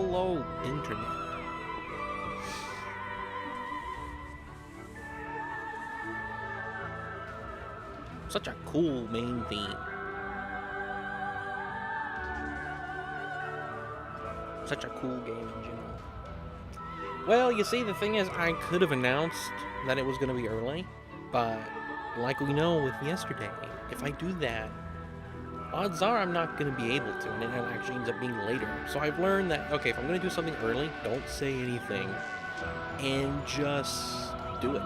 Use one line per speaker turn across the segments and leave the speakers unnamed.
Hello, Internet. Such a cool main theme. Such a cool game in general. Well, you see, the thing is, I could have announced that it was going to be early, but like we know with yesterday, if I do that, odds are I'm not going to be able to, and it actually ends up being later. So I've learned that, okay, if I'm going to do something early, don't say anything, and just do it.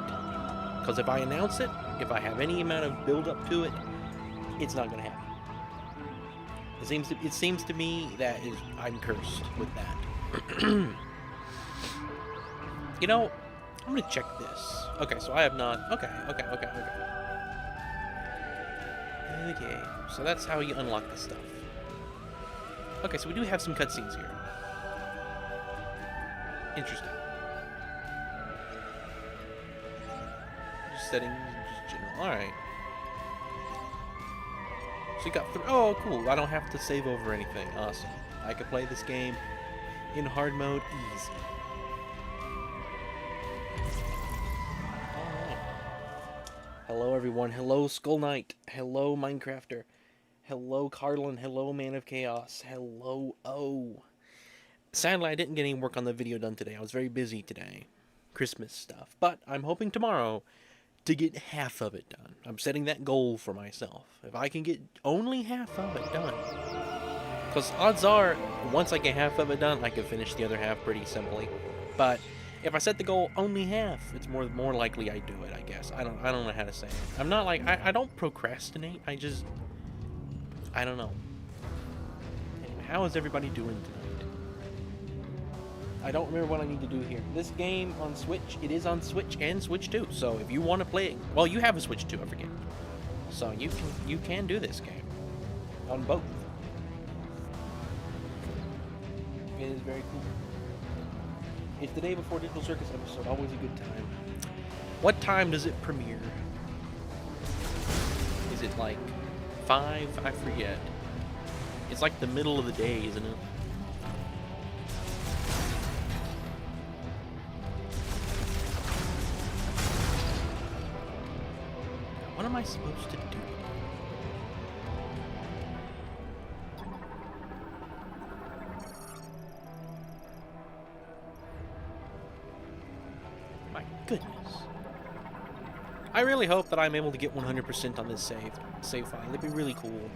Because if I announce it, if I have any amount of build-up to it, it's not going to happen. It seems to me that I'm cursed with that. You know, I'm going to check this. Okay, so I have not... Okay. Okay, so that's how you unlock this stuff. Okay, so we do have some cutscenes here. Interesting. Just settings, just general. Alright. So you got through. Oh, cool. I don't have to save over anything. Awesome. I can play this game in hard mode easy. Hello everyone, hello Skull Knight, hello Minecrafter, hello Carlin, hello Man of Chaos, hello O. Sadly, I didn't get any work on the video done today. I was very busy today. Christmas stuff. But I'm hoping tomorrow to get half of it done. I'm setting that goal for myself. If I can get only half of it done. Because odds are, once I get half of it done, I can finish the other half pretty simply. But if I set the goal only half, it's more likely I do it, I guess. I don't know how to say it. I'm not like, I don't procrastinate. I don't know. Anyway, how is everybody doing tonight? I don't remember what I need to do here. This game on Switch, it is on Switch and Switch 2. So if you want to play it, well, you have a Switch 2, I forget. So you can do this game on both. It is very cool. It's the day before Digital Circus episode, always a good time. What time does it premiere? Is it like 5? I forget. It's like the middle of the day, isn't it? What am I supposed to do? My goodness. I really hope that I'm able to get 100% on this save file. It'd be really cool.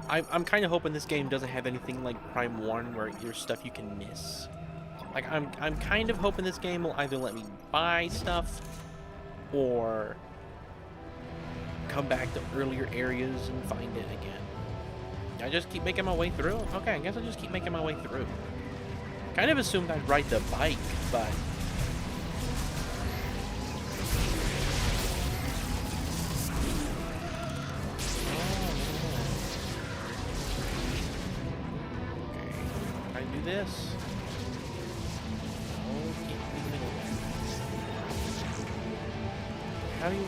I'm kind of hoping this game doesn't have anything like Prime 1 where there's stuff you can miss. Like, I'm kind of hoping this game will either let me buy stuff or come back to earlier areas and find it again. I just keep making my way through? Okay, I guess I'll just keep making my way through. Kind of assumed I'd ride the bike, but... Okay, can I do this? Oh, keep in the middle there. How do you...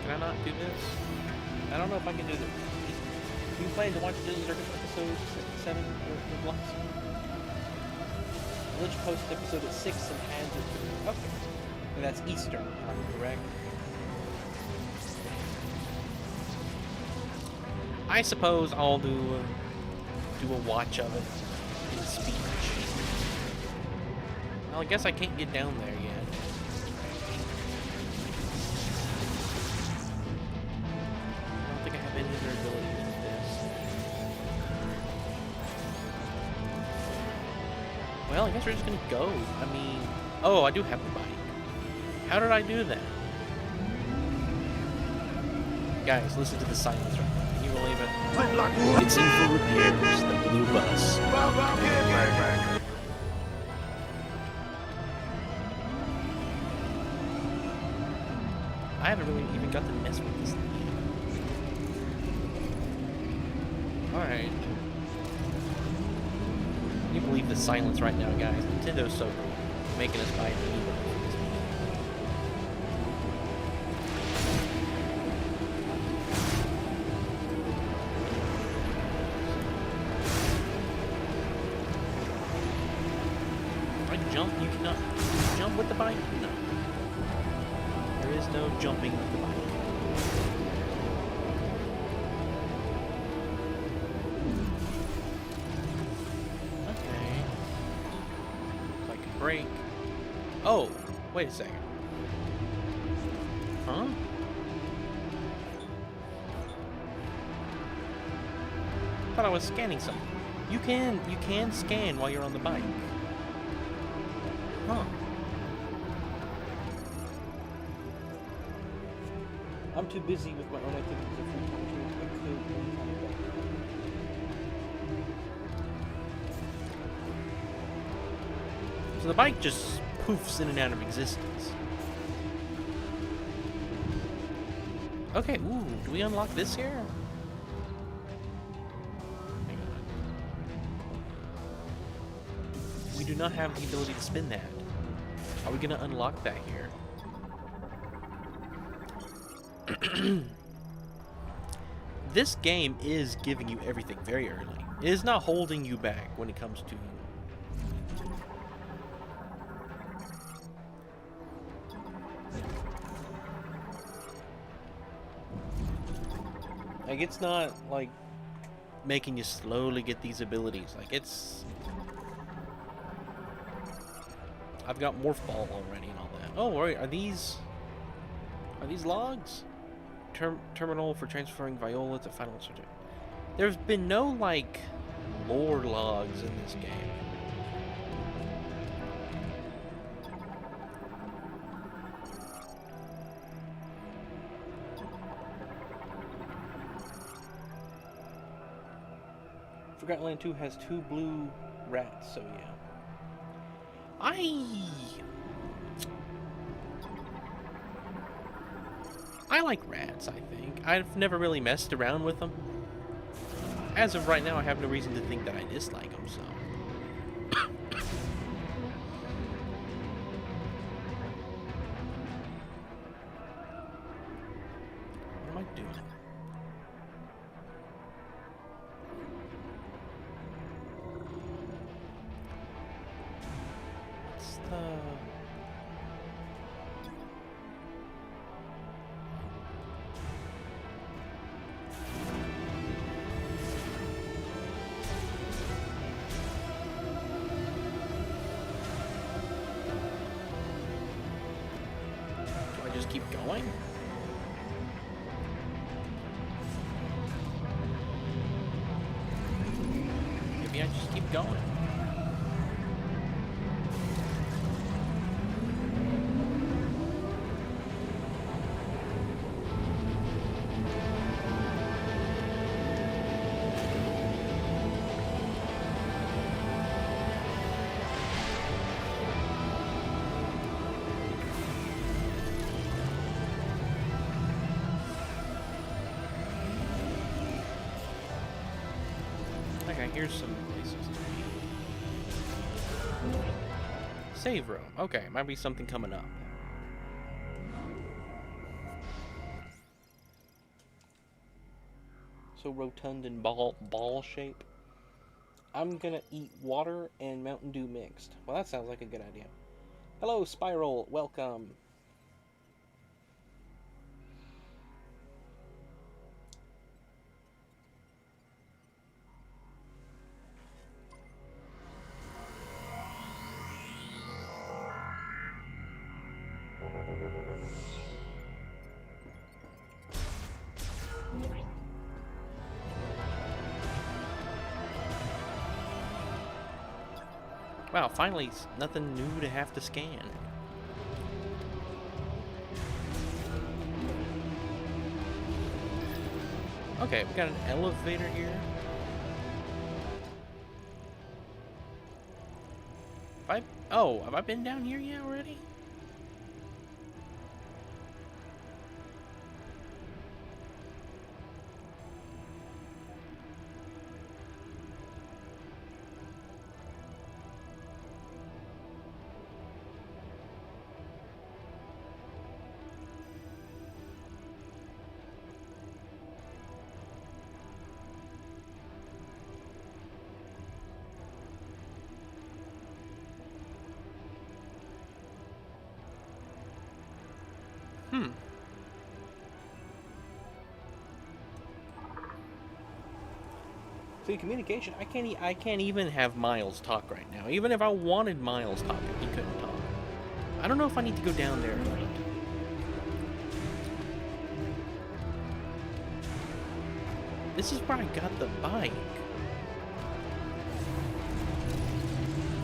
Can I not do this? I don't know if I can do this. Do you plan to watch Digital Circus episode 7 or Blocks? Village post episode at 6 and adds it to... Okay. And that's Eastern, correct? I suppose I'll do a watch of it in speech. Well, I guess I can't get down there yet. Well, I guess we're just gonna go. I mean... Oh, I do have the bike. How did I do that? Guys, listen to the silence right now. Can you believe it? It's in for repairs, the blue bus. I haven't really even got to mess with this thing yet. Alright. Can you believe the silence right now, guys? Nintendo's so cool, making us buy a new one. you not jump with the bike? No. There is no jumping with the bike. Okay. So I can brake. Oh, wait a second. Huh? I thought I was scanning something. You can scan while you're on the bike. Huh. I'm too busy with my own activities of free time to include any kind of bike. So the bike just poofs in and out of existence. Okay, ooh, do we unlock this here? Hang on. We do not have the ability to spin that. Are we gonna unlock that here? This game is giving you everything very early. It is not holding you back when it comes to... Like, it's not, like, making you slowly get these abilities. Like, it's... I've got Morph Ball already and all that. Oh, wait, are these logs? Terminal for transferring Viola to final certificate. There's been no, like, lore logs in this game. Forgotten Land 2 has 2 blue rats, so yeah. I like rats, I think. I've never really messed around with them. As of right now, I have no reason to think that I dislike them, so... What am I doing? What's the... Just keep going? Maybe I just keep going. Okay, here's some places to be. Save room. Okay, might be something coming up. So rotund and ball shape. I'm gonna eat water and Mountain Dew mixed. Well, that sounds like a good idea. Hello, Spiral. Welcome. Wow, finally, nothing new to have to scan. Okay, we got an elevator here. Have I been down here yet already? See, communication. I can't even have Miles talk right now. Even if I wanted Miles talking, he couldn't talk. I don't know if I need to go down there or not. This is where I got the bike.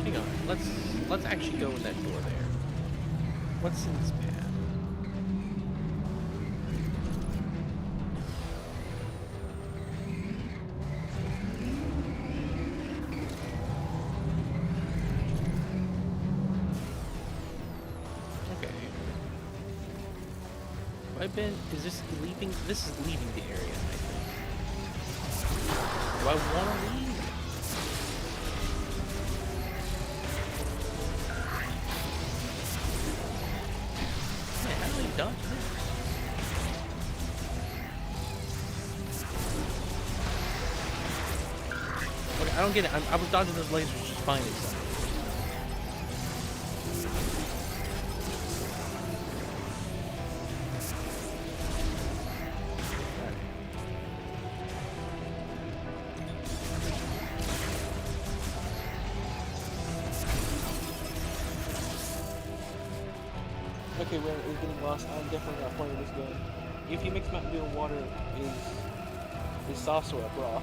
Hang on. Let's actually go in that door there. What's in this path? Is this leaving? This is leaving the area, I think. Do I want to leave? Man, how do we dodge this? Okay, I don't get it. I was dodging those lasers just fine inside. Okay, well, it's getting lost. I'm definitely not playing this game. If you mix Mountain Dew and water, is soft syrup raw.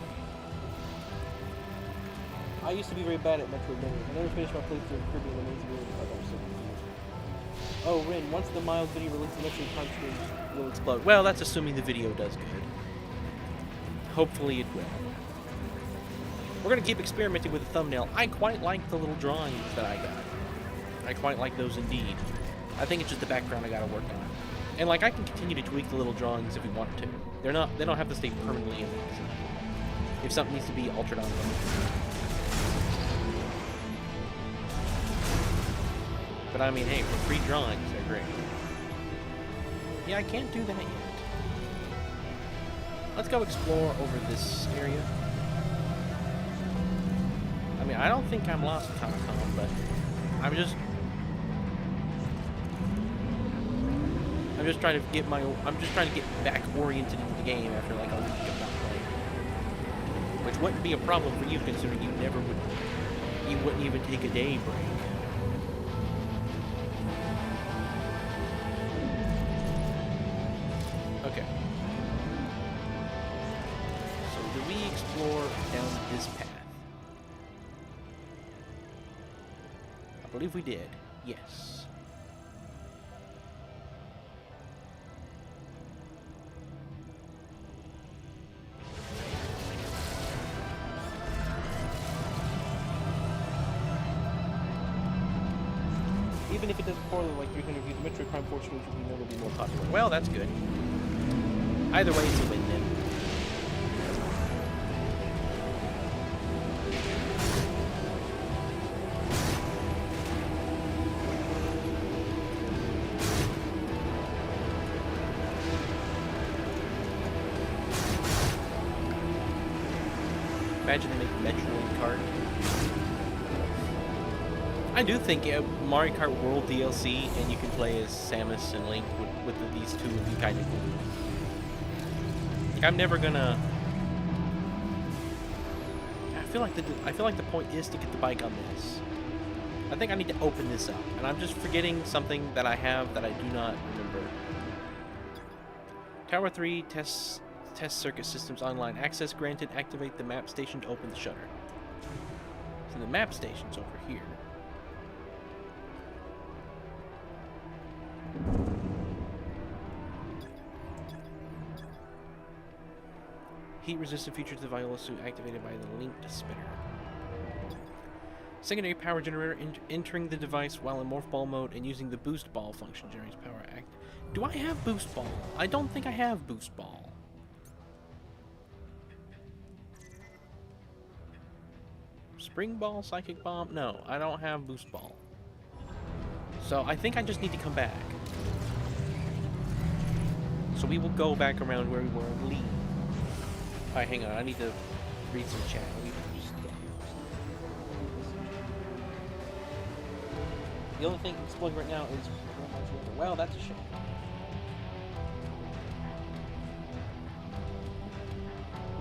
I used to be very bad at Metroid. I never finished my playthrough of Kirby and the Amazing World because I was so confused. Oh, Rin, once the Miles video releases, Metroid Prime screen will explode. Well, that's assuming the video does good. Hopefully it will. We're going to keep experimenting with the thumbnail. I quite like the little drawings that I got. I quite like those indeed. I think it's just the background I gotta work on. And like I can continue to tweak the little drawings if we want to. They don't have to stay permanently in there. If something needs to be altered on them. But I mean, hey, for free drawings, they're great. Yeah, I can't do that yet. Let's go explore over this area. I mean, I don't think I'm lost at Comic-Con, but I'm just trying to get back oriented into the game after like a week of not playing. Which wouldn't be a problem for you considering you wouldn't even take a day break. Okay. So do we explore down this path? I believe we did. Yes. Even if it does poorly, like 300 views, Metroid Prime 4 streams will be notably more popular. Well, that's good. Either way, it's a win then. Imagine they make a Metroid card. I do think Mario Kart World DLC and you can play as Samus and Link with these two would be kind of cool. Like, I'm never gonna. I feel like the point is to get the bike on this. I think I need to open this up, and I'm just forgetting something that I have that I do not remember. Tower 3 test circuit systems online. Access granted. Activate the map station to open the shutter. So the map station's over here. Heat-resistant feature to the Viola suit activated by the linked spinner. Secondary power generator entering the device while in morph ball mode and using the boost ball function generates power. Do I have boost ball? I don't think I have boost ball. Spring ball, psychic bomb? No, I don't have boost ball. So I think I just need to come back. So we will go back around where we were and leave. Alright, hang on. I need to read some chat. The only thing exploding right now is... Well, that's a shame.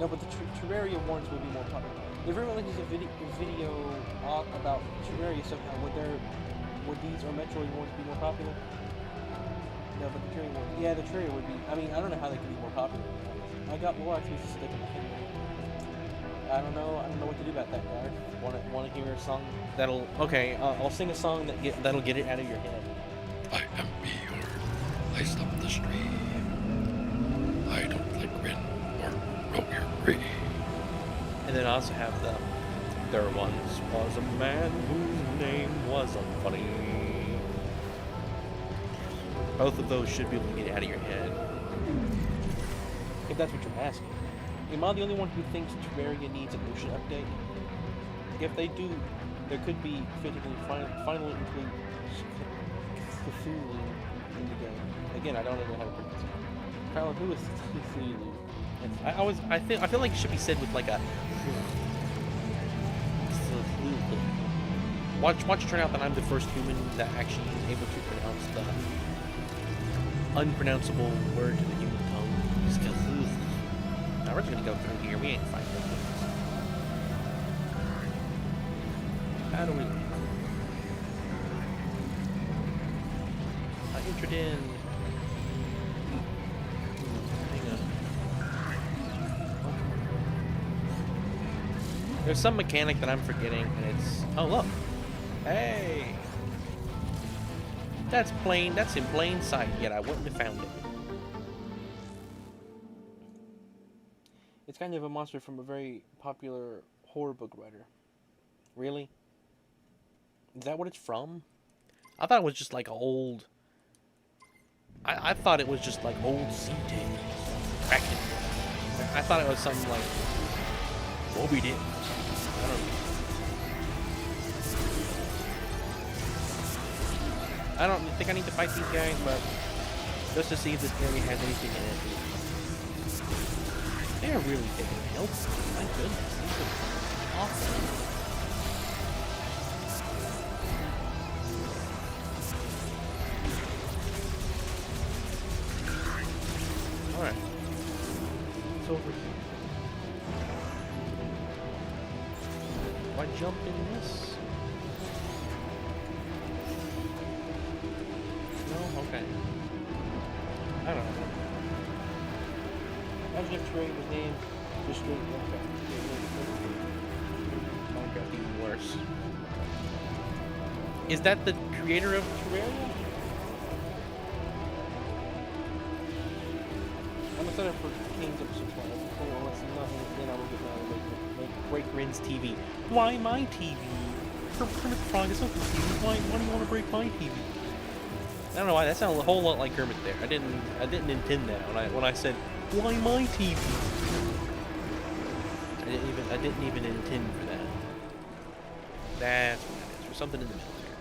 No, but the Terraria ones would be more popular. If everyone releases a video about Terraria somehow, would these or Metroid ones be more popular? No, but the Terraria ones, yeah, the Terraria would be. I mean, I don't know how they could be more popular. I got more actually to stick in my head. I don't know what to do about that, guard. Want to hear a song that'll? Okay, I'll sing a song that'll get it out of your head.
I am Bjorn. I stopped the stream. I don't like Rin or Roger.
And then I also have the there once was a man whose name wasn't funny. Both of those should be able to get out of your head. If that's what you're asking. Am I the only one who thinks Terraria needs an ocean update? If they do, there could be physically finally include Cthulhu in the game. Again, I don't know how to pronounce it. Carlin, who is Cthulhu? I feel like it should be said with like a. Watch it turn out that I'm the first human that actually is able to pronounce the unpronounceable word to the human tongue. It's Cthulhu. Now we're just gonna go through here. We ain't fighting this. How do we leave? I entered in. Hang on. There's some mechanic that I'm forgetting, and it's. Oh look! Hey! That's in plain sight, yet I wouldn't have found it. It's kind of a monster from a very popular horror book writer. Really? Is that what it's from? I thought it was just like old... I thought it was just like old sea tales. Back in... I thought it was something like... Moby Dick. I don't know. I don't think I need to fight these guys, but just to see if this area has anything in it. They are really taking a help. My goodness, these are awesome. Alright. It's over here. Do I jump in this? Okay. I don't know. Imagine if Terraria was named just straight Minecraft even worse. Is that the creator of Terraria? I'm excited for King's episode 12. Oh, it's nothing. Then I will get mad at break Rin's TV. Why my TV? Kermit the Frog is so confused. Why do you want to break my TV? I don't know why, that sounded a whole lot like Kermit there. I didn't intend that when I said, why my TV? I didn't even intend for that. That's what it is. There's something in the middle there.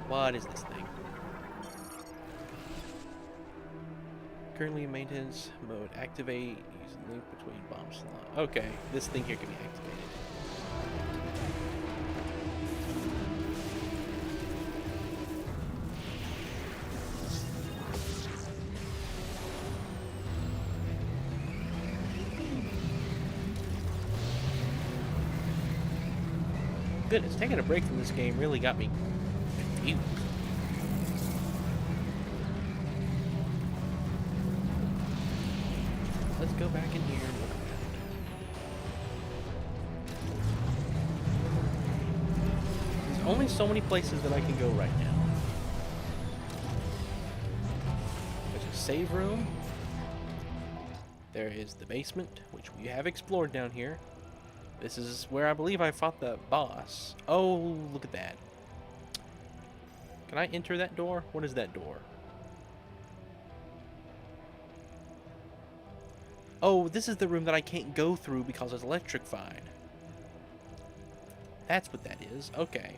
What is this thing? Currently in maintenance mode. Activate. Use the link between bomb slot. Okay, this thing here can be activated. Goodness, taking a break from this game really got me confused. Let's go back in here and look around. There's only so many places that I can go right now. There's a save room. There is the basement, which we have explored down here. This is where I believe I fought the boss. Oh, look at that. Can I enter that door? What is that door? Oh, this is the room that I can't go through because it's electrified. That's what that is. Okay.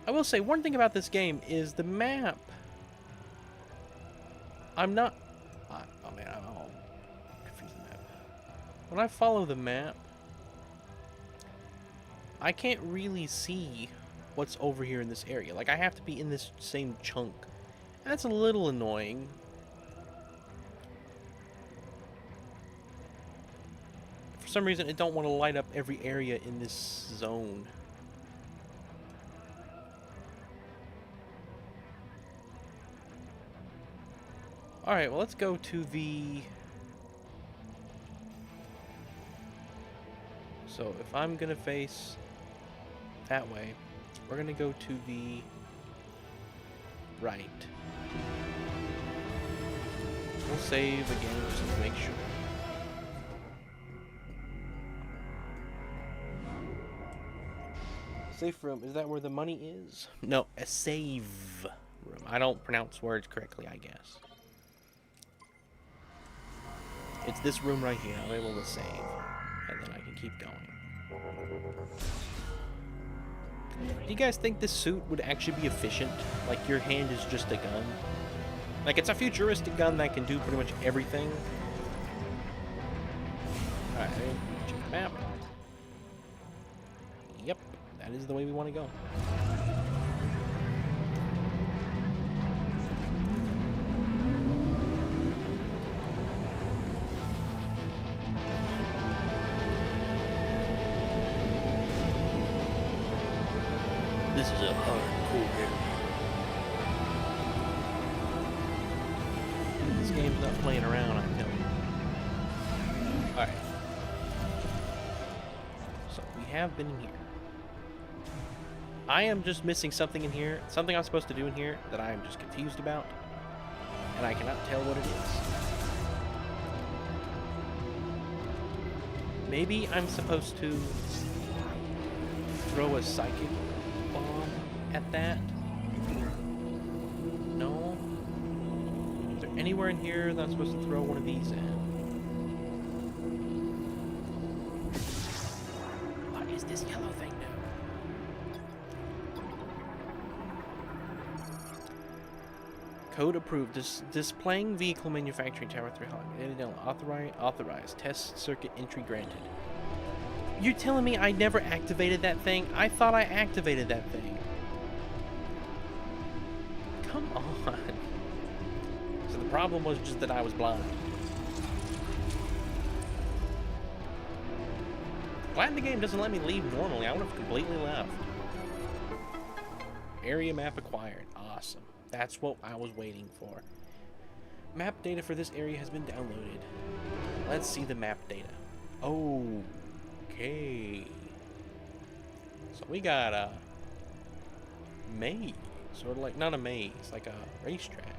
I will say, one thing about this game is the map. I'm not... Oh man, I'm all confused the map. When I follow the map, I can't really see what's over here in this area. Like, I have to be in this same chunk. That's a little annoying. for some reason, it don't want to light up every area in this zone. Alright, well, let's go to the... So, if I'm gonna face that way, we're gonna go to the right. We'll save again just to make sure. Safe room, is that where the money is? No, a save room. I don't pronounce words correctly, I guess. It's this room right here. I'm able to save. And then I can keep going. Do you guys think this suit would actually be efficient? Like, your hand is just a gun? Like, it's a futuristic gun that can do pretty much everything. Alright, check the map. Yep, that is the way we want to go. This is a hardcore area. This game's not playing around, I tell you. Alright. So, we have been in here. I am just missing something in here. Something I'm supposed to do in here that I am just confused about. And I cannot tell what it is. Maybe I'm supposed to throw a psychic bomb at that? No? Is there anywhere in here that I'm supposed to throw one of these at? What is this yellow thing now? Code approved. Displaying vehicle manufacturing tower 300. Authorized. Test circuit entry granted. You're telling me I never activated that thing? I thought I activated that thing. Come on. So the problem was just that I was blind. Glad the game doesn't let me leave normally. I would have completely left. Area map acquired. Awesome. That's what I was waiting for. Map data for this area has been downloaded. Let's see the map data. Oh. Okay. So we got a maze. Sort of like, not a maze, like a racetrack.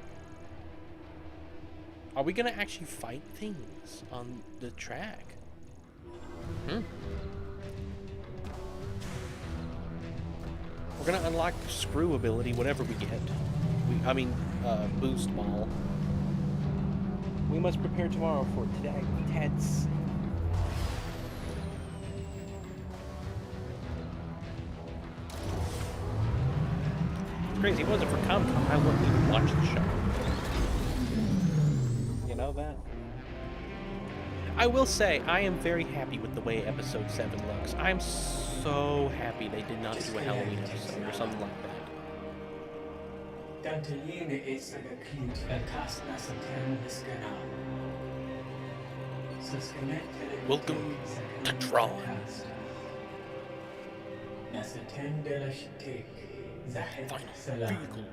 Are we gonna actually fight things on the track? We're gonna unlock screw ability, whatever we get. Boost ball. We must prepare tomorrow for Ted's. Crazy. If it wasn't for Comcom, I wouldn't even watch the show. You know that? I will say, I am very happy with the way episode 7 looks. I'm so happy they did not do a Halloween episode or something like that. Welcome to Tron. Final vehicle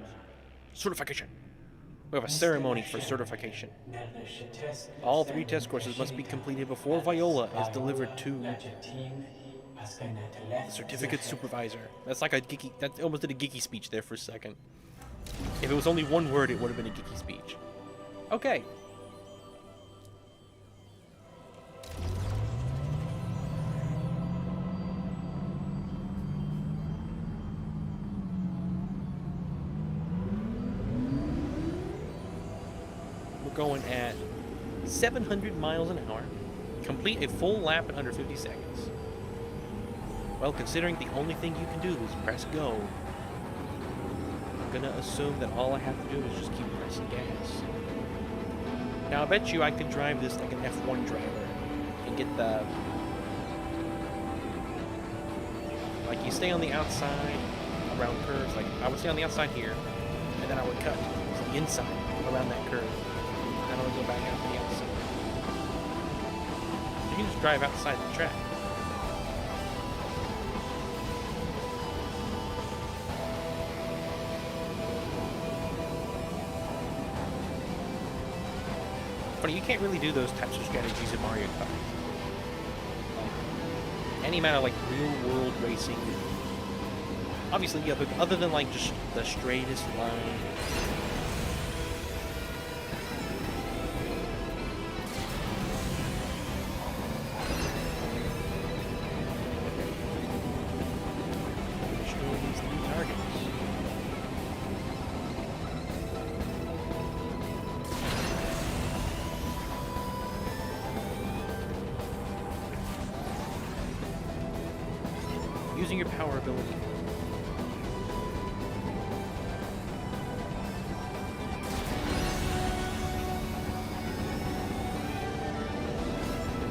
certification. We have a ceremony for certification. All 3 test courses must be completed before Viola is delivered to the certificate supervisor. That's like a geeky. That almost did a geeky speech there for a second. If it was only one word, it would have been a geeky speech. Okay. Going at 700 miles an hour. Complete a full lap in under 50 seconds. Well, considering the only thing you can do is press go, I'm gonna assume that all I have to do is just keep pressing gas. Now, I bet you I could drive this like an F1 driver and get the... Like, you stay on the outside around curves. Like, I would stay on the outside here, and then I would cut to the inside around that curve. I would go back out to the outside. can just drive outside the track. Funny, you can't really do those types of strategies in Mario Kart. Any amount of like real world racing. Obviously, yeah, but other than like just the straightest line. Destroy these 3 targets. Using your power ability.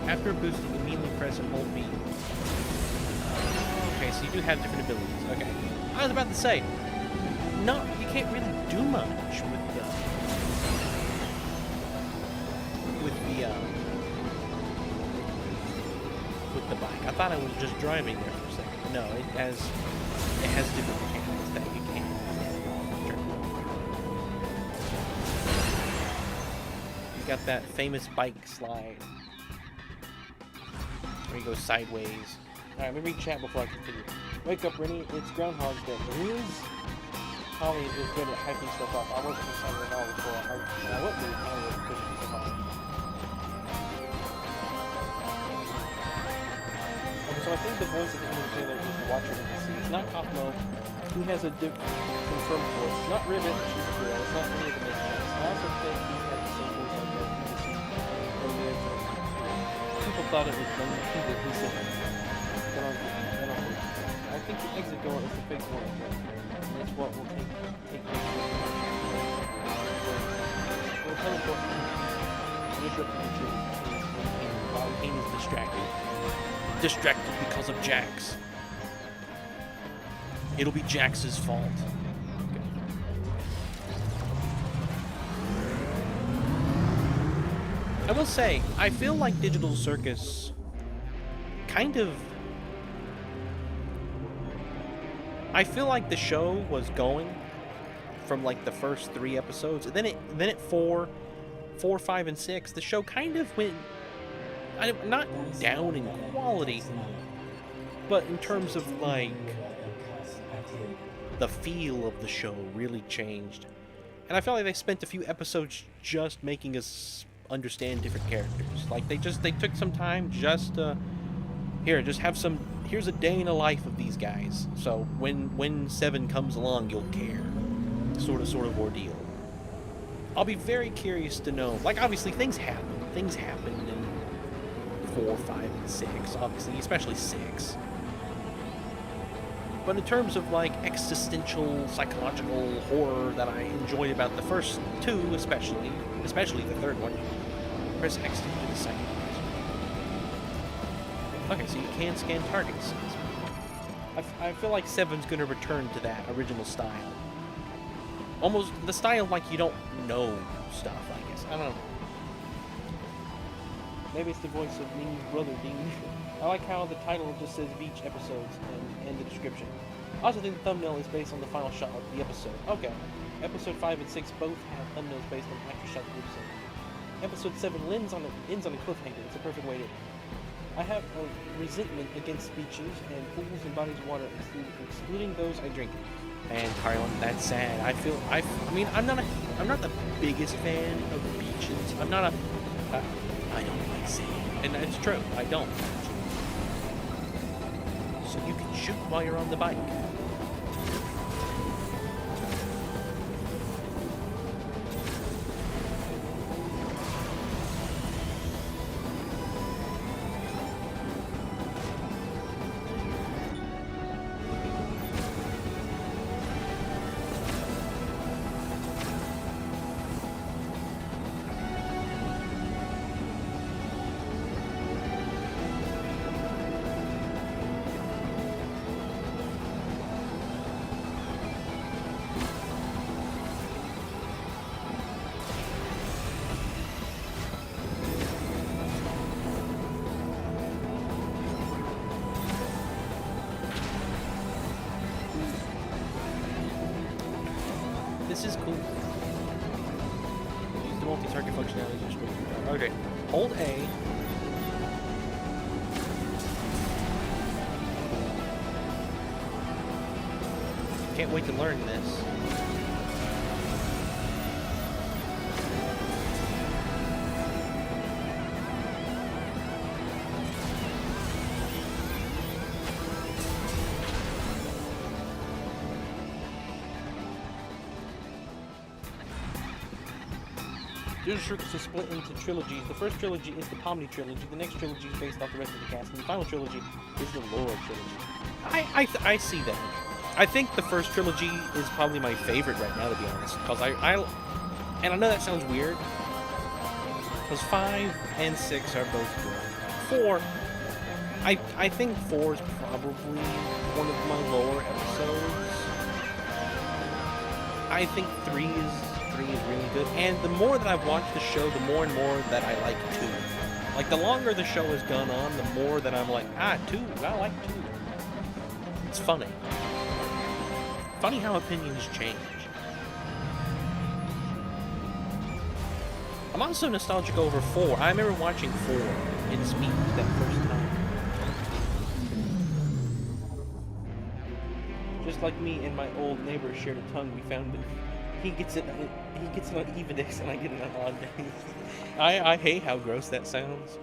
After boosting, immediately press and hold B. Okay, so you do have different abilities. Okay. I was about to say, no, you can't really do much with the bike. I thought I was just driving there for a second. No, it has different mechanics that you can. You got that famous bike slide. Where you go sideways. Alright, let me read chat before I continue. Wake up, Rennie. It's Groundhog's Day. It is. Holly is good at hyping stuff up. I wasn't excited at all before. I wouldn't be if Holly wasn't pushing stuff up. Okay, so I think the voice of the English Taylor is the Watcher NPC. It's not Cosmo, who has a confirmed voice. It's not Ribbit, she's a girl. It's not any of the main cats. I also think he had the same voice like that NPC. People thought it was done who said it. I think the exit door is the big one. And that's what will take place. We'll teleport while Kane is distracted. Distracted because of Jax. It'll be Jax's fault. Okay. I will say, I feel like Digital Circus kind of... I feel like the show was going from like the first 3 episodes, and then at 4, 5, and 6, the show kind of went not down in quality, but in terms of like the feel of the show really changed. And I felt like they spent a few episodes just making us understand different characters. Like they took some time just to here's a day in the life of these guys. So when 7 comes along, you'll care. Sort of ordeal. I'll be very curious to know. Like obviously things happen. Things happen in 4, 5, and 6, obviously, especially 6. But in terms of like existential, psychological horror that I enjoyed about the first 2, especially the 3rd one, press X to do the second one. Okay, so you can scan targets. I feel like 7's going to return to that original style. Almost the style like you don't know stuff, I guess. I don't know. Maybe it's the voice of Ming's brother, Dean. I like how the title just says Beach Episodes and the description. I also think the thumbnail is based on the final shot of the episode. Okay. Episode 5 and 6 both have thumbnails based on the actual shot of the episode. Episode 7 ends on a cliffhanger. It's a perfect way to... I have a resentment against beaches and pools and bodies of water, excluding those I drink. And Carlin, that's sad. I mean, I'm not the biggest fan of beaches. I don't like sand, and it's true. I don't. So you can shoot while you're on the bike. this is cool. Use the multi-target functionality just with okay. Hold A. Can't wait to learn this. Dual Circus is split into trilogies. The first trilogy is the Pomni trilogy. The next trilogy is based off the rest of the cast. And the final trilogy is the Lore trilogy. I see that. I think the first trilogy is probably my favorite right now, to be honest. Because and I know that sounds weird. Because 5 and 6 are both good. 4, I think 4 is probably one of my lower episodes. I think 3 is really good, and the more that I've watched the show, the more and more that I like 2. Like, the longer the show has gone on, the more that I'm like, 2, I like 2. It's funny. Funny how opinions change. I'm also nostalgic over 4. I remember watching 4 in speed that first time. Just like me and my old neighbor shared a tongue, we found it. He gets it on even days, and I get it on odd days. I hate how gross that sounds.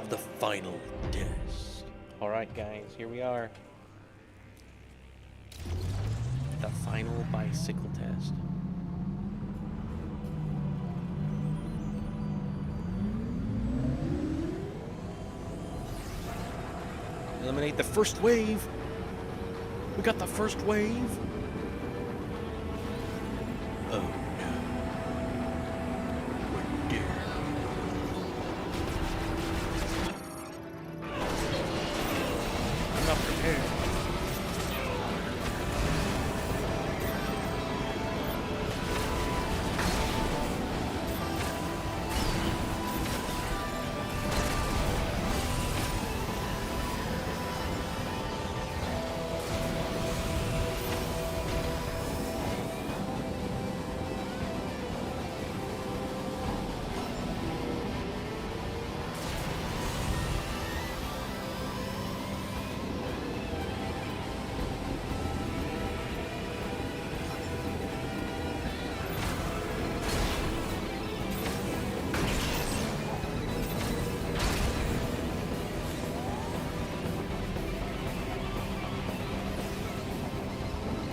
The final test. Alright guys, here we are. The final bicycle test. Eliminate the first wave. We got the first wave. Oh no. We're dead. I'm not prepared.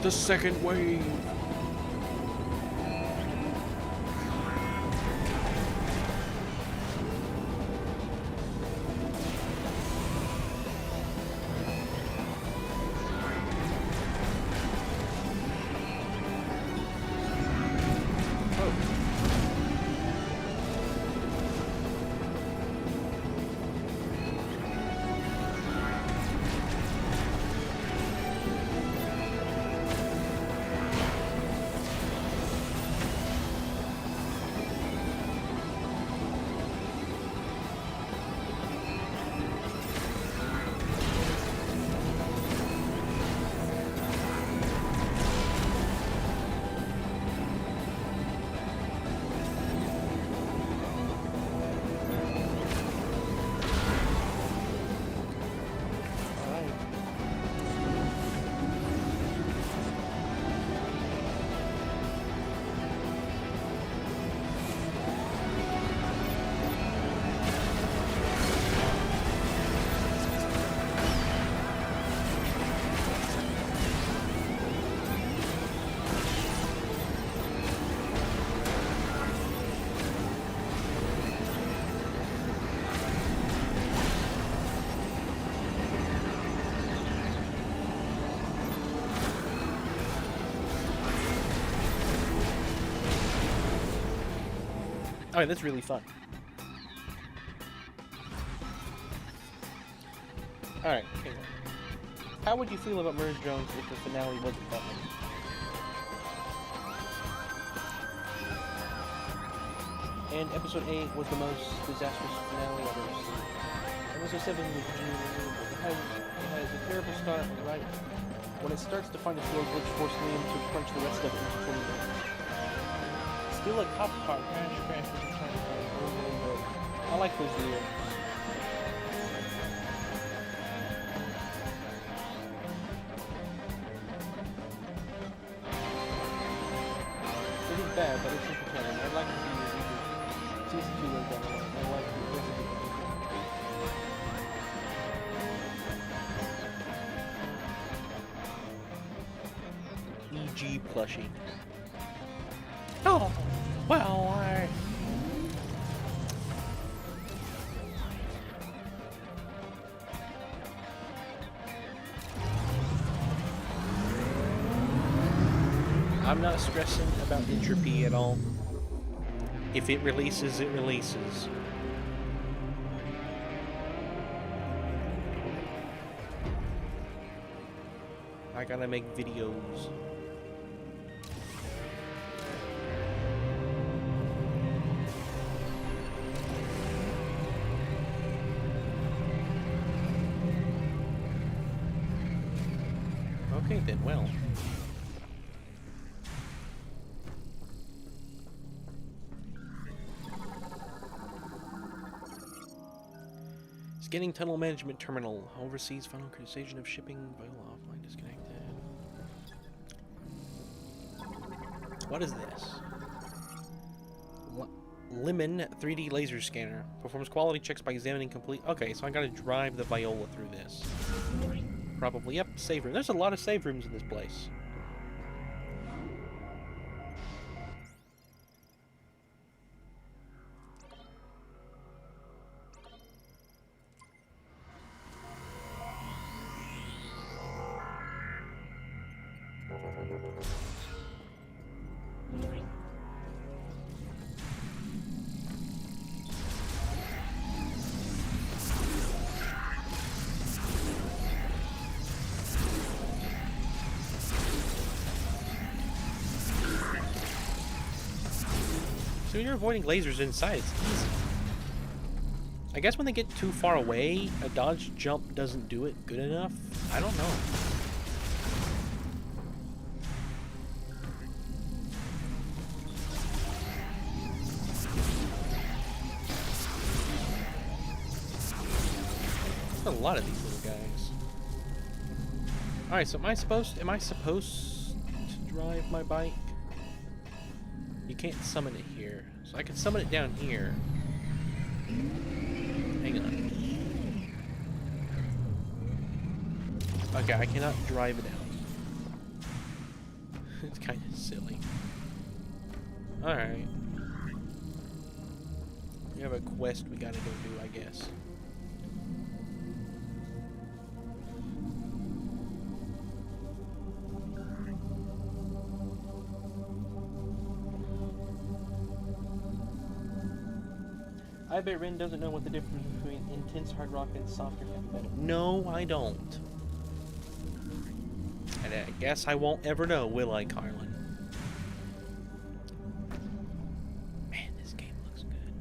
The second wave. Alright, that's really fun. Alright, okay. How would you feel about Merge Drones if the finale wasn't that And episode 8 was the most disastrous finale I've ever seen. Episode 7 was it has a terrible start, right? When it starts to find a slow glitch, forcing Liam to crunch the rest of it into 20 minutes. Still a cop car, crash, crash, every time I over and over. I like those lyrics. It is bad, but it's entertaining. I'd like to see season 2 like that. I like the rest of it. EG plushie. Oh, well, I'm not stressing about entropy at all. If it releases, it releases. I gotta make videos. Okay then, well. Scanning tunnel management terminal. Overseas final criticization of shipping. Vital offline disconnected. What is this? Lemon 3D laser scanner. Performs quality checks by examining complete... Okay, so I gotta drive the Viola through this. Probably. Yep, save room. There's a lot of save rooms in this place. So when you're avoiding lasers inside, it's easy. I guess when they get too far away, a dodge jump doesn't do it good enough. I don't know. There's a lot of these little guys. Alright, so am I supposed to drive my bike? You can't summon it here. So I can summon it down here. Hang on. Okay, I cannot drive it out. It's kind of silly. Alright. We have a quest we gotta go do, I guess. I bet Rin doesn't know what the difference between intense hard rock and softer heavy metal. No, I don't. And I guess I won't ever know, will I, Carlin? Man, this game looks good.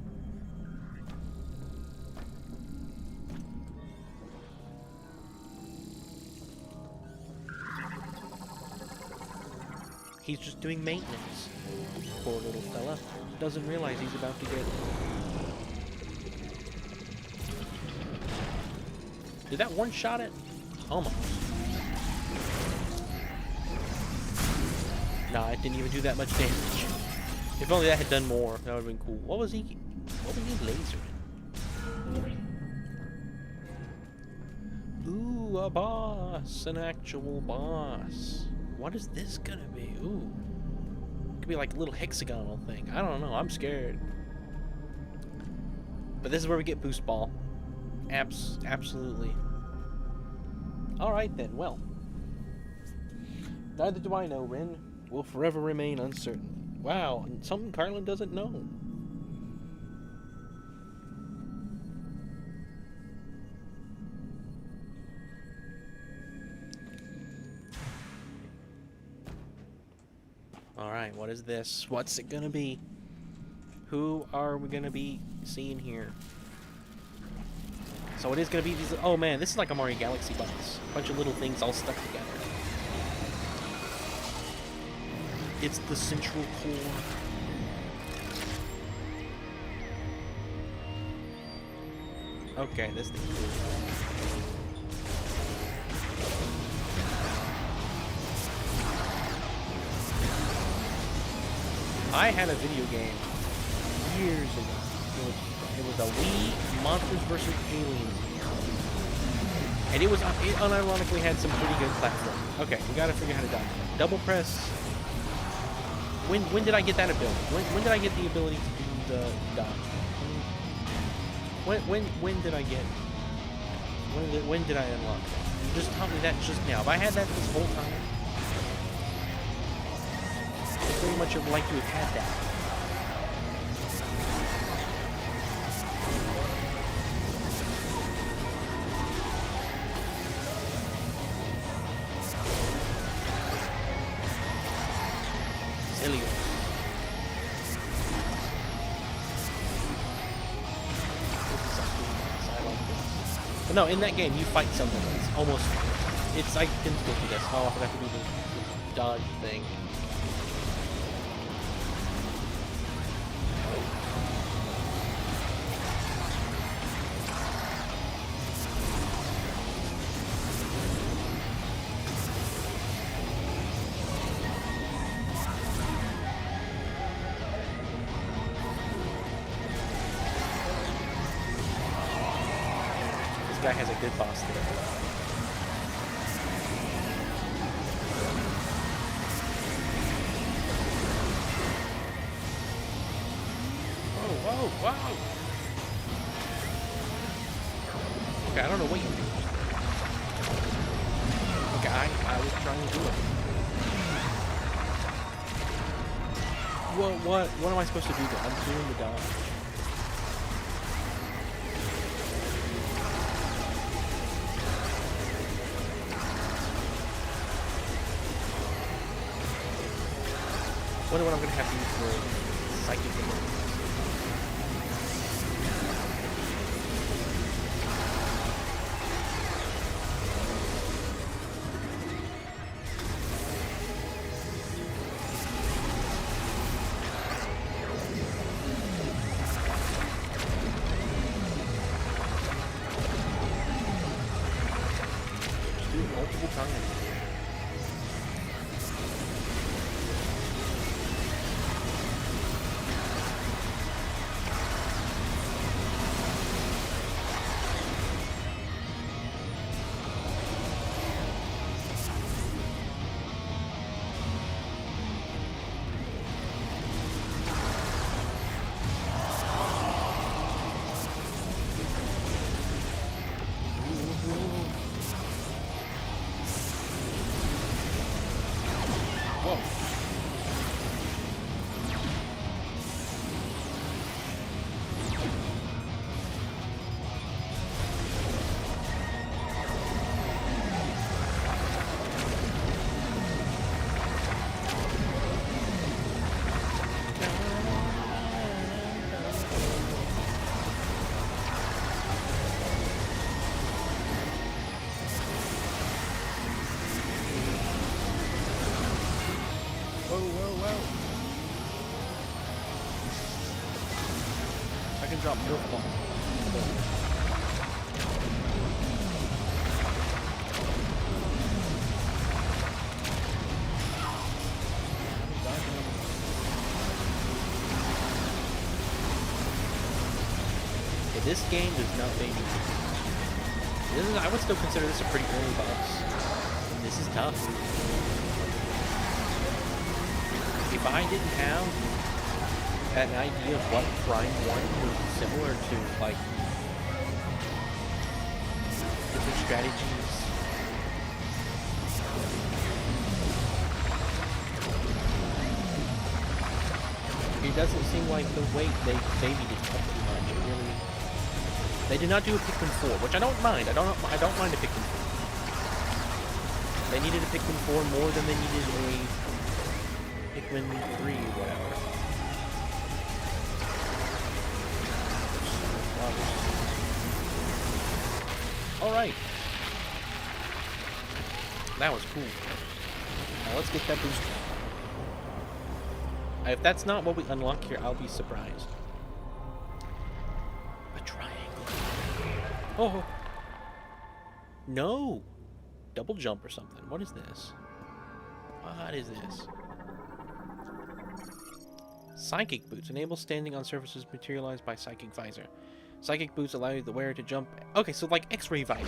He's just doing maintenance. Poor little fella. Doesn't realize he's about to get... Did that one-shot it? Almost. Nah, it didn't even do that much damage. If only that had done more, that would have been cool. What was he lasering? Ooh, a boss. An actual boss. What is this gonna be? Ooh. It could be like a little hexagonal thing. I don't know. I'm scared. But this is where we get Boost Ball. Absolutely. Alright then, well. Neither do I know, Rin. Will forever remain uncertain. Wow, and something Carlin doesn't know. Alright, what is this? What's it gonna be? Who are we gonna be seeing here? So it is gonna be these. Oh man, this is like a Mario Galaxy box. A bunch of little things all stuck together. It's the central core. Okay, this thing's cool. I had a video game years ago. It was a Wii Monsters vs. Aliens, and it unironically had some pretty good platform. Okay, we gotta figure out how to dodge. Double press. When did I get that ability? When did I get the ability to do the dodge? When did I get? When did I unlock that? You just taught me that just now. If I had that this whole time, I pretty much would like to have had that. But no, in that game you fight something that's almost, it's identical to this. Oh, I forgot to do the dodge thing. Guy has a good boss there. Whoa, whoa, whoa! Okay, I don't know what you do. Okay, I was trying to do it. What am I supposed to do there? I'm doing the dodge. I wonder what I'm going to have to use for psychic abilities. Just do it multiple times. I can drop milk bombs. Yeah, this game does not baby. I would still consider this a pretty early boss. This is tough. If I didn't have an idea of what Prime 1 was similar to, like, different strategies. It doesn't seem like the weight they babied it up too much. It really, they did not do a Pikmin 4, which I don't mind. I don't mind a Pikmin 4. They needed a Pikmin 4 more than they needed a Pikmin 3 or whatever. Alright. That was cool. Now let's get that boost. If that's not what we unlock here, I'll be surprised. A triangle. Oh! No! Double jump or something. What is this? What is this? Psychic boots. Enable standing on surfaces materialized by psychic visor. Psychic boots allow the wearer to jump... Okay, so like X-ray visor.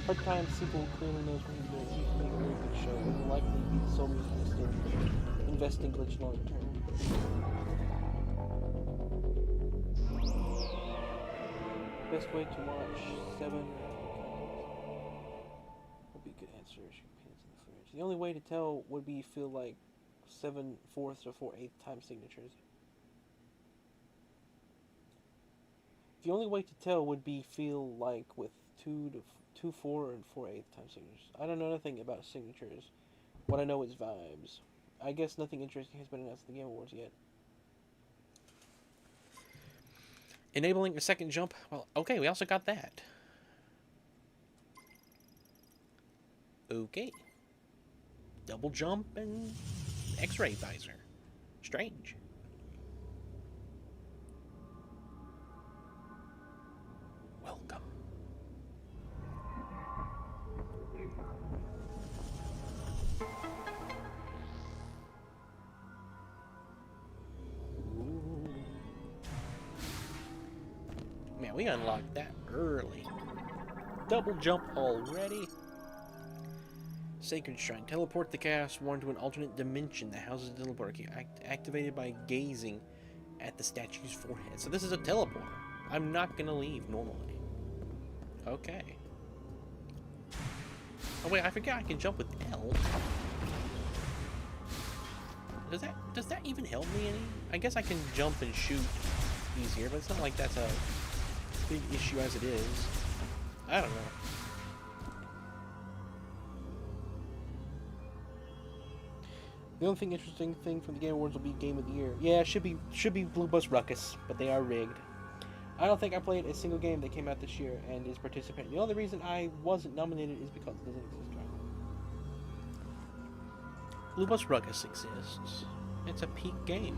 Hard time, simple, clearly knows what he's doing. He can make a really good show. It will likely be the sole reason he's still investing glitch long term. Best way to watch 7 would be a good answer. She pins in the fridge. The only way to tell would be feel like 7/4 or 4/8 time signatures. The only way to tell would be feel like with 2 4 and 4/8 time signatures. I don't know nothing about signatures. What I know is vibes. I guess nothing interesting has been announced at the Game Awards yet. Enabling a second jump. Well, okay, we also got that. Okay. Double jump and X-ray visor. Strange. Welcome. Man, we unlocked that early. Double jump already. Sacred Shrine. Teleport the chaos worn to an alternate dimension that houses a teleporter key. Activated by gazing at the statue's forehead. So this is a teleporter. I'm not gonna leave normally. Okay. Oh wait, I forgot I can jump with L. Does that even help me any? I guess I can jump and shoot easier, but it's not like that's a big issue as it is. I don't know. The only interesting thing from the Game Awards will be Game of the Year. Yeah, it should be Blue Bus Ruckus, but they are rigged. I don't think I played a single game that came out this year and is participating. The only reason I wasn't nominated is because it doesn't exist right now. Blue Bus Ruckus exists. It's a peak game.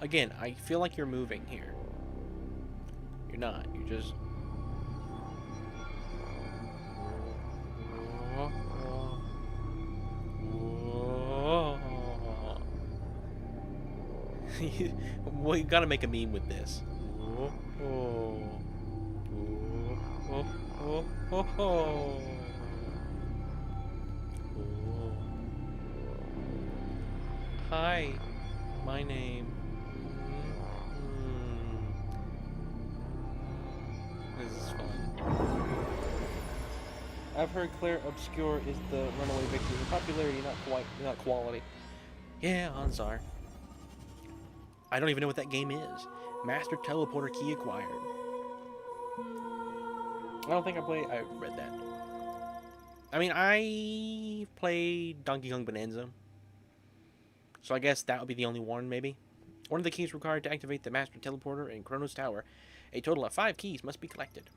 Again, I feel like you're moving here. You're not. You're just... We gotta make a meme with this. Hi, my name. This is fun. I've heard Claire Obscure is the runaway victory. In popularity, not quality. Yeah, odds are. I don't even know what that game is. Master Teleporter Key acquired. I don't think I read that. I mean, I played Donkey Kong Bonanza. So I guess that would be the only one, maybe. One of the keys required to activate the Master Teleporter in Chronos Tower. A total of 5 keys must be collected.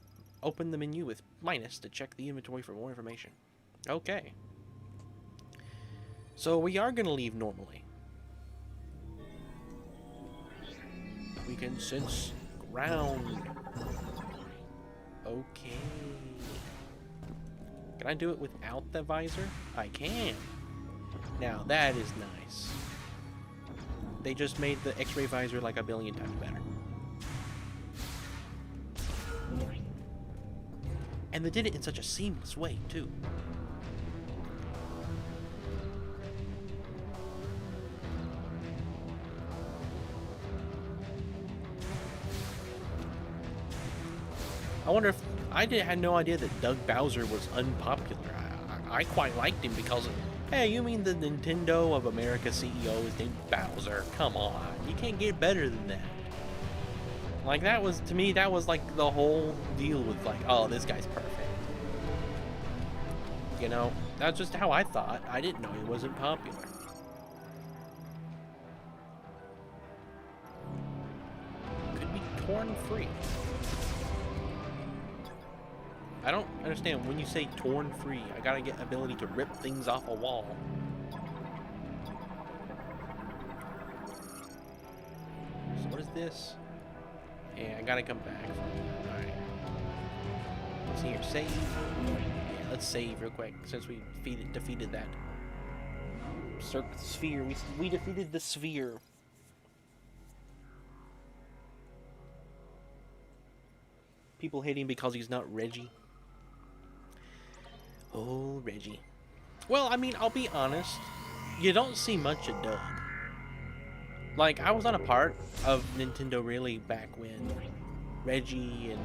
Open the menu with minus to check the inventory for more information. Okay. So we are going to leave normally. We can sense ground. Okay. Can I do it without the visor? I can. Now that is nice. They just made the X-ray visor like a billion times better. And they did it in such a seamless way, too. I wonder if... had no idea that Doug Bowser was unpopular. I quite liked him because of... Hey, you mean the Nintendo of America CEO is named Bowser? Come on. You can't get better than that. Like, that was... To me, that was like the whole deal with like, oh, this guy's perfect. You know, that's just how I thought. I didn't know he wasn't popular. Could be torn free. I don't understand when you say torn free. I gotta get ability to rip things off a wall. So what is this? Yeah, I gotta come back. Alright. Let's see here. Save. Yeah, let's save real quick since we defeated that sphere. We defeated the sphere. People hate him because he's not Reggie. Oh, Reggie. Well, I mean, I'll be honest. You don't see much of Doug. Like, I was on a part of Nintendo really back when Reggie and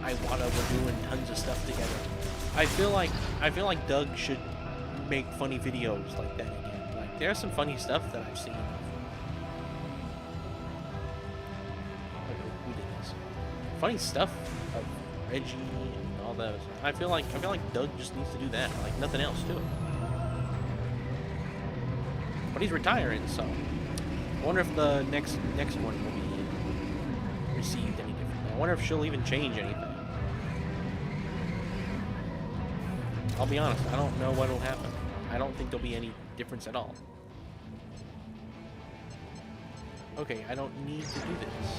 Iwata were doing tons of stuff together. I feel like Doug should make funny videos like that again. Like, there's some funny stuff that I've seen. Who did this? Funny stuff of Reggie and all those. I feel like Doug just needs to do that, like nothing else to it. But he's retiring, so I wonder if the next one will be received any differently. I wonder if she'll even change anything. I'll be honest, I don't know what'll happen. I don't think there'll be any difference at all. Okay, I don't need to do this.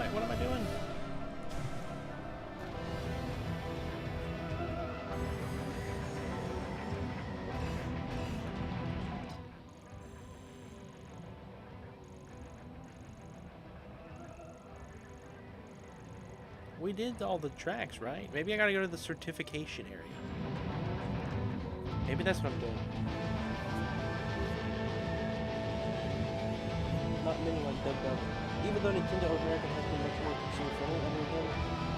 Wait, what am I doing? We did all the tracks, right? Maybe I gotta go to the certification area. Maybe that's what I'm doing. Not many like Doug does. Even though Nintendo of America has been much more consumer friendly under him,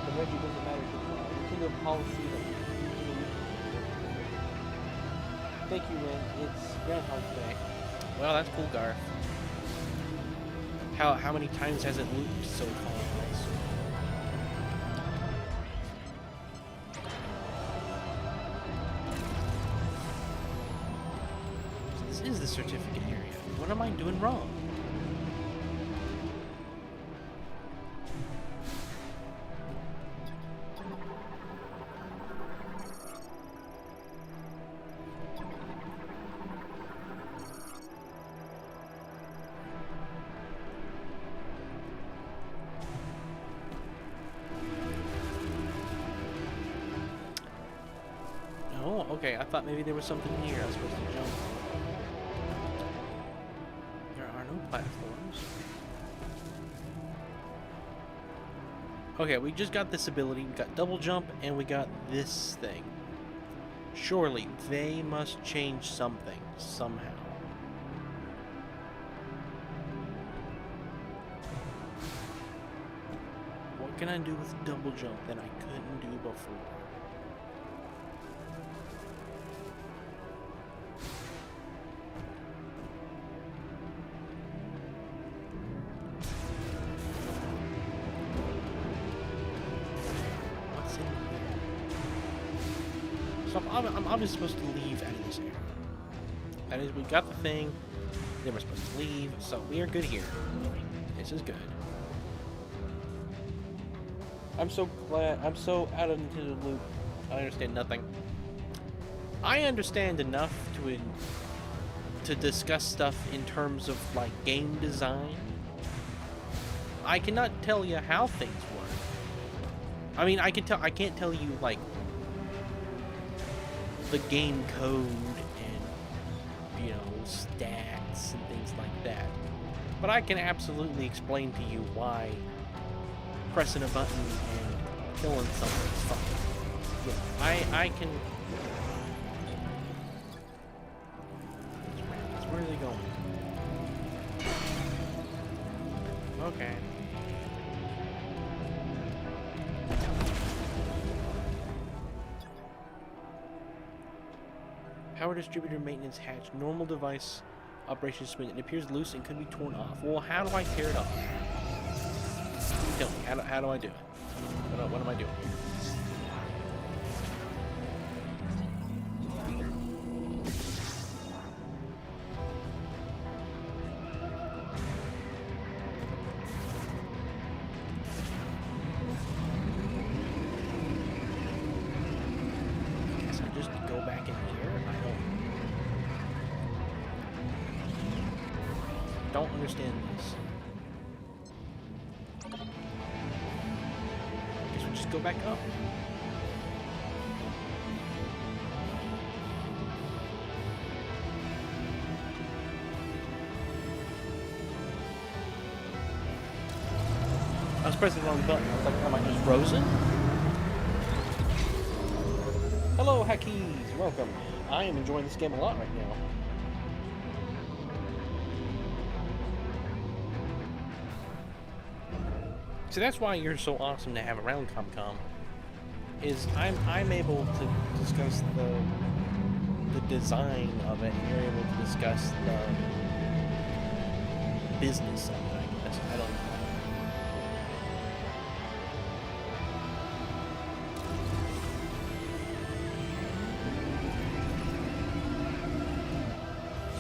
the Reggie doesn't matter to Nintendo policy. Thank you, man. It's Groundhog Day. Well, that's cool, Garth. How many times has it looped so far? Is the certificate area. What am I doing wrong? Oh, okay. I thought maybe there was something here I was supposed to jump. Platforms. Okay, we just got this ability. We got double jump and we got this thing. Surely they must change something somehow. What can I do with double jump that I couldn't do before? I'm obviously supposed to leave out of this area. That is, we got the thing, then we're supposed to leave, so we are good here. This is good. I'm so glad, I'm so out of Nintendo loop. I understand nothing. I understand enough to discuss stuff in terms of, like, game design. I cannot tell you how things work. I mean, I can't tell you, like, the game code and, you know, stats and things like that. But I can absolutely explain to you why pressing a button and killing something is fun. Yeah, I can... Where are they going? Okay. Power distributor maintenance hatch. Normal device Operation Spin. It appears loose and could be torn off. Well, how do I tear it off? Tell me, how do I do it? What am I doing here? I guess I just go back in here? I don't understand this. I guess we just go back up. I was pressing the wrong button. I was like, am I just frozen? Hello, Hackies! Welcome. I am enjoying this game a lot right now. So that's why you're so awesome to have around, Comcom. Is I'm able to discuss the design of it, and you're able to discuss the business of it, I guess. I don't know.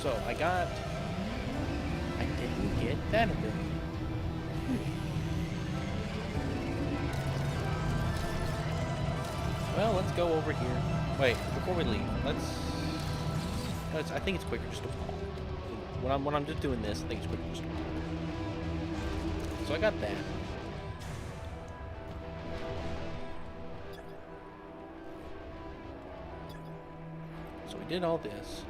So I didn't get that ability. Well, let's go over here. Wait, before we leave, I think it's quicker just to fall. When I'm just doing this, I think it's quicker just to fall. So I got that. So we did all this.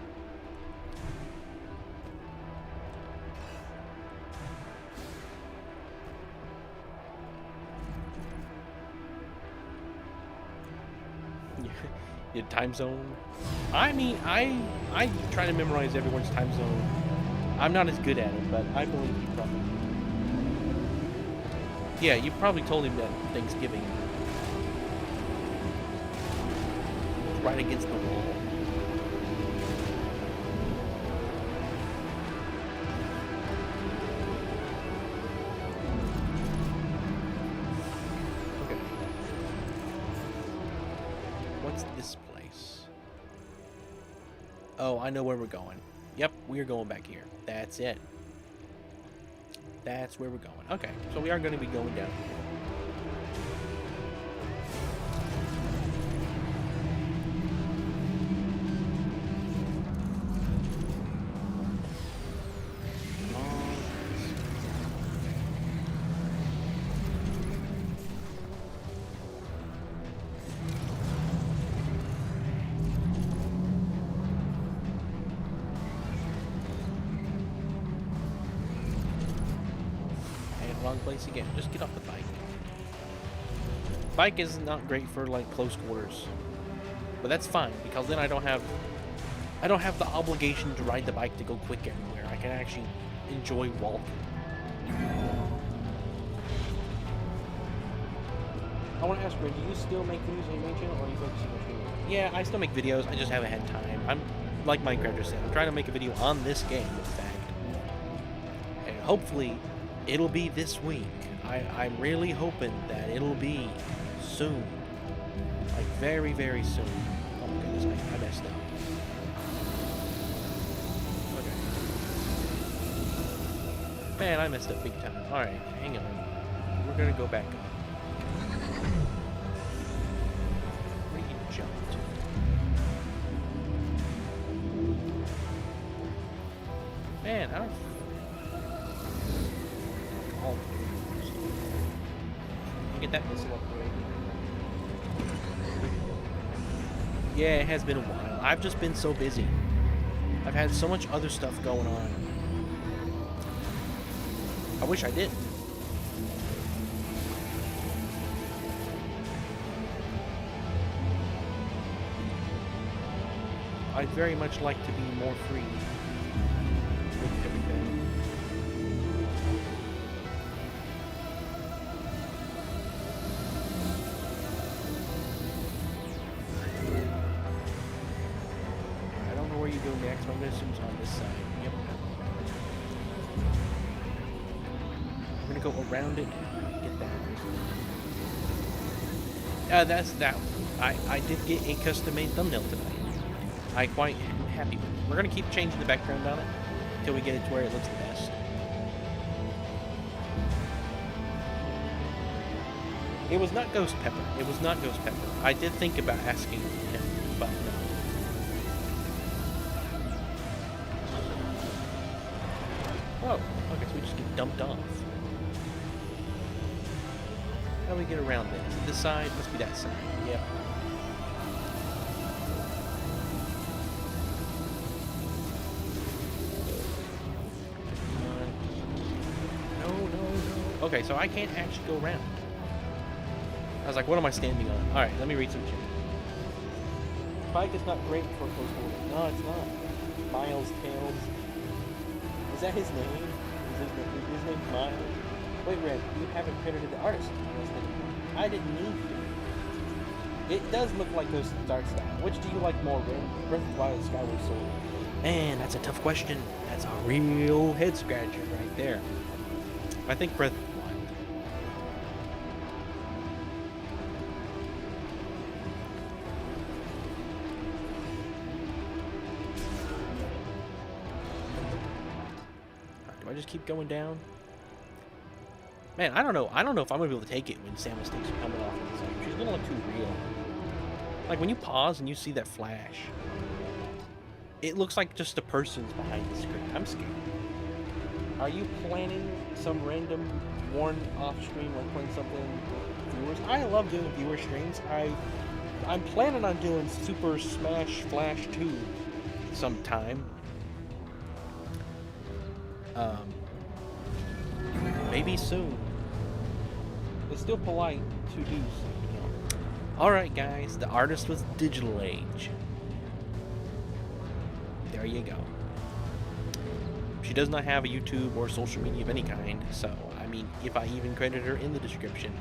Your time zone. I mean, I try to memorize everyone's time zone. I'm not as good at it, but I believe you probably. Yeah, you probably told him that Thanksgiving was right against the wall. Okay. What's this place? Oh, I know where we're going. Yep, we're going back here. That's it. That's where we're going. Okay, so we are going to be going down here. Wrong place again. Just get off the bike. Bike is not great for like close quarters, but that's fine because then I don't have the obligation to ride the bike to go quick everywhere. I can actually enjoy walking. I want to ask Ray, do you still make videos on your main channel, or are you focusing on streaming? Yeah, I still make videos. I just haven't had time. I'm like Minecraft just said. I'm trying to make a video on this game, in fact, and hopefully it'll be this week. I'm really hoping that it'll be soon. Like, very, very soon. Oh my goodness, I messed up. Okay. Man, I messed up big time. Alright, hang on. We're gonna go back up. Where you jumped? Man, I don't... Get that missile upgrade. Yeah, it has been a while. I've just been so busy. I've had so much other stuff going on. I wish I didn't. I'd very much like to be more free with everything. I don't know where you go next, but I'm going to assume it's on this side. Yep. go around it. Get that. That's that one. I did get a custom-made thumbnail tonight. I'm quite happy with it. We're gonna keep changing the background on it until we get it to where it looks the best. It was not Ghost Pepper. It was not Ghost Pepper. I did think about asking him, but no. Oh, okay, so we just get dumped off. How do we get around this? Is it this side? Must be that side. Yep. No. Okay, so I can't actually go around. I was like, what am I standing on? Alright, let me read some shit. Spike is not great for close quarters. No, it's not. Miles Tails. Is that his name? Is his name Miles? Wait, Red, you haven't credited the artist. I didn't need to. It does look like those art style. Which do you like more, Red? Breath of the Wild or Skyward Sword? Man, that's a tough question. That's a real head scratcher right there. I think Breath of the Wild. Do I just keep going down? Man, I don't know. I don't know if I'm gonna be able to take it when Samus takes her helmet off. She's gonna look too real. Like when you pause and you see that flash, it looks like just a person's behind the screen. I'm scared. Are you planning some random off stream like playing something with viewers? I love doing viewer streams. I'm planning on doing Super Smash Flash 2 sometime. Maybe soon. It's still polite to do so. Alright guys, the artist was Digital Age. There you go. She does not have a YouTube or social media of any kind, so, I mean, if I even credit her in the description,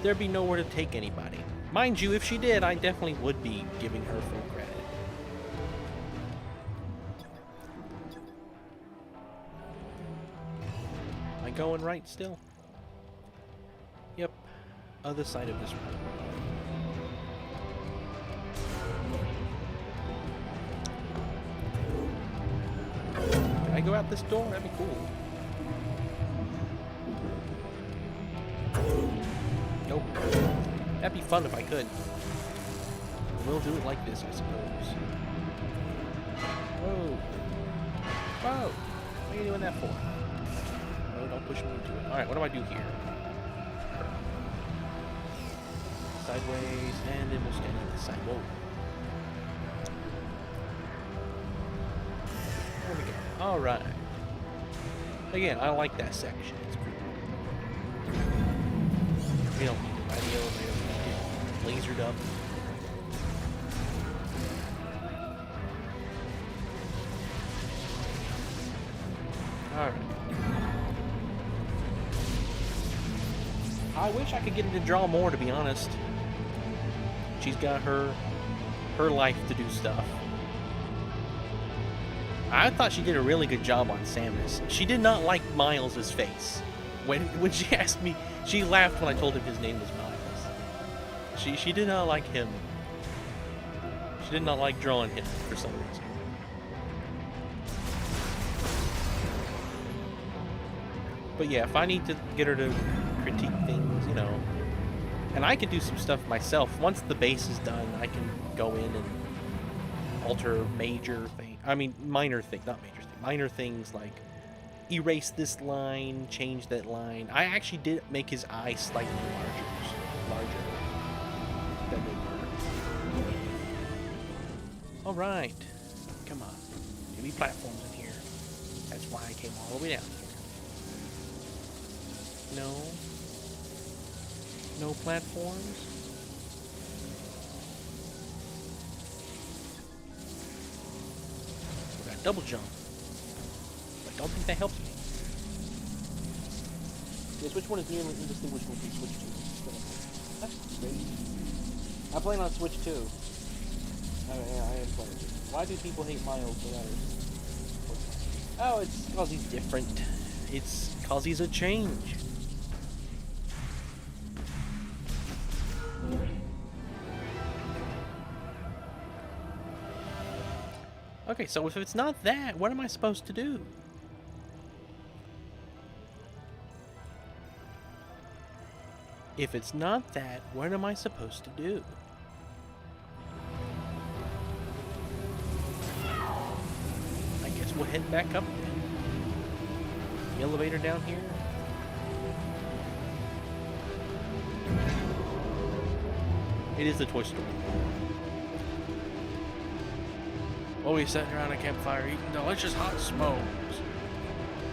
there'd be nowhere to take anybody. Mind you, if she did, I definitely would be giving her full credit. Am I going right still? Yep. Other side of this room. Can I go out this door? That'd be cool. Nope. That'd be fun if I could. We'll do it like this, I suppose. Whoa. Whoa! What are you doing that for? Oh, don't push me into it. Alright, what do I do here? Sideways, and then we'll stand on this side. Whoa. There we go. Alright. Again, I like that section. It's pretty cool. We don't need the radio, we don't need it lasered up. Alright. I wish I could get her to draw more, to be honest. She's got her life to do stuff. I thought she did a really good job on Samus. She did not like Miles' face. When she asked me, she laughed when I told him his name was Miles. She did not like him. She did not like drawing him for some reason. But yeah, if I need to get her to critique things, you know, and I can do some stuff myself. Once the base is done, I can go in and alter major things. I mean, minor things, not major things. Minor things like erase this line, change that line. I actually did make his eyes slightly larger than they were. All right, come on. Give me platforms in here. That's why I came all the way down here. No platforms. We got double jump. I don't think that helps me. Yes, which one is nearly indistinguishable from Switch 2? That's crazy. I'm playing on Switch 2. I am playing it. Why do people hate Miles no matter? Oh, it's because he's different. It's because he's a change. Okay, so if it's not that, what am I supposed to do? If it's not that, what am I supposed to do? I guess we'll head back up then. The elevator down here. It is the Toy Story. Well, we sitting around a campfire eating delicious hot smokes.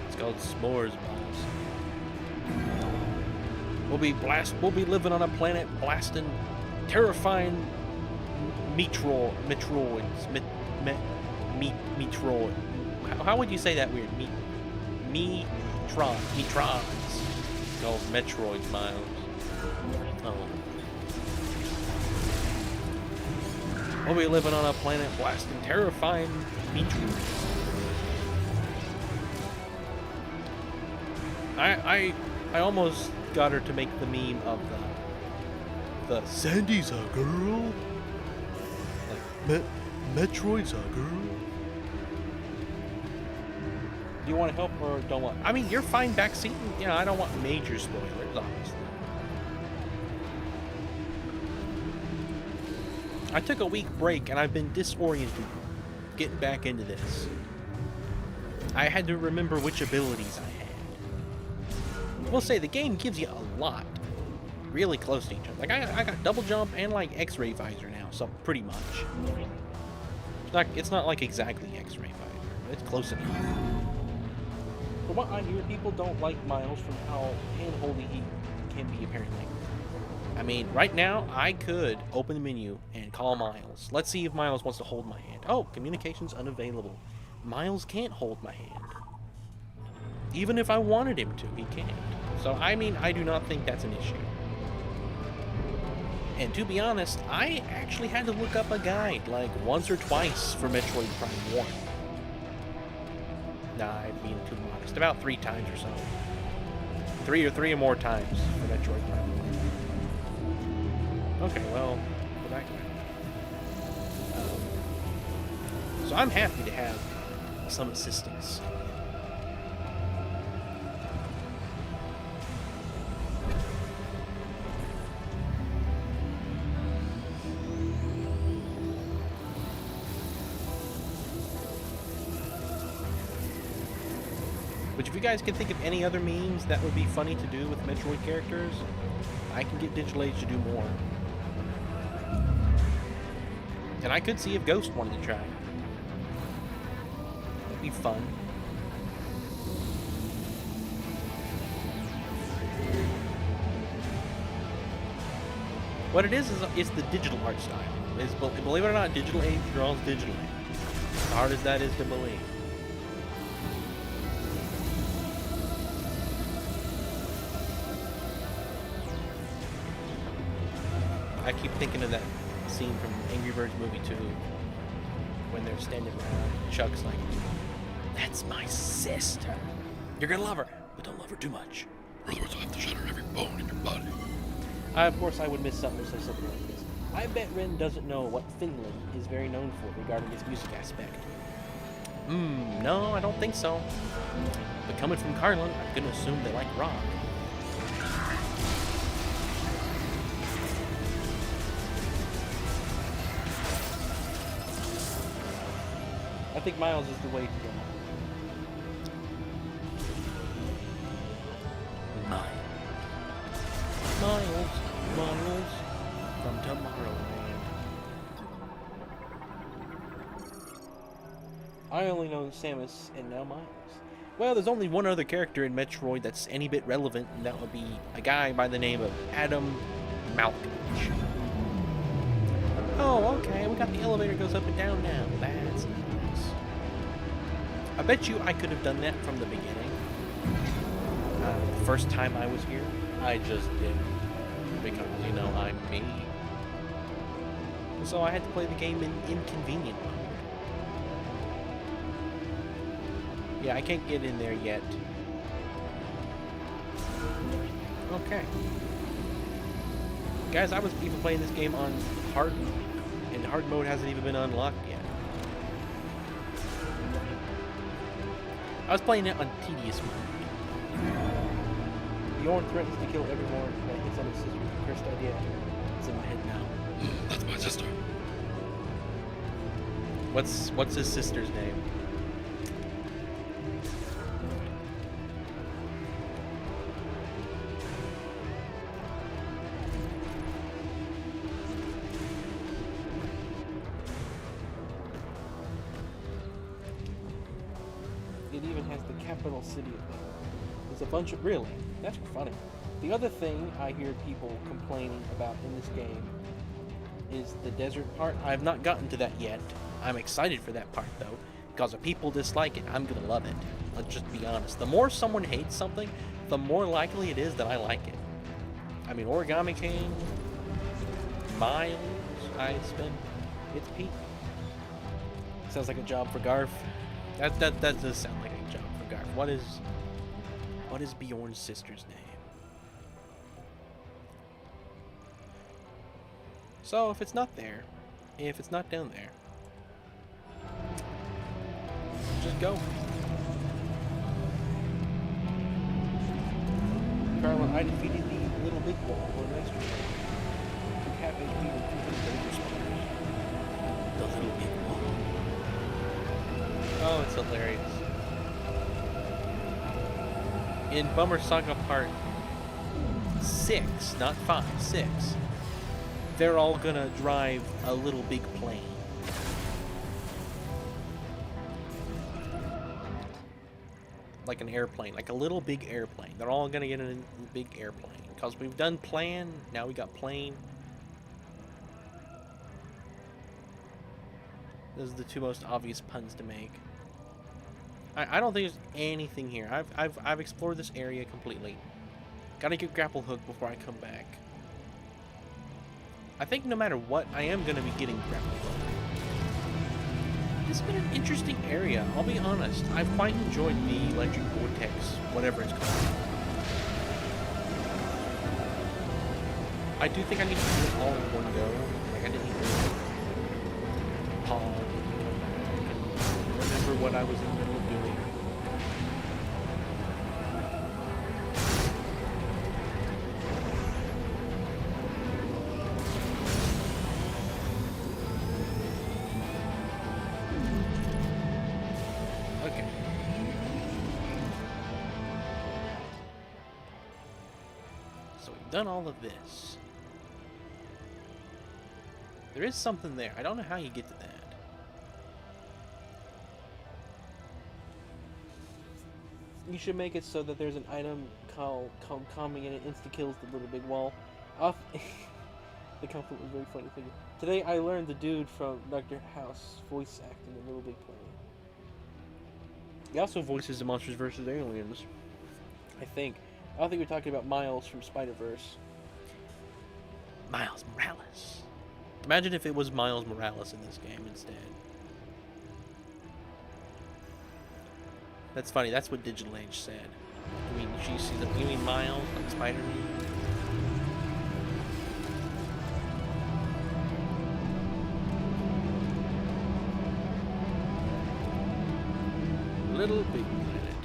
It's called s'mores, boss. We'll be living on a planet blasting terrifying Metroids. Metroid. How would you say that weird? Metrons. No, Metroids, Miles. Oh. We'll be living on a planet blasting terrifying Metroids. I almost got her to make the meme of the Sandy's a girl, like Metroid's a girl. Do you want to help or don't want? I mean, you're fine backseating. Yeah, I don't want major spoilers, obviously. I took a week break and I've been disoriented getting back into this. I had to remember which abilities I had. We'll say the game gives you a lot really close to each other. Like I got double jump and like X-ray visor now, so pretty much. It's not like exactly X-ray visor, but it's close enough. From what I hear, people don't like Miles from how hand-holdy he can be apparently. I mean, right now I could open the menu and call Miles. Let's see if Miles wants to hold my hand. Oh, communications unavailable. Miles can't hold my hand. Even if I wanted him to, he can't. So, I mean, I do not think that's an issue. And to be honest, I actually had to look up a guide like once or twice for Metroid Prime 1. Nah, I'm being too modest. About 3 times or so. Three or more times for Metroid Prime 1. Okay, well, go back to so I'm happy to have some assistance. Which, if you guys can think of any other memes that would be funny to do with Metroid characters, I can get Digital Age to do more. And I could see if Ghost wanted to try. It'd be fun. What it is it's the digital art style. Believe it or not, Digital Age draws digitally. As hard as that is to believe. I keep thinking of that scene from Angry Birds Movie 2 when they're standing around. Chuck's like, "That's my sister. You're gonna love her, but don't love her too much."
In other words, I'll have to shatter every bone in your body.
Of course, I would miss something to say something like this. I bet Ren doesn't know what Finland is very known for regarding its music aspect. No, I don't think so. But coming from Carlin, I'm gonna assume they like rock. I think Miles is the way to go. Miles from Tomorrowland. I only know Samus and now Miles. Well, there's only one other character in Metroid that's any bit relevant, and that would be a guy by the name of Adam Malkovich. Oh, okay, we got the elevator goes up and down now. That's nice. I bet you I could have done that from the beginning. The first time I was here, I just didn't. Because, you know, I'm me. So I had to play the game in inconvenient mode. Yeah, I can't get in there yet. Okay. Guys, I was even playing this game on hard mode, and hard mode hasn't even been unlocked yet. I was playing it on tedious mode. Bjorn threatens to kill everyone that hits on his sister. The cursed idea. It's in my head now.
That's my sister.
What's his sister's name? It even has the capital city of it. There's a bunch of... Really? That's funny. The other thing I hear people complaining about in this game is the desert part. I have not gotten to that yet. I'm excited for that part, though, because if people dislike it, I'm gonna love it. Let's just be honest. The more someone hates something, the more likely it is that I like it. I mean, Origami King, miles I spent. It's peak. Sounds like a job for Garf. That does sound like a job for Garf. What is Bjorn's sister's name? So if it's not there, if it's not down there, just go. Carlin, I defeated the little big wall on yesterday. Took half HP and 2 danger spiders. The little big wall. Oh, it's hilarious. In Bummer Saga Part 6, not 5, 6, they're all gonna drive a little big plane. Like an airplane, like a little big airplane. They're all gonna get in a big airplane. Because we've done plan, now we got plane. Those are the two most obvious puns to make. I don't think there's anything here. I've explored this area completely. Gotta get grapple hook before I come back. I think no matter what, I am gonna be getting grapple hook. This has been an interesting area, I'll be honest. I've quite enjoyed the electric vortex, whatever it's called. I do think I need to do it all in one go. Like I didn't even pause, remember what I was in the middle of doing. Okay. So we've done all of this. There is something there. I don't know how you get to that. You should make it so that there's an item called calming and it insta-kills the little big wall. The compliment was very funny. Thank you. Today I learned the dude from Dr. House voice acting in Little Big Planet. He also voices the Monsters vs. Aliens. I think. I don't think we're talking about Miles from Spider-Verse. Miles Morales. Imagine if it was Miles Morales in this game instead. That's funny, that's what Digital Age said. I mean, she sees them. You mean Miles, like Spider-Man? Little Big Planet.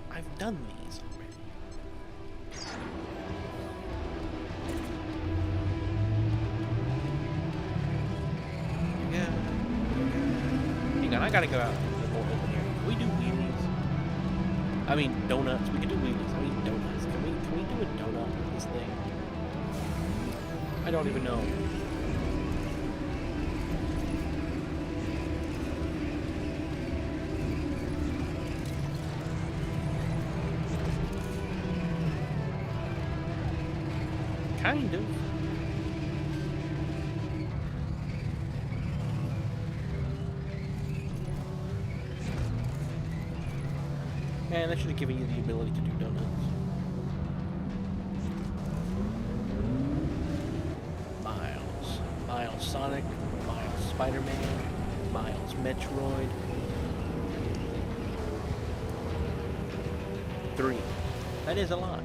I've done these already. Yeah. Hang on, I gotta go out to the more open area. Can we do wheelies? I mean, donuts. We can do wheelies. I mean, donuts. Can we do a donut with this thing? I don't even know. Kind of. Man, that should have given you the ability to do donuts. Miles. Miles Sonic. Miles Spider-Man. Miles Metroid. 3. That is a lot.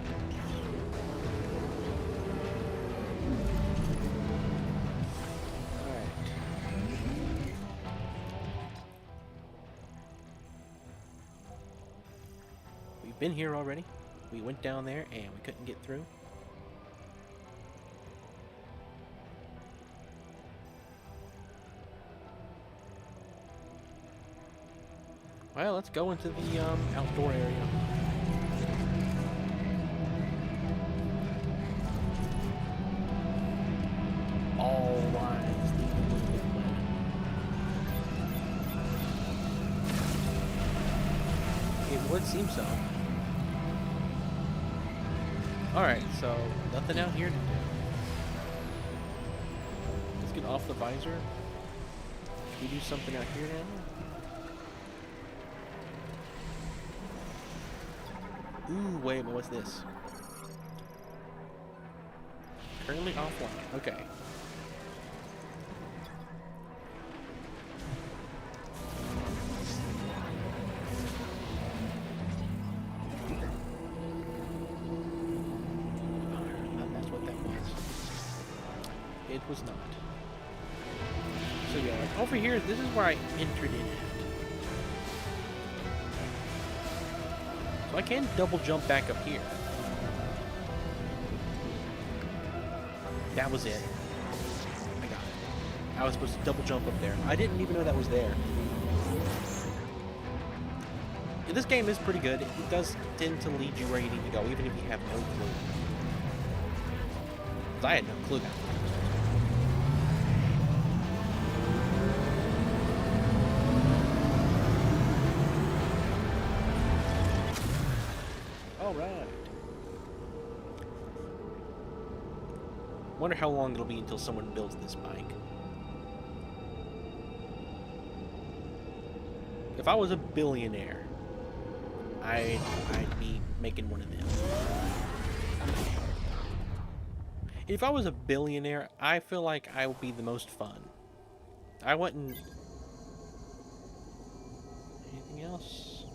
been here already. We went down there and we couldn't get through. Well, let's go into the outdoor area. All rise. It would seem so. Alright, so nothing out here to do. Let's get off the visor. Can we do something out here now? Ooh, wait, but what's this? Currently offline. Okay. That's what that was. It was not. So yeah, like over here, this is where I entered in at. So I can double jump back up here. That was it. I got it. I was supposed to double jump up there. I didn't even know that was there. Yeah, this game is pretty good. It does tend to lead you where you need to go, even if you have no clue. 'Cause I had no clue. Alright. Wonder how long it'll be until someone builds this bike. If I was a billionaire, I'd be making one of them. If I was a billionaire, I feel like I would be the most fun. I wouldn't... Anything else?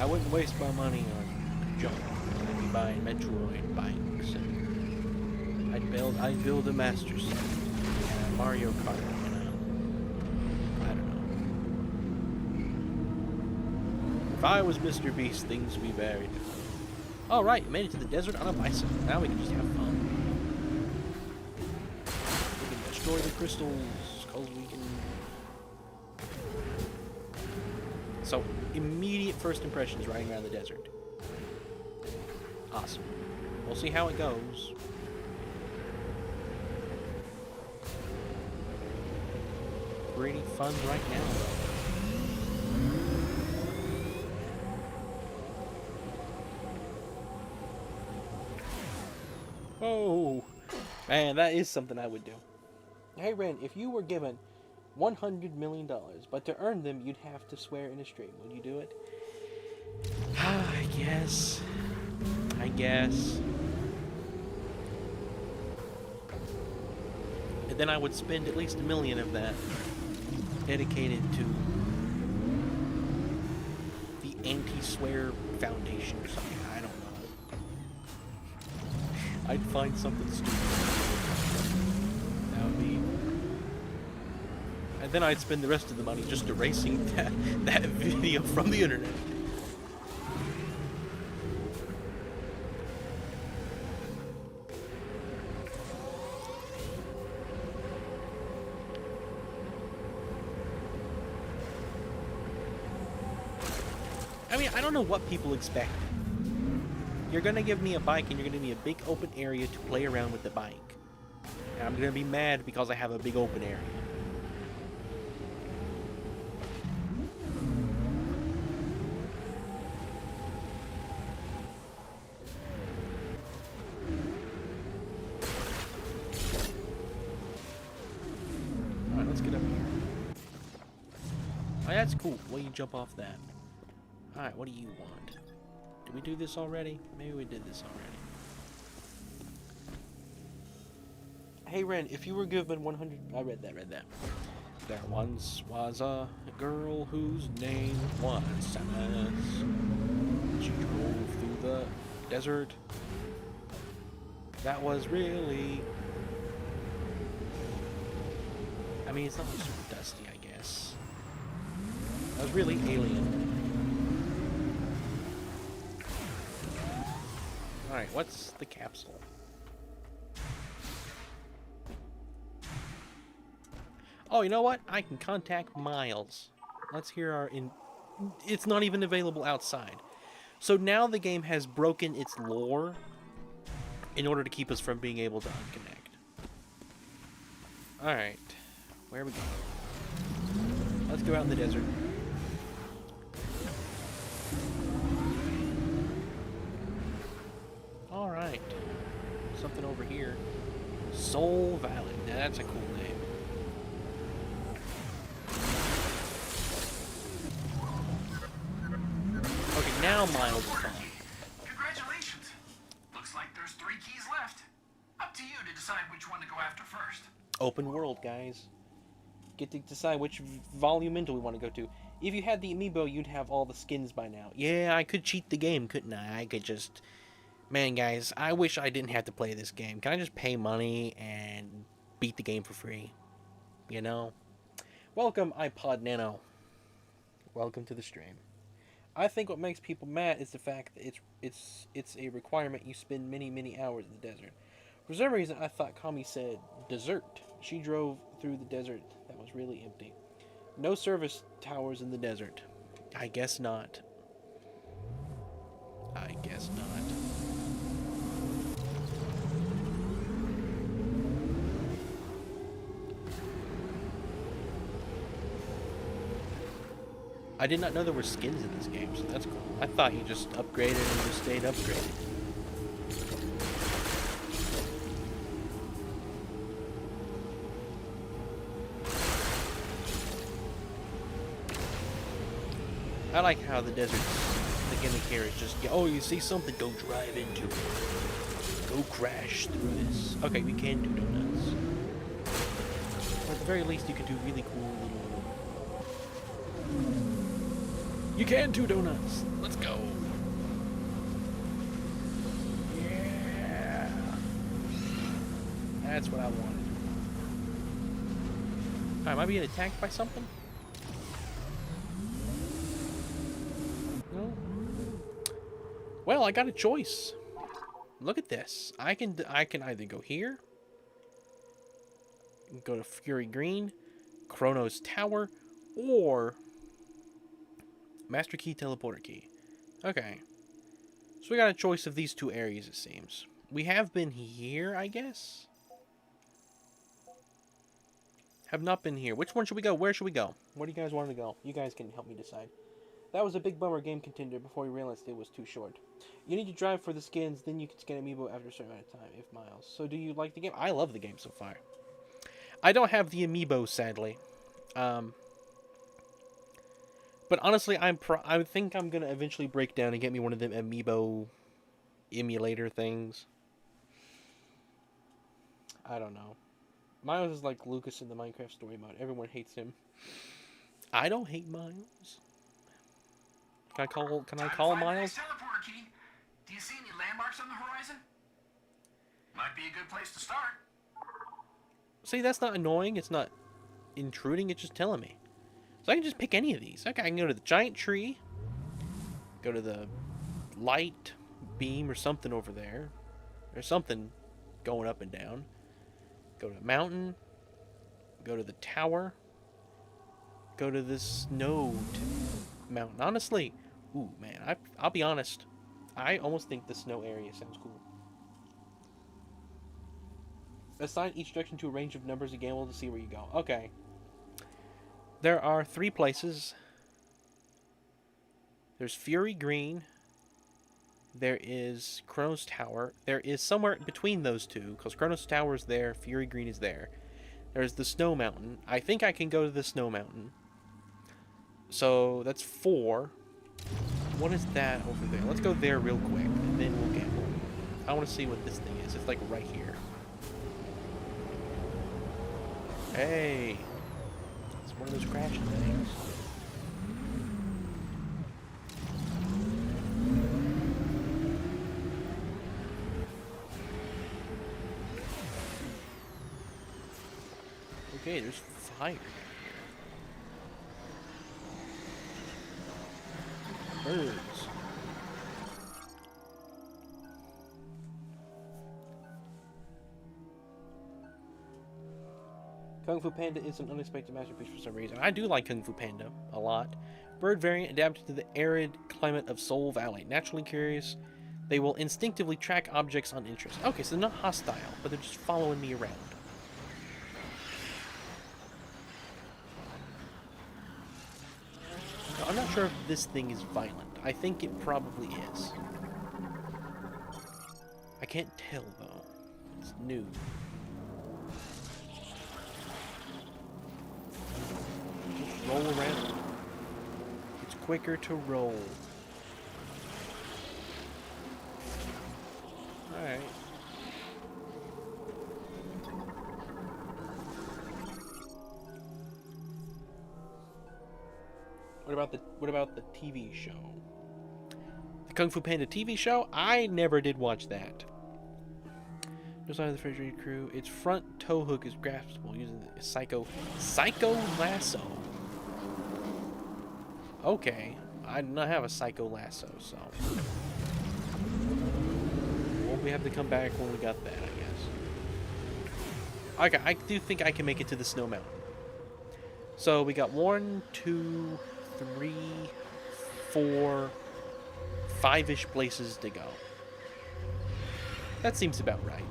I wouldn't waste my money on junk. I'd be buying Metroid bikes, and I'd build a Master System, and a Mario Kart, and I don't know. If I was Mr. Beast, things would be very different. All right, we made it to the desert on a bicycle. Now we can just have fun. We can destroy the crystals, cause we can. So, immediate first impressions riding around the desert. Awesome. We'll see how it goes. Pretty fun right now, though. Oh! Man, that is something I would do. Hey, Ren, if you were given $100 million, but to earn them, you'd have to swear in a stream. Would you do it? I guess. And then I would spend at least $1 million of that dedicated to the Anti-Swear Foundation or something. I don't know. I'd find something stupid. That would be... And then I'd spend the rest of the money just erasing that video from the internet. I mean, I don't know what people expect. You're gonna give me a bike and you're gonna give me a big open area to play around with the bike. And I'm gonna be mad because I have a big open area. Alright, let's get up here. Oh, that's cool. Well, you jump off that. Alright, what do you want? Did we do this already? Maybe we did this already. Hey, Ren, if you were given 100... I read that. There once was a girl whose name was Samus. She drove through the desert. That was really... I mean, it's not super dusty, I guess. That was really alien. Alright, what's the capsule? Oh, you know what? I can contact Miles. Let's hear our It's not even available outside. So now the game has broken its lore in order to keep us from being able to unconnect. Alright. Where we go? Let's go out in the desert. Alright. Something over here. Soul Valley. Now that's a cool name. Okay, now Miles is on.
Congratulations. Looks like there's 3 keys left. Up to you to decide which one to go after first.
Open world, guys. Get to decide which volume into we want to go to. If you had the amiibo, you'd have all the skins by now. Yeah, I could cheat the game, couldn't I? I could just... Man, guys, I wish I didn't have to play this game. Can I just pay money and beat the game for free? You know? Welcome, iPod Nano. Welcome to the stream. I think what makes people mad is the fact that it's a requirement you spend many hours in the desert. For some reason, I thought Kami said desert. She drove through the desert that was really empty. No service towers in the desert. I guess not. I guess not. I did not know there were skins in this game, so that's cool. I thought you just upgraded and just stayed upgraded. I like how the desert, the gimmick here is just, oh, you see something, go drive into it. Go crash through this. Okay, we can do donuts. Or at the very least, you can do really cool little... You can do donuts! Let's go! Yeah! That's what I wanted. Alright, am I being attacked by something? No? Well, I got a choice. Look at this. I can either go here, go to Fury Green, Chronos Tower, or Master Key, Teleporter Key. Okay. So we got a choice of these 2 areas, it seems. We have been here, I guess? Have not been here. Which one should we go? Where should we go? Where do you guys want to go? You guys can help me decide. That was a big bummer game contender before we realized it was too short. You need to drive for the skins, then you can scan amiibo after a certain amount of time, if Miles. So do you like the game? I love the game so far. I don't have the amiibo, sadly. But honestly, I think I'm gonna eventually break down and get me one of them amiibo emulator things. I don't know. Miles is like Lucas in the Minecraft story mode. Everyone hates him. I don't hate Miles. Can I call Miles?
Teleporter key. Do you see any landmarks on the horizon? Might be a good place to start.
See, that's not annoying. It's not intruding. It's just telling me. So I can just pick any of these. Okay, I can go to the giant tree. Go to the light beam or something over there. There's something going up and down. Go to the mountain. Go to the tower. Go to the snow mountain. Honestly, ooh, man, I'll be honest. I almost think the snow area sounds cool. Assign each direction to a range of numbers again. We'll see where you go. Okay. There are 3 places. There's Fury Green. There is Chronos Tower. There is somewhere between those 2, because Chronos Tower is there, Fury Green is there. There's the Snow Mountain. I think I can go to the Snow Mountain. So that's 4. What is that over there? Let's go there real quick, and then we'll gamble. I want to see what this thing is. It's like right here. Hey! It's one of those crashing things. Okay, there's fire down here. Birds. Kung Fu Panda is an unexpected masterpiece for some reason. I do like Kung Fu Panda a lot. Bird variant adapted to the arid climate of Seoul Valley. Naturally curious, they will instinctively track objects on interest. Okay, so they're not hostile, but they're just following me around. Now, I'm not sure if this thing is violent. I think it probably is. I can't tell, though. It's new. Just roll around. It's quicker to roll. Alright. What about the TV show? The Kung Fu Panda TV show? I never did watch that. No sign of the refrigerated crew. Its front tow hook is graspable using the psycho lasso. Okay, I do not have a psycho lasso, so we have to come back when we got that, I guess. Okay, I do think I can make it to the snow mountain. So we got 1, 2, 3, 4, 5-ish places to go. That seems about right.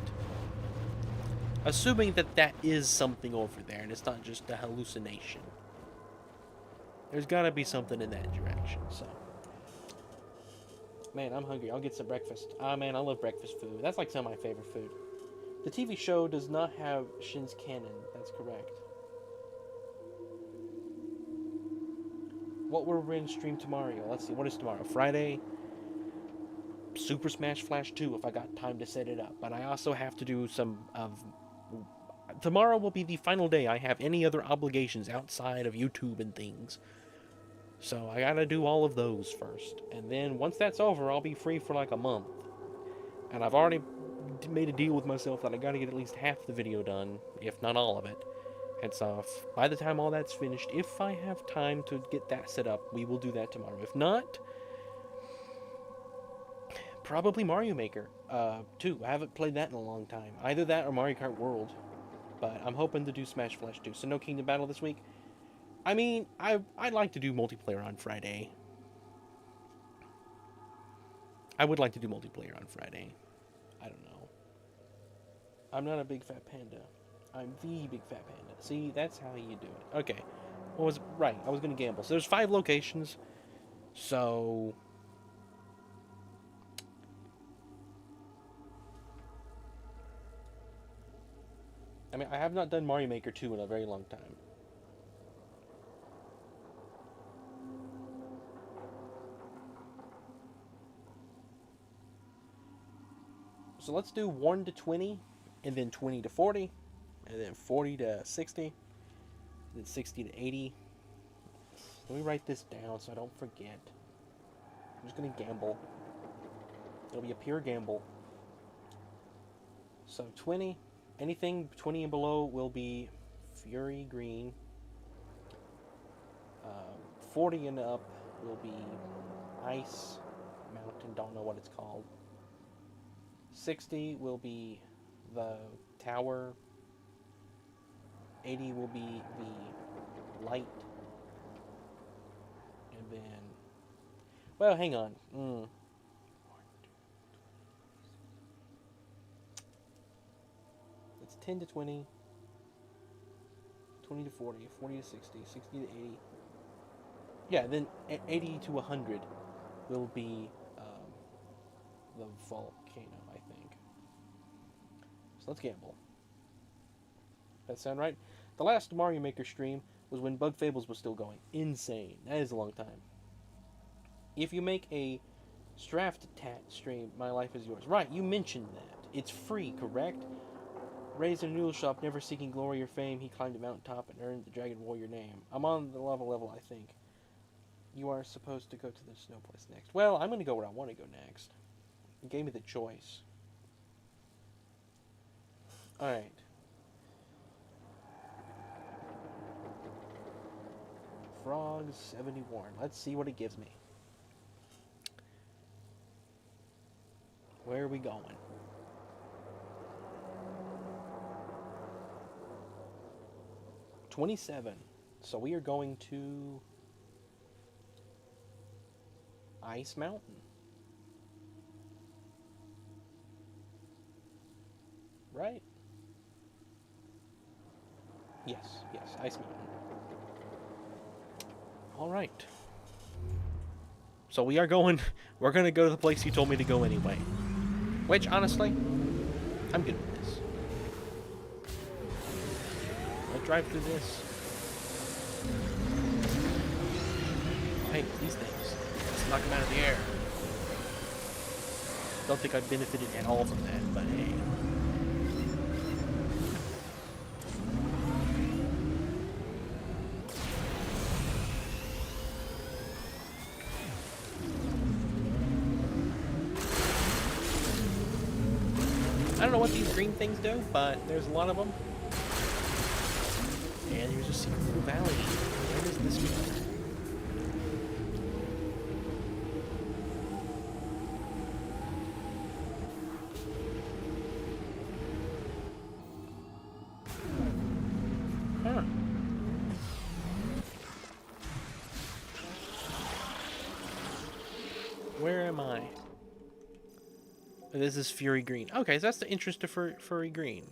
Assuming that that is something over there and it's not just a hallucination. There's gotta be something in that direction, so. Man, I'm hungry. I'll get some breakfast. Ah, man, I love breakfast food. That's like some of my favorite food. The TV show does not have Shin's canon. That's correct. What will Rin stream tomorrow? Let's see. What is tomorrow? Friday? Super Smash Flash 2 if I got time to set it up. But I also have to do some of... Tomorrow will be the final day I have any other obligations outside of YouTube and things. So I gotta do all of those first. And then once that's over, I'll be free for like a month. And I've already made a deal with myself that I gotta get at least half the video done, if not all of it. And so by the time all that's finished, if I have time to get that set up, we will do that tomorrow. If not, probably Mario Maker 2. I haven't played that in a long time. Either that or Mario Kart World. But I'm hoping to do Smash Flash 2. So no Kingdom Battle this week. I mean, I'd like to do multiplayer on Friday. I would like to do multiplayer on Friday. I don't know. I'm not a big fat panda. I'm the big fat panda. See, that's how you do it. Okay. What was right? I was gonna gamble. So there's 5 locations. So I mean, I have not done Mario Maker 2 in a very long time. So let's do 1 to 20, and then 20 to 40, and then 40 to 60, and then 60 to 80. Let me write this down so I don't forget. I'm just going to gamble. It'll be a pure gamble. So 20, anything 20 and below will be Fury Green. 40 and up will be Ice Mountain, don't know what it's called. 60 will be the tower. 80 will be the light. And then... Well, hang on. It's 10 to 20. 20 to 40. 40 to 60. 60 to 80. Yeah, then 80 to 100 will be the volcano, I think. So let's gamble. That sound right? The last Mario Maker stream was when Bug Fables was still going. Insane. That is a long time. If you make a Straft Tat stream, my life is yours. Right, you mentioned that. It's free, correct? Raised in a noodle shop, never seeking glory or fame, he climbed a mountaintop and earned the Dragon Warrior name. I'm on the level, I think. You are supposed to go to the snow place next. Well, I'm going to go where I want to go next. You gave me the choice. Alright. Frogs 71. Let's see what it gives me. Where are we going? 27. So we are going to Ice Mountain. Right? Yes, Ice Mountain. Alright. So we are going, we're going to go to the place you told me to go anyway. Which, honestly, I'm good with this. I'll drive through this. Oh, hey, these things. Let's knock them out of the air. Don't think I benefited at all from that, but hey. I don't know what these green things do, but there's a lot of them. And there's a secret little valley. Where does this go? Huh. Where am I? This is Fury Green. Okay, so that's the entrance to Furry Green.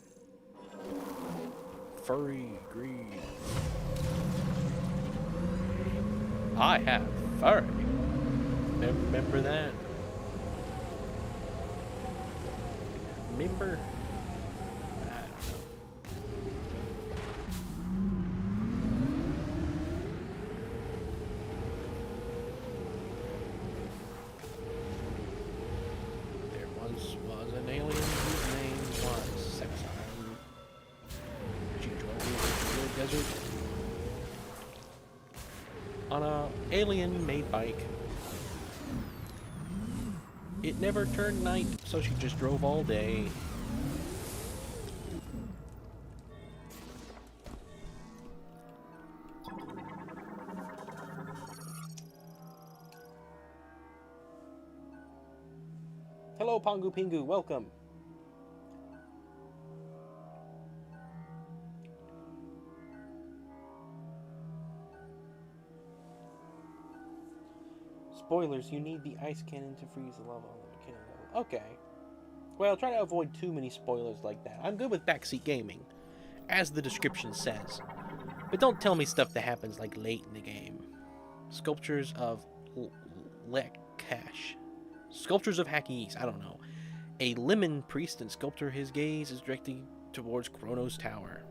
Furry Green. I have furry. Remember that? Remember? I don't know. There once was an alien whose name was Sexile. She drove through the desert on a alien-made bike. It never turned night, so she just drove all day. Hello, Pongu Pingu, welcome. Spoilers, you need the ice cannon to freeze the lava on the cannon level. Okay. Well, try to avoid too many spoilers like that. I'm good with backseat gaming, as the description says. But don't tell me stuff that happens like late in the game. Sculptures of Lekash. Sculptures of Hackies, I don't know. A lemon priest and sculptor, his gaze is directed towards Chronos Tower.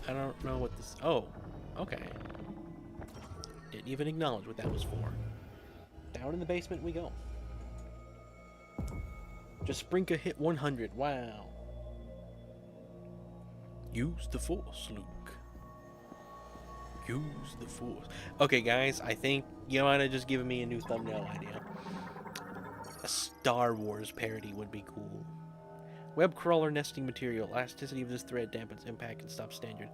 I don't know what this... Oh, okay. Didn't even acknowledge what that was for. Down in the basement we go. Just Sprinka hit 100. Wow. Use the Force, Luke. Use the Force. Okay, guys, I think you might have just given me a new thumbnail idea. A Star Wars parody would be cool. Web crawler nesting material. Elasticity of this thread dampens impact and stops standard.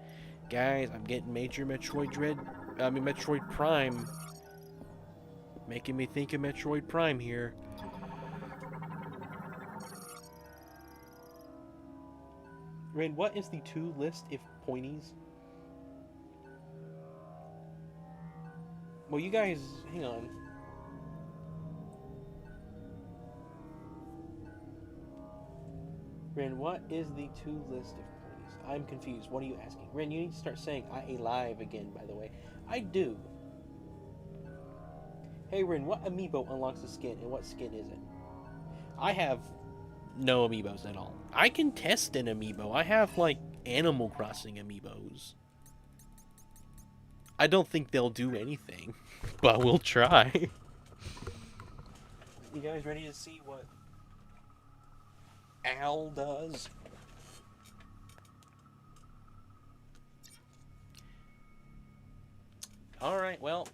Guys, I'm getting major Metroid Prime. Making me think of Metroid Prime here. Rain, what is the to list if pointies? Well, you guys, hang on. Ren, what is the to list of pointies? I'm confused. What are you asking? Ren, you need to start saying I alive again, by the way. I do. Hey, Ren, what amiibo unlocks the skin and what skin is it? I have no amiibos at all. I can test an amiibo. I have, like, Animal Crossing amiibos. I don't think they'll do anything, but we'll try. You guys ready to see what Al does? Alright, well,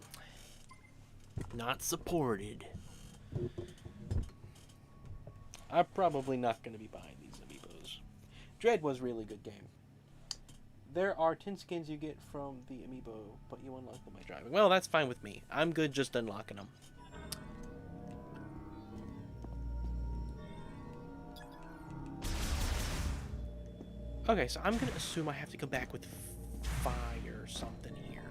not supported. I'm probably not going to be buying these amiibos. Dread was a really good game. There are 10 skins you get from the amiibo, but you unlock them by driving. Well, that's fine with me. I'm good just unlocking them. Okay, so I'm gonna assume I have to go back with fire or something here.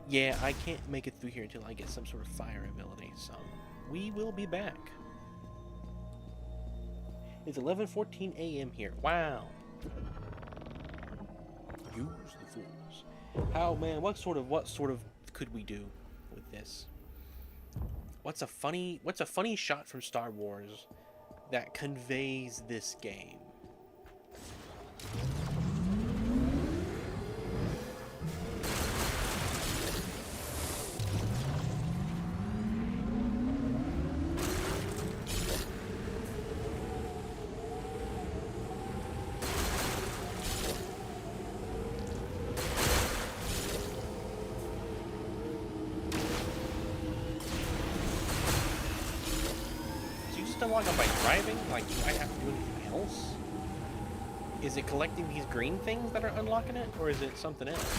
Yeah, I can't make it through here until I get some sort of fire ability, so we will be back. It's 11:14 a.m. here. Wow. Use the fools. How, man, what sort of could we do with this? What's a funny shot from Star Wars that conveys this game? Unlock them by driving? Like, do I have to do anything else? Is it collecting these green things that are unlocking it, or is it something else?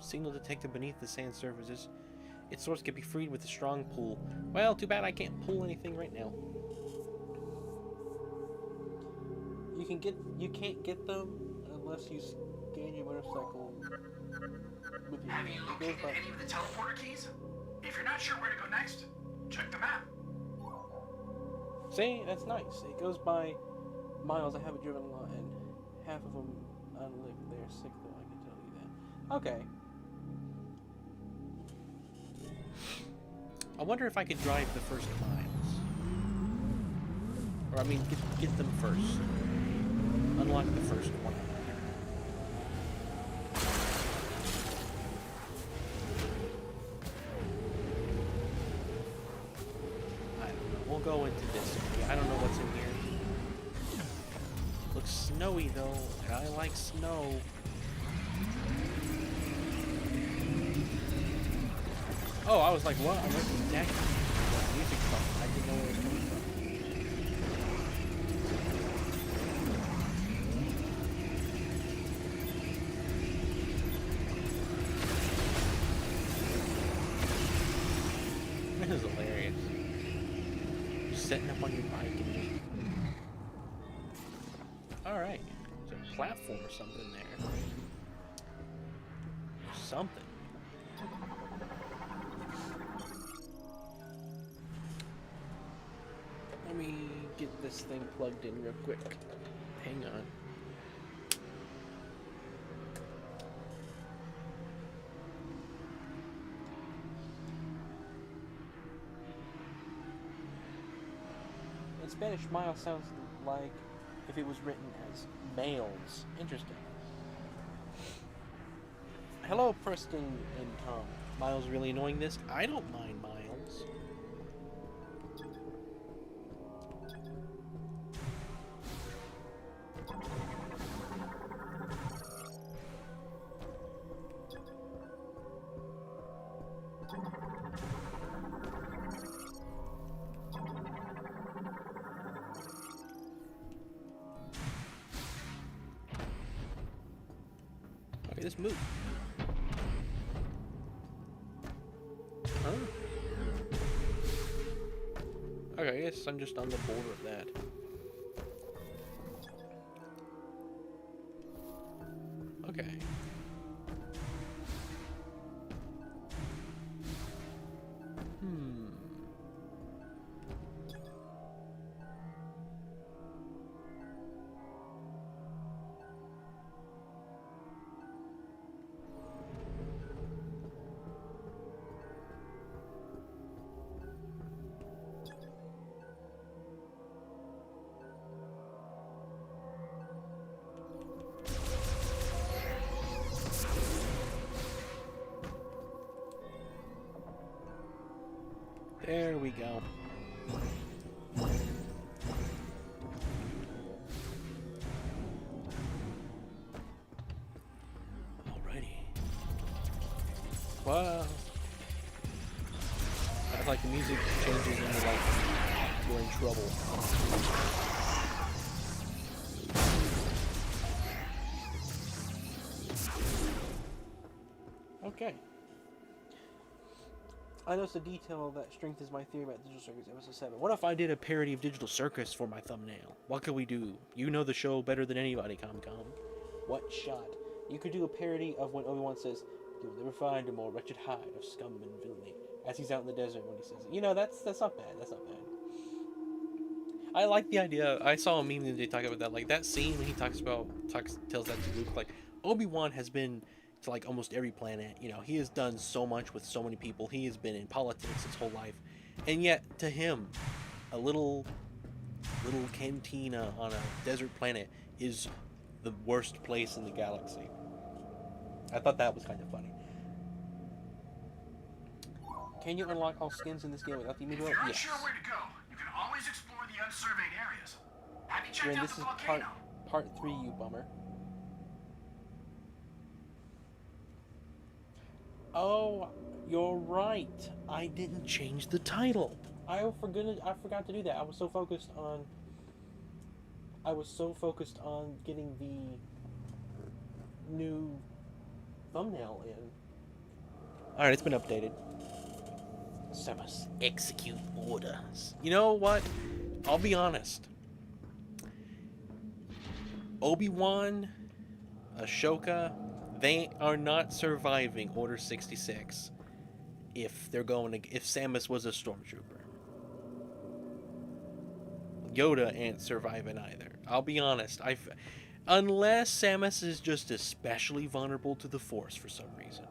Signal detected beneath the sand surfaces. Its source can be freed with a strong pull. Well, too bad I can't pull anything right now. You can't get them unless you scan your motorcycle with your
Have you located any of the teleporter keys? If you're not sure where to go next, check the map.
See, that's nice. It goes by miles. I haven't driven a lot, and half of them unlit. They're sick, though. I can tell you that. Okay. I wonder if I could drive the first miles. Or, I mean, get them first. Unlock the first one. I don't know. We'll go into this. I don't know what's in here. Looks snowy, though. And I like snow. Oh, I was like, what? I went exactly where the music from. I didn't know where it was coming from. This is hilarious. Just setting up on your bike and just... Alright. There's a platform or something there. Something. Let me get this thing plugged in real quick. Hang on. In Spanish, mile sounds like if it was written as males. Interesting. Hello, Preston and Tom. Miles really annoying this? I don't mind Miles. Okay, let's move. Huh? Okay, I guess I'm just on the border of that. Okay. There we go. Alrighty. Wow. I like the music changes into like you're in trouble. Okay. I noticed a detail that strength is my theory about Digital Circus episode 7. What if I did a parody of Digital Circus for my thumbnail? What could we do? You know the show better than anybody, Comcom. What shot? You could do a parody of when Obi-Wan says, "You'll never find a more wretched hide of scum and villainy," as he's out in the desert when he says it. You know, that's not bad. That's not bad. I like the idea. I saw a meme the other day talking about that. Like, that scene when he tells that to Luke, like, Obi-Wan has been to, like, almost every planet. You know, he has done so much with so many people. He has been in politics his whole life. And yet, to him, a little cantina on a desert planet is the worst place in the galaxy. I thought that was kind of funny. Can you unlock all skins in this game without the
If
amiibo?
you're
Yes.
unsure where to go, you can always explore the unsurveyed areas. Have you checked
Ren,
out
this
the
is
volcano?
part 3, you bummer. Oh, you're right. I didn't change the title. I forgot to do that. I was so focused on getting the new thumbnail in. Alright, it's been updated. Samus, execute orders. You know what? I'll be honest. Obi-Wan, Ashoka, they are not surviving Order 66 if Samus was a stormtrooper. Yoda ain't surviving either. I'll be honest. Unless Samus is just especially vulnerable to the Force for some reason.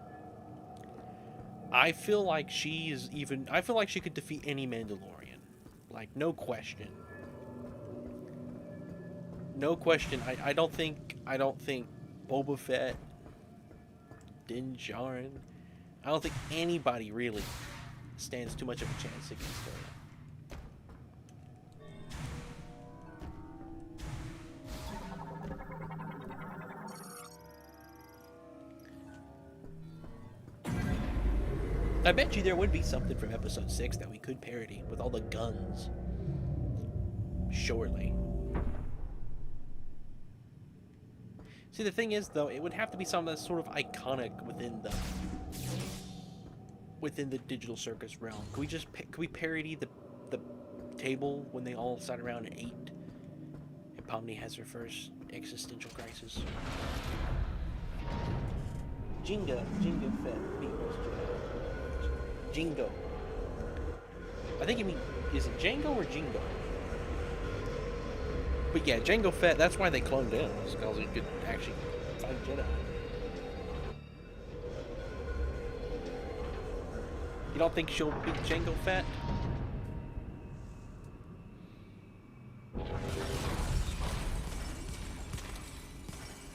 I feel like she could defeat any Mandalorian. Like, no question. No question. I don't think Boba Fett, Din Djarin, I don't think anybody really stands too much of a chance against her. I bet you there would be something from episode 6 that we could parody with all the guns. Surely. See, the thing is, though, it would have to be something that's sort of iconic within the Digital Circus realm. Could we parody the table when they all sat around and ate, and Pomni has her first existential crisis? Jingo Fett beat most Jedi. Jingo. I think you mean, is it Django or Jingo? But yeah, Jango Fett, that's why they cloned him, because he could actually fight Jedi. You don't think she'll beat Jango Fett?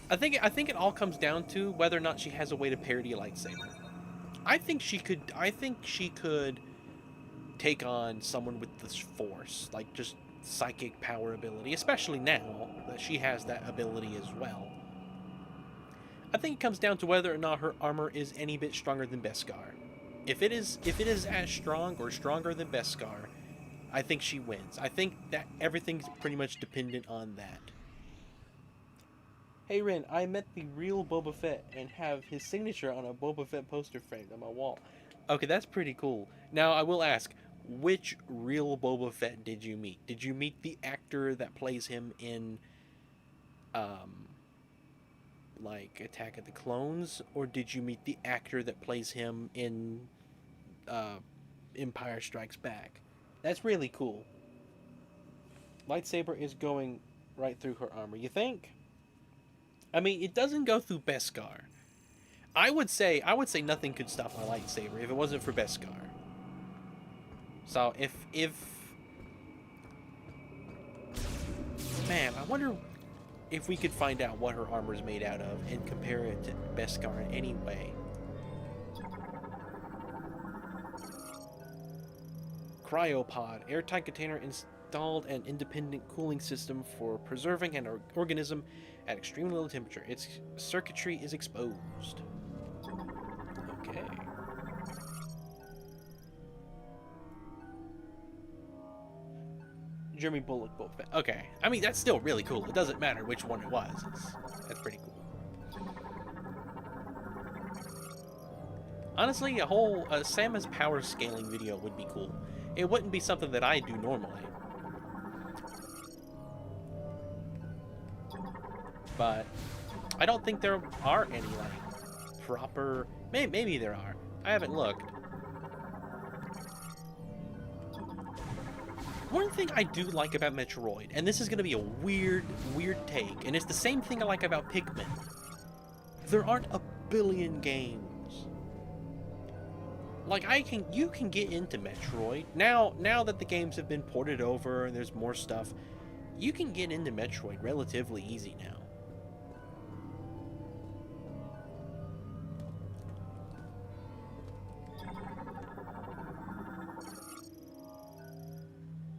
I think it all comes down to whether or not she has a way to parody a lightsaber. I think she could take on someone with this Force, like just psychic power ability, especially now that she has that ability as well. I think it comes down to whether or not her armor is any bit stronger than Beskar. If it is as strong or stronger than Beskar, I think she wins. I think that everything's pretty much dependent on that. Hey Ren, I met the real Boba Fett and have his signature on a Boba Fett poster framed on my wall. Okay, that's pretty cool. Now I will ask, which real Boba Fett did you meet? Did you meet the actor that plays him in, like Attack of the Clones, or did you meet the actor that plays him in, Empire Strikes Back? That's really cool. Lightsaber is going right through her armor. You think? I mean, it doesn't go through Beskar. I would say nothing could stop my lightsaber if it wasn't for Beskar. So if man, I wonder if we could find out what her armor is made out of and compare it to Beskar in any way. cryopod, airtight container installed an independent cooling system for preserving an organism at extremely low temperature. Its circuitry is exposed. Okay. Jeremy Bullock book. Okay. I mean, that's still really cool. It doesn't matter which one it was. That's pretty cool. Honestly, a whole Samus power scaling video would be cool. It wouldn't be something that I do normally. But I don't think there are any, like, proper... Maybe there are. I haven't looked. One thing I do like about Metroid, and this is going to be a weird take, and it's the same thing I like about Pikmin. There aren't a billion games. Like, you can get into Metroid. Now that the games have been ported over and there's more stuff, you can get into Metroid relatively easy now.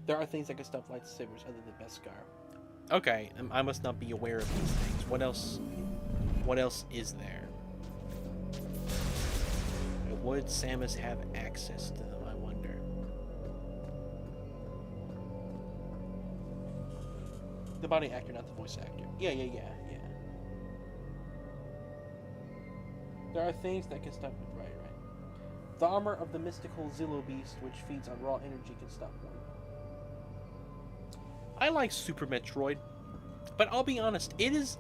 There are things that can stop lightsabers other than Beskar. Okay, I must not be aware of these things. What else is there? Would Samus have access to them, I wonder? The body actor, not the voice actor. Yeah. There are things that can stop it. Right. The armor of the mystical Zillo Beast, which feeds on raw energy, can stop one. I like Super Metroid, but I'll be honest, it's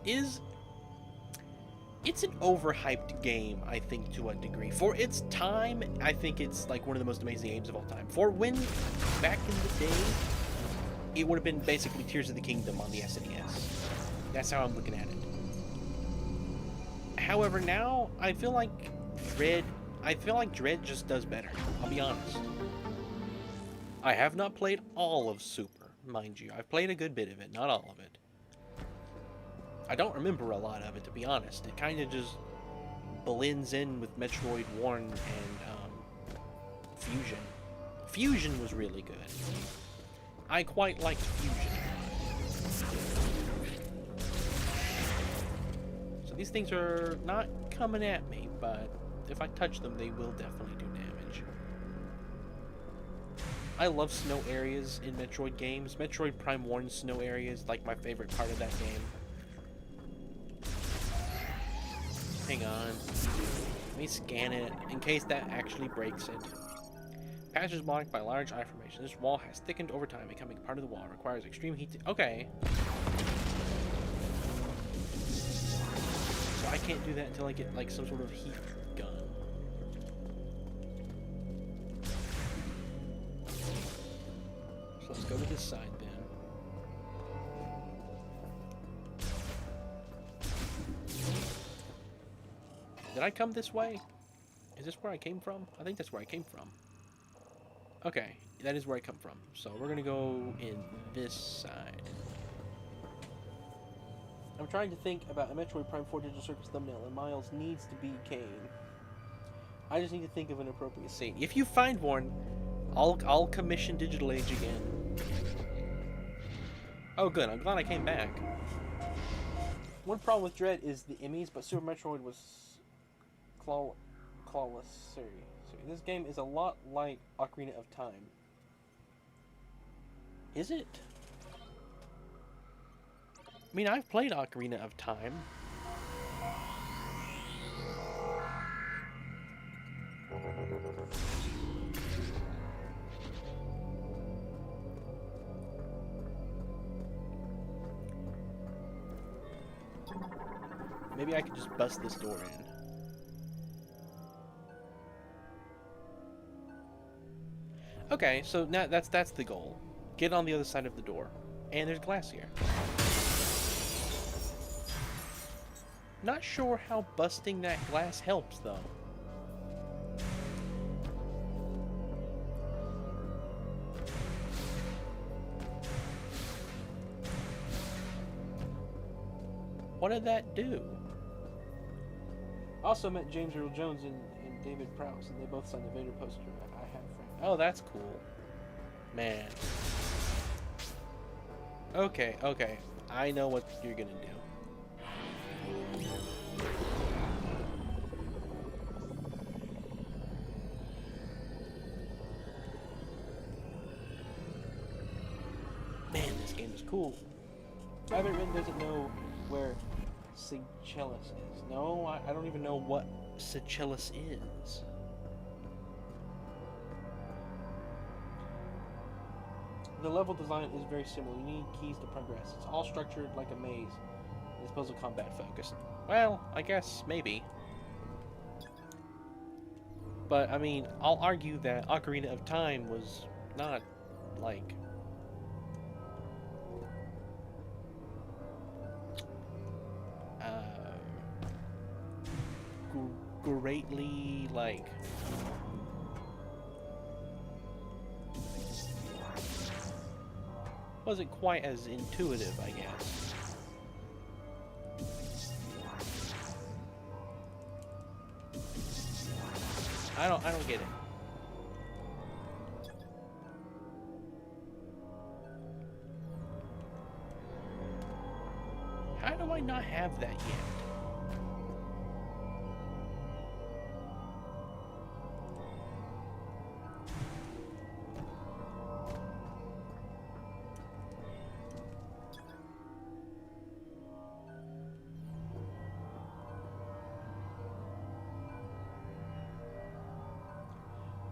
an overhyped game, I think, to a degree. For its time, I think it's like one of the most amazing games of all time. For when, back in the day, it would have been basically Tears of the Kingdom on the SNES. That's how I'm looking at it. However, now, I feel like Dread just does better. I'll be honest. I have not played all of Super, mind you. I've played a good bit of it, not all of it. I don't remember a lot of it, to be honest. It kind of just blends in with Metroid 1 and Fusion. Fusion was really good. I quite liked Fusion. So these things are not coming at me, but if I touch them, they will definitely do damage. I love snow areas in Metroid games. Metroid Prime 1 snow area is like my favorite part of that game. Hang on. Let me scan it in case that actually breaks it. Passage is blocked by large eye formation. This wall has thickened over time, becoming part of the wall. It requires extreme heat to... Okay. So I can't do that until I get like some sort of heat gun. So let's go to this side then. Did I come this way? Is this where I came from? I think that's where I came from. Okay, that is where I come from. So we're gonna go in this side. I'm trying to think about a Metroid Prime 4 Digital Circus thumbnail, and Miles needs to be Kane. I just need to think of an appropriate scene. If you find one, I'll commission Digital Age again. Oh good, I'm glad I came back. One problem with Dread is the Emmys, but Super Metroid was clawless. Sorry. This game is a lot like Ocarina of Time. Is it? I mean, I've played Ocarina of Time. Maybe I could just bust this door in. Okay, so now that's the goal. Get on the other side of the door. And there's glass here. Not sure how busting that glass helps, though. What did that do? Also met James Earl Jones and David Prowse, and they both signed the Vader poster I have framed. Oh, that's cool. Man. Okay, okay. I know what you're gonna do. Man, this game is cool. Everyone doesn't know where Seychelles is. No, I don't even know what Seychelles is. The level design is very similar. You need keys to progress. It's all structured like a maze. It's puzzle combat focused. Well, I guess, maybe. But, I mean, I'll argue that Ocarina of Time was not, like... greatly, like... wasn't quite as intuitive, I guess. I don't get it. How do I not have that yet?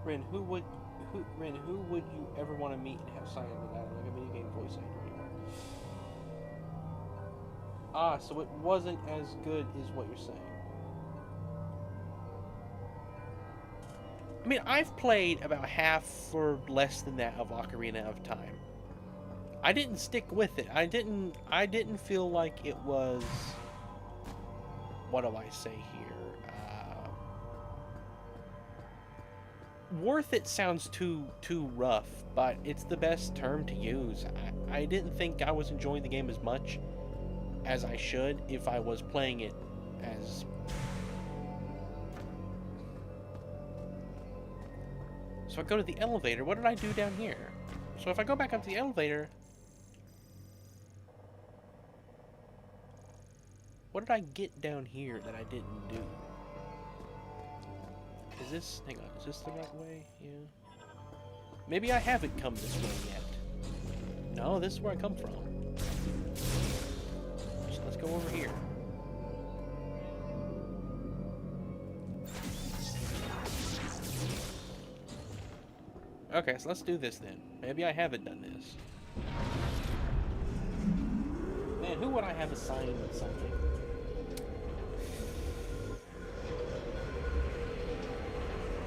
Ren, who would you ever want to meet and have signed with that, like a video game voice actor anymore? Ah, so it wasn't as good is what you're saying. I mean, I've played about half or less than that of Ocarina of Time. I didn't stick with it. I didn't feel like it was, what do I say here? Worth it sounds too rough, but it's the best term to use. I didn't think I was enjoying the game as much as I should if I was playing it as... So I go to the elevator. What did I do down here? So if I go back up to the elevator... What did I get down here that I didn't do? Is this... Hang on. Is this the right way? Yeah. Maybe I haven't come this way yet. No, this is where I come from. So let's go over here. Okay, so let's do this then. Maybe I haven't done this. Man, who would I have assigned something?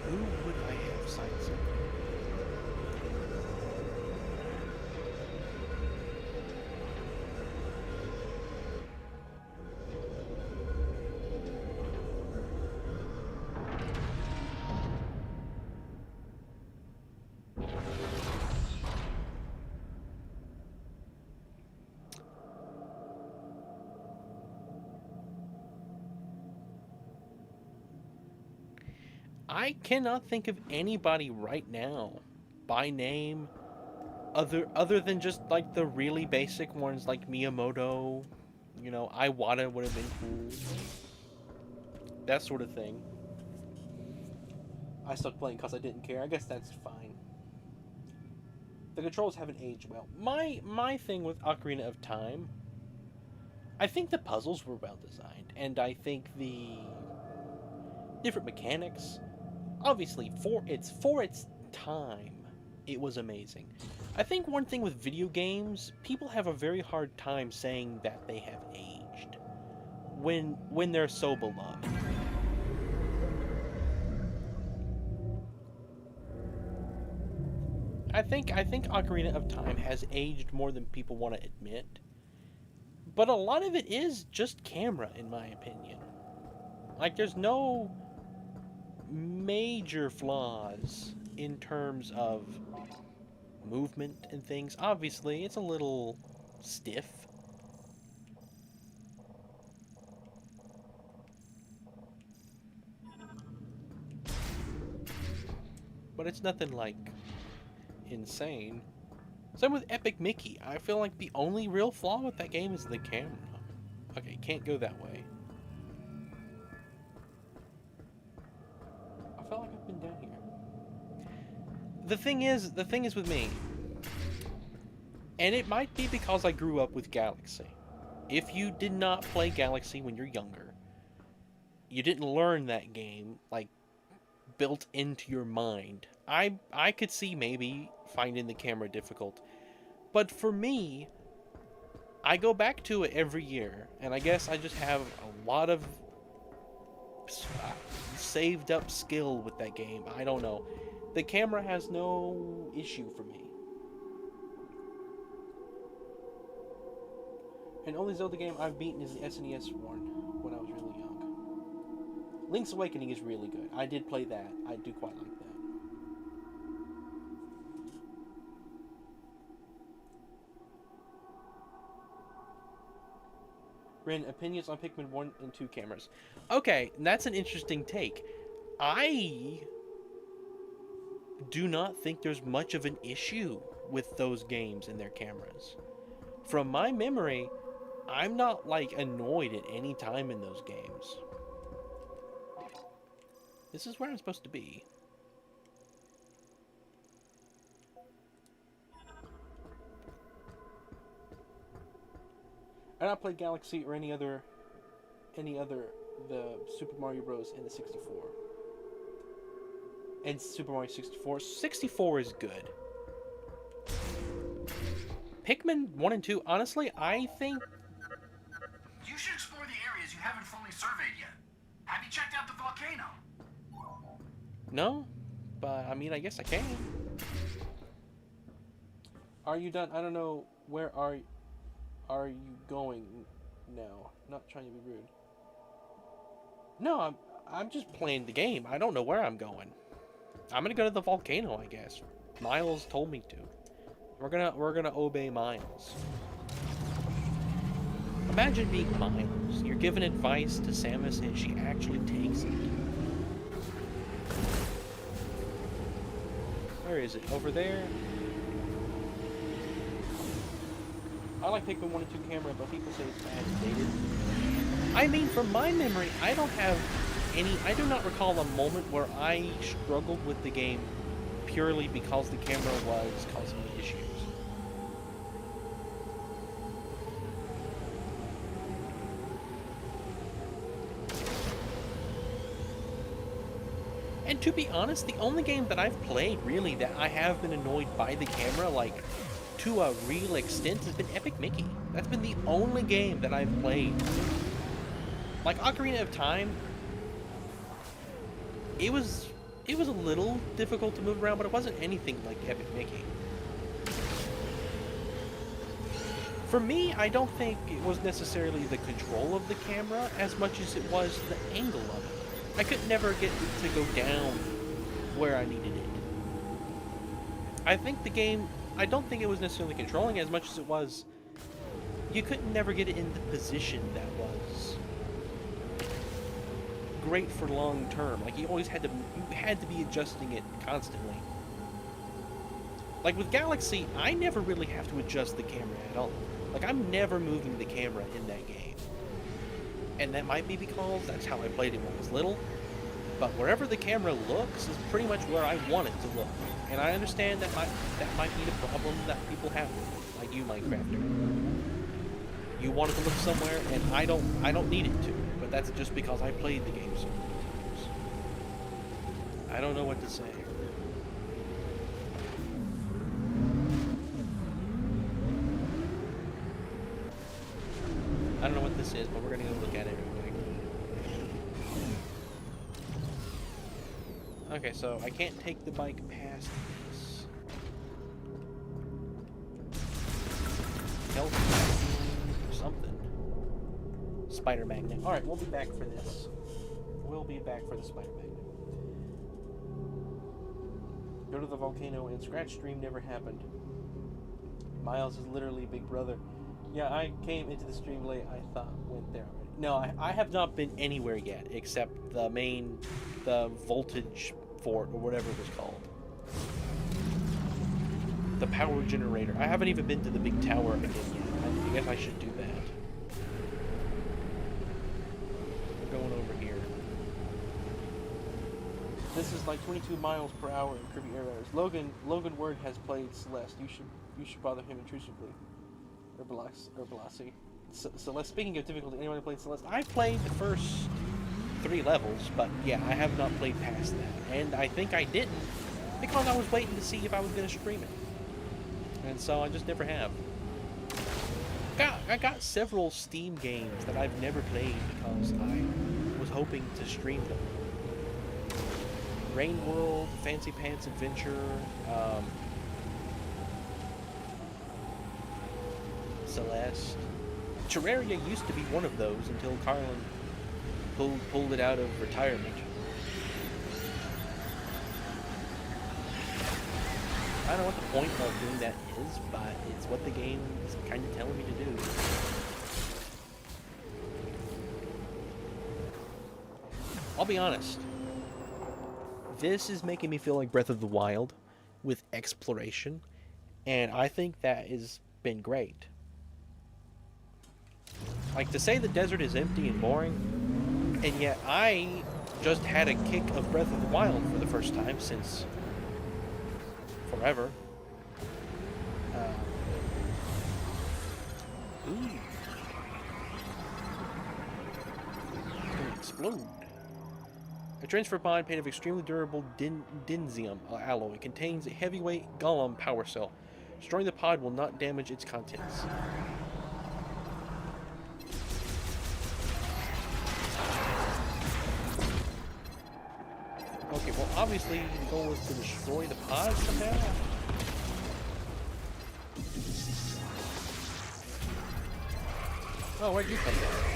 Who would I have signed something? I cannot think of anybody right now by name other than just like the really basic ones like Miyamoto, you know, Iwata would have been cool. That sort of thing. I stopped playing because I didn't care. I guess that's fine. The controls haven't aged well. My thing with Ocarina of Time, I think the puzzles were well designed, and I think the different mechanics, obviously for its time, it was amazing. I think one thing with video games, people have a very hard time saying that they have aged when they're so beloved. I think Ocarina of Time has aged more than people want to admit. But a lot of it is just camera, in my opinion. Like, there's no major flaws in terms of movement and things. Obviously, it's a little stiff. But it's nothing like insane. Same with Epic Mickey. I feel like the only real flaw with that game is the camera. Okay, can't go that way. I felt like I've been down here. The thing is with me, and it might be because I grew up with Galaxy. If you did not play Galaxy when you're younger, you didn't learn that game, like, built into your mind. I could see maybe finding the camera difficult. But for me, I go back to it every year, and I guess I just have a lot of saved up skill with that game. I don't know. The camera has no issue for me. And only Zelda game I've beaten is the SNES one when I was really young. Link's Awakening is really good. I did play that. I do quite like that. Ren, opinions on Pikmin 1 and 2 cameras. Okay, that's an interesting take. I do not think there's much of an issue with those games and their cameras. From my memory, I'm not, like, annoyed at any time in those games. This is where I'm supposed to be. I not played Galaxy or any other the Super Mario Bros. In the 64. And Super Mario 64. 64 is good. Pikmin 1 and 2, honestly, I think...
You should explore the areas you haven't fully surveyed yet. Have you checked out the volcano?
No, but I mean, I guess I can. Are you done? I don't know. Where are you going now? Not trying to be rude. No, I'm just playing the game. I don't know where I'm going. I'm gonna go to the volcano, I guess. Miles told me to. We're gonna obey Miles. Imagine being Miles. You're giving advice to Samus and she actually takes it. Where is it? Over there? I like Pikmin 1 and 2 camera, but people say it's bad and dated. I mean, from my memory, I do not recall a moment where I struggled with the game purely because the camera was causing me issues. And to be honest, the only game that I've played, really, that I have been annoyed by the camera, like, to a real extent, has been Epic Mickey. That's been the only game that I've played. Like, Ocarina of Time, it was a little difficult to move around, but it wasn't anything like Epic Mickey. For me, I don't think it was necessarily the control of the camera as much as it was the angle of it. I could never get it to go down where I needed it. I think the game, I don't think it was necessarily controlling as much as it was, you could never get it in the position that was great for long term. Like, you had to be adjusting it constantly. Like with Galaxy, I never really have to adjust the camera at all. Like, I'm never moving the camera in that game. And that might be because that's how I played it when I was little. But wherever the camera looks is pretty much where I want it to look. And I understand that might be the problem that people have with it, like you, Minecrafter. You want it to look somewhere, and I don't need it to. But that's just because I played the game so many times. I don't know what to say. I don't know what this is, but we're gonna go look at it real quick. Okay, so I can't take the bike past this. Health or something. Spider magnet. Alright, we'll be back for this. We'll be back for the spider magnet. Go to the volcano and scratch stream never happened. Miles is literally Big Brother. Yeah, I came into the stream late. I thought went there already. No, I have not been anywhere yet except the voltage fort or whatever it was called. the power generator. I haven't even been to the big tower again yet. I guess I should do that. We're going over here. This is like 22 miles per hour in Kirby Air Raiders. Logan Word has played Celeste. You should bother him intrusively. Or Blasi. Celeste. Speaking of difficulty, anyone who played Celeste? I played the first 3 levels, but yeah, I have not played past that. And I think I didn't because I was waiting to see if I was going to stream it. And so I just never have. I got several Steam games that I've never played because I was hoping to stream them. Rain World, Fancy Pants Adventure, Celeste. Terraria used to be one of those until Carlin pulled it out of retirement. I don't know what the point of doing that is, but it's what the game is kind of telling me to do. I'll be honest. This is making me feel like Breath of the Wild with exploration, and I think that has been great. Like, to say the desert is empty and boring, and yet I just had a kick of Breath of the Wild for the first time since forever. Ooh. It's gonna explode. A transfer pod made of extremely durable dinsium alloy. It contains a heavyweight golem power cell. Destroying the pod will not damage its contents. Okay, well, obviously the goal is to destroy the pod somehow. Oh, where'd you come from?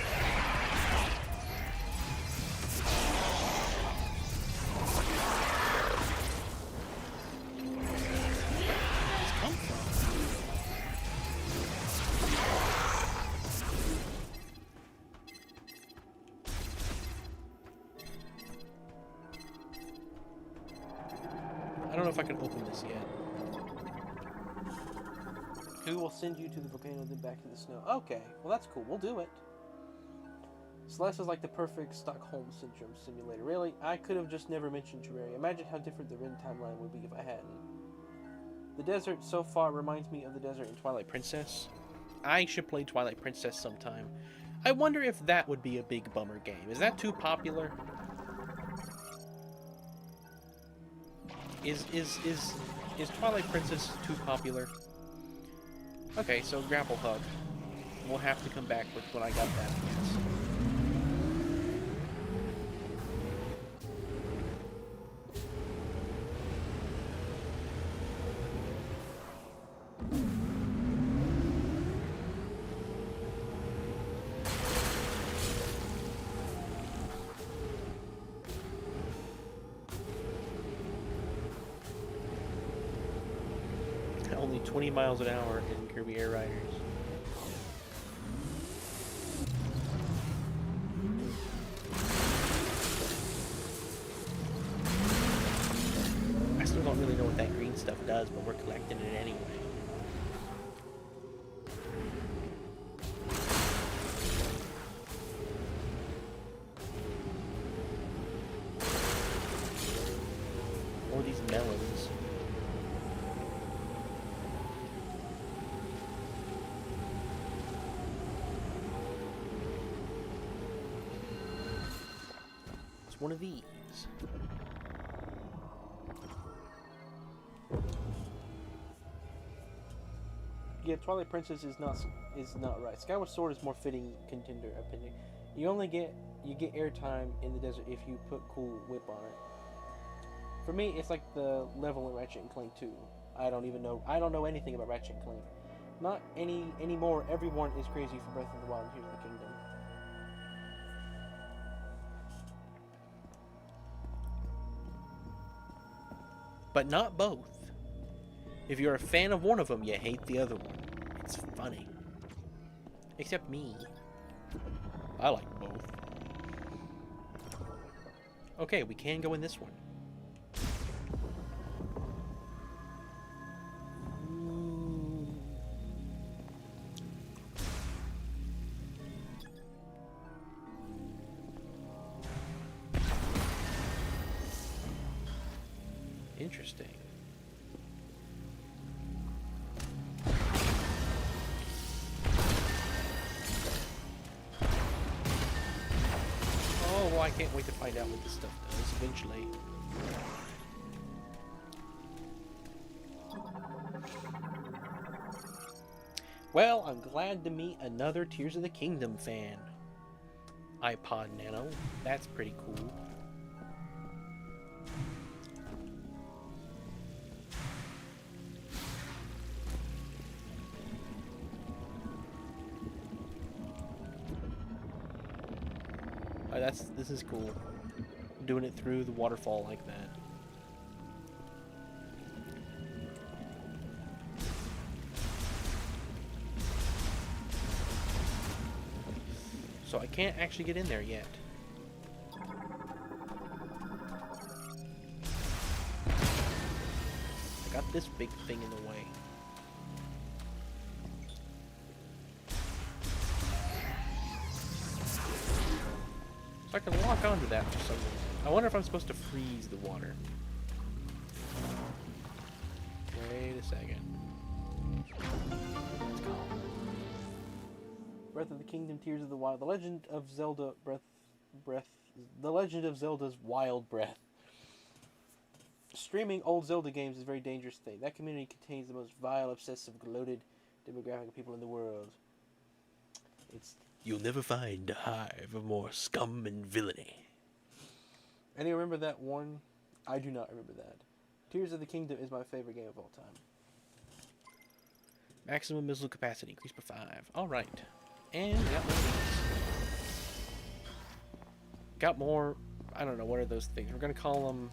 I don't know if I can open this yet. Who will send you to the volcano then back to the snow? Okay, well that's cool. We'll do it. Celeste is like the perfect Stockholm Syndrome simulator. Really? I could have just never mentioned Terraria. Imagine how different the Rin timeline would be if I hadn't. The desert so far reminds me of the desert in Twilight Princess. I should play Twilight Princess sometime. I wonder if that would be a big bummer game. Is that too popular? Is Twilight Princess too popular? Okay, so Grapple Hug. We'll have to come back with when I got that, I guess. Only 20 miles an hour in Kirby Air Riders. I still don't really know what that green stuff does, but we're collecting it anyway. Or these melons. One of these. Yeah, Twilight Princess is not right. Skyward Sword is more fitting contender opinion. You get airtime in the desert if you put Cool Whip on it. For me, it's like the level in Ratchet and Clank 2. I don't know anything about Ratchet and Clank. Not anymore. Everyone is crazy for Breath of the Wild and Tears of the Kingdom. But not both. If you're a fan of one of them, you hate the other one. It's funny. Except me. I like both. Okay, we can go in this one. Interesting. Oh, well, I can't wait to find out what this stuff does eventually. Well, I'm glad to meet another Tears of the Kingdom fan. iPod Nano. That's pretty cool. This is cool. Doing it through the waterfall like that. So I can't actually get in there yet. I got this big thing in the way. So I can lock onto that for some reason. I wonder if I'm supposed to freeze the water. Wait a second. Let's go. Breath of the Kingdom, Tears of the Wild. The Legend of Zelda The Legend of Zelda's Wild Breath. Streaming old Zelda games is a very dangerous thing. That community contains the most vile, obsessive, gloated demographic of people in the world. You'll never find a hive of more scum and villainy. Any remember that one? I do not remember that. Tears of the Kingdom is my favorite game of all time. Maximum missile capacity increased by 5. Alright. And got one of these. Got more, I don't know, what are those things? We're gonna call them,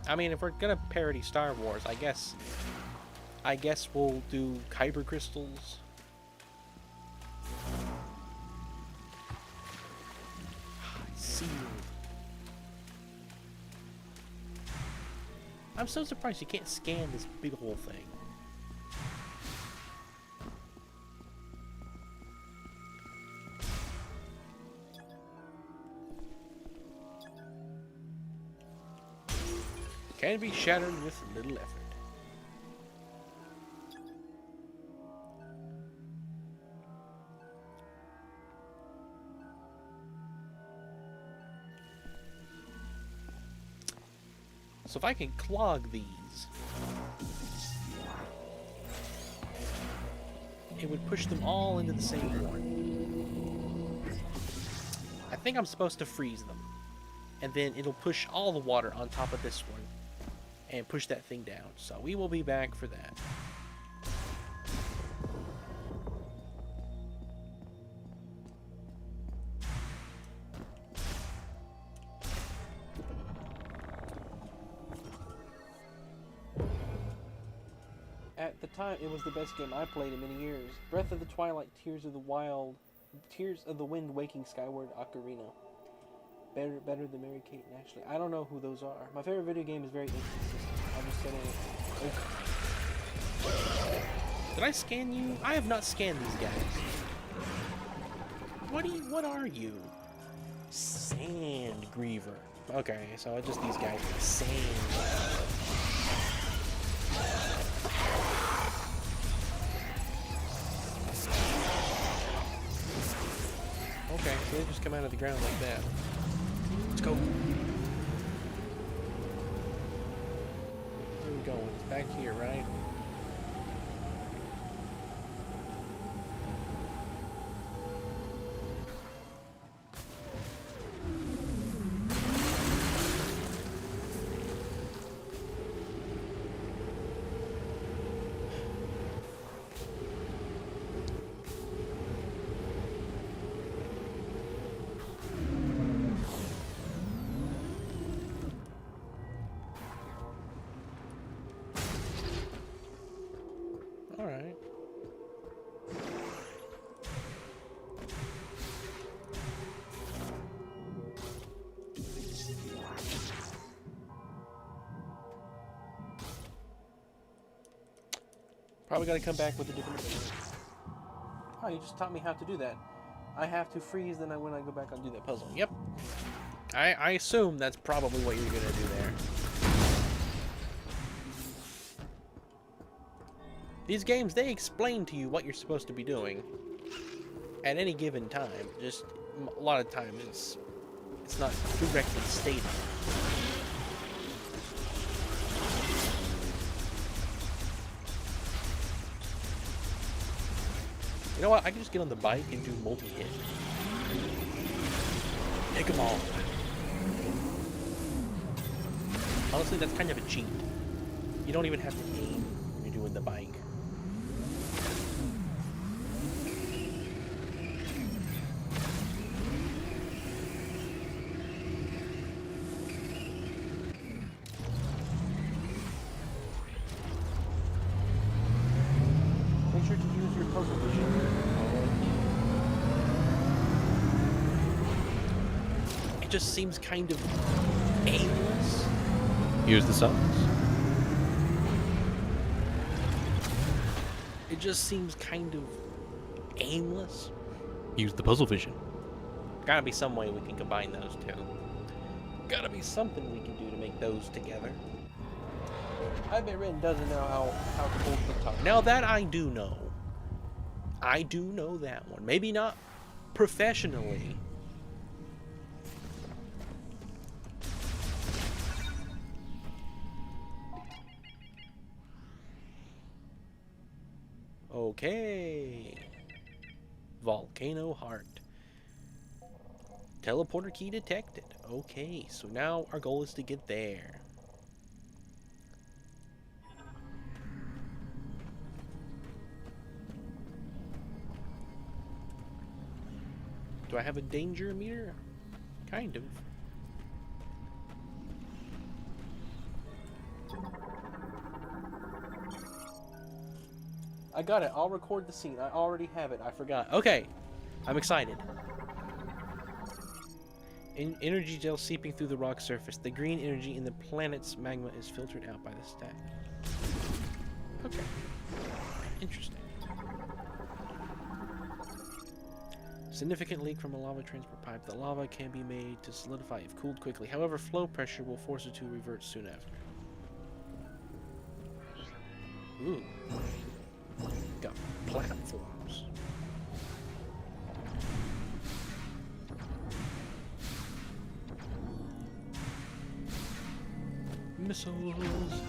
I mean, if we're gonna parody Star Wars, I guess we'll do kyber crystals. Sealed. I'm so surprised you can't scan this big whole thing. Can be shattered with little effort. So if I can clog these, it would push them all into the same one. I think I'm supposed to freeze them, and then it'll push all the water on top of this one and push that thing down. So we will be back for that. At the time, it was the best game I played in many years. Breath of the Twilight, Tears of the Wild, Tears of the Wind, Waking Skyward, Ocarina. Better than Mary Kate and Ashley. I don't know who those are. My favorite video game is very inconsistent. I'm just gonna... Did I scan you? I have not scanned these guys. What are you? Sand Griever. Okay, so just these guys. Sand. Okay, so they just come out of the ground like that. Let's go. Where are we going? It's back here, right? Alright. Probably gotta come back with a different ability. Oh, you just taught me how to do that. I have to freeze then when I go back and do that puzzle. Yep. I assume that's probably what you're gonna do there. These games, they explain to you what you're supposed to be doing at any given time. Just a lot of times it's not directly stated. You know what? I can just get on the bike and do multi-hit. Take them all. Honestly, that's kind of a cheat. You don't even have to aim when you're doing the bike. Make sure to use your puzzle vision. It just seems kind of aimless. Use the songs. It just seems kind of aimless. Use the puzzle vision. Gotta be some way we can combine those two. Gotta be something we can do to make those together. I bet Rin doesn't know how to hold the guitar. Now that I do know. I do know that one. Maybe not professionally. Okay. Volcano Heart. Teleporter key detected. Okay, so now our goal is to get there. Do I have a danger meter? Kind of. I got it. I'll record the scene. I already have it. I forgot. Okay. I'm excited. Energy gel seeping through the rock surface. The green energy in the planet's magma is filtered out by the stack. Okay. Interesting. Significant leak from a lava transport pipe. The lava can be made to solidify if cooled quickly. However, flow pressure will force it to revert soon after. Ooh. Got platforms. Missiles.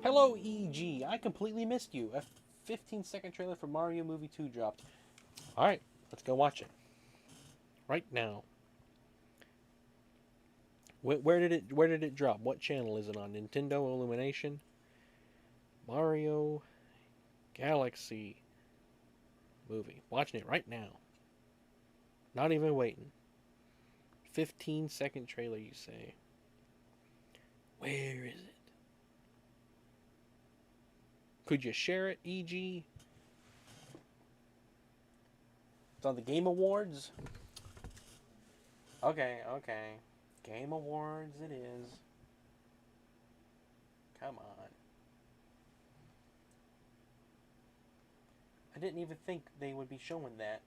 Hello, EG. I completely missed you. A 15-second trailer for Mario Movie 2 dropped. Alright, let's go watch it. Right now. Where did it drop? What channel is it on? Nintendo Illumination? Mario Galaxy movie. Watching it right now. Not even waiting. 15-second trailer, you say. Where is it? Could you share it, EG? It's on the Game Awards? Okay. Game Awards it is. Come on. I didn't even think they would be showing that.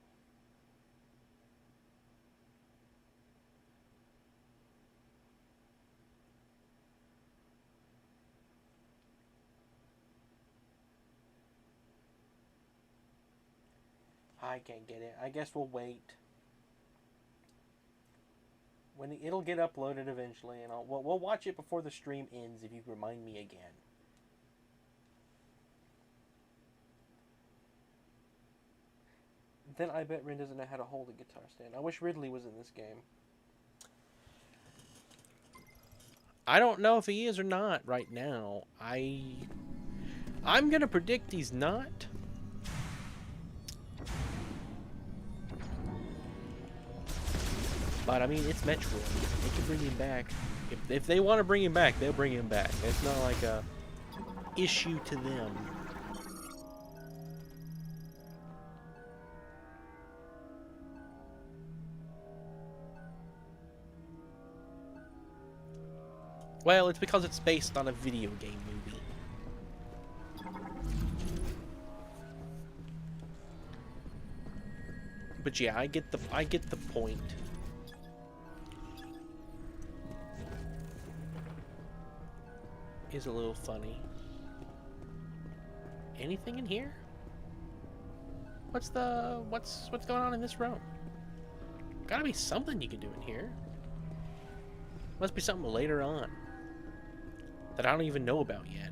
I can't get it. I guess we'll wait. It'll get uploaded eventually, and we'll watch it before the stream ends if you remind me again. Then I bet Rin doesn't know how to hold a guitar stand. I wish Ridley was in this game. I don't know if he is or not right now. I'm gonna predict he's not. But I mean, it's Metroid. They can bring him back. If they want to bring him back, they'll bring him back. It's not like a issue to them. Well, it's because it's based on a video game movie. But yeah, I get the point. Is a little funny. anything in here? What's going on in this room? Gotta be something you can do in here. Must be something later on that I don't even know about yet.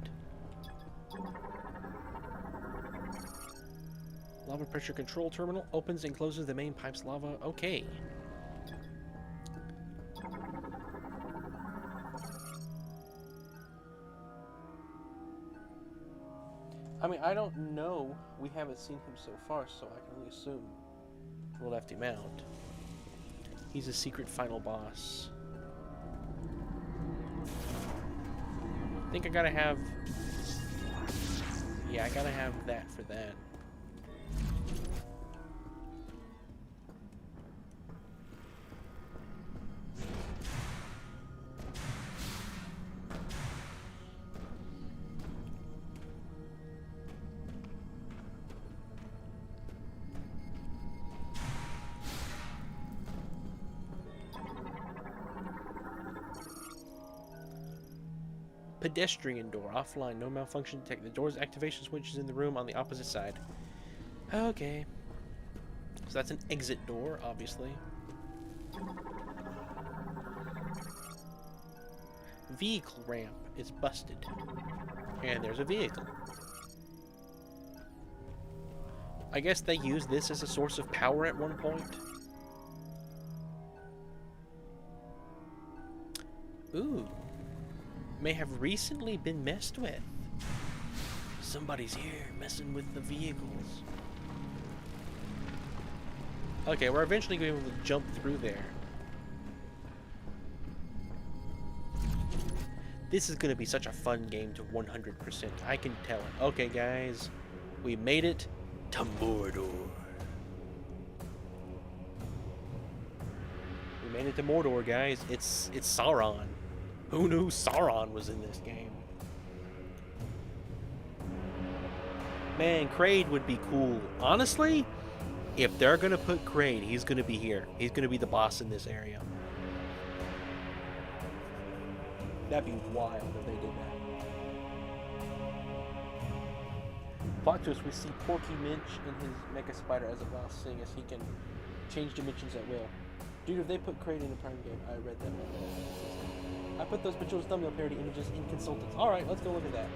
Lava pressure control terminal opens and closes the main pipe's lava. Okay. I mean, I don't know. We haven't seen him so far, so I can only assume we left him out. He's a secret final boss. I think I gotta have... Yeah, I gotta have that for that. Pedestrian door offline, no malfunction detected. The door's activation switch is in the room on the opposite side. Okay, so that's an exit door, obviously. Vehicle ramp is busted, and there's a vehicle. I guess they used this as a source of power at one point. Ooh. May have recently been messed with. Somebody's here messing with the vehicles. Okay, we're eventually going to be able to jump through there. This is going to be such a fun game to 100%. I can tell it. Okay, guys. We made it to Mordor. We made it to Mordor, guys. It's Sauron. Who knew Sauron was in this game? Man, Kraid would be cool. Honestly, if they're gonna put Kraid, he's gonna be here. He's gonna be the boss in this area. That'd be wild if they did that. Plot twist, we see Porky Minch in his Mecha Spider as a boss, seeing as he can change dimensions at will. Dude, if they put Kraid in a Prime game, I read that one. I put those Majora's thumbnail parody images in Consultants. Alright, let's go look at that.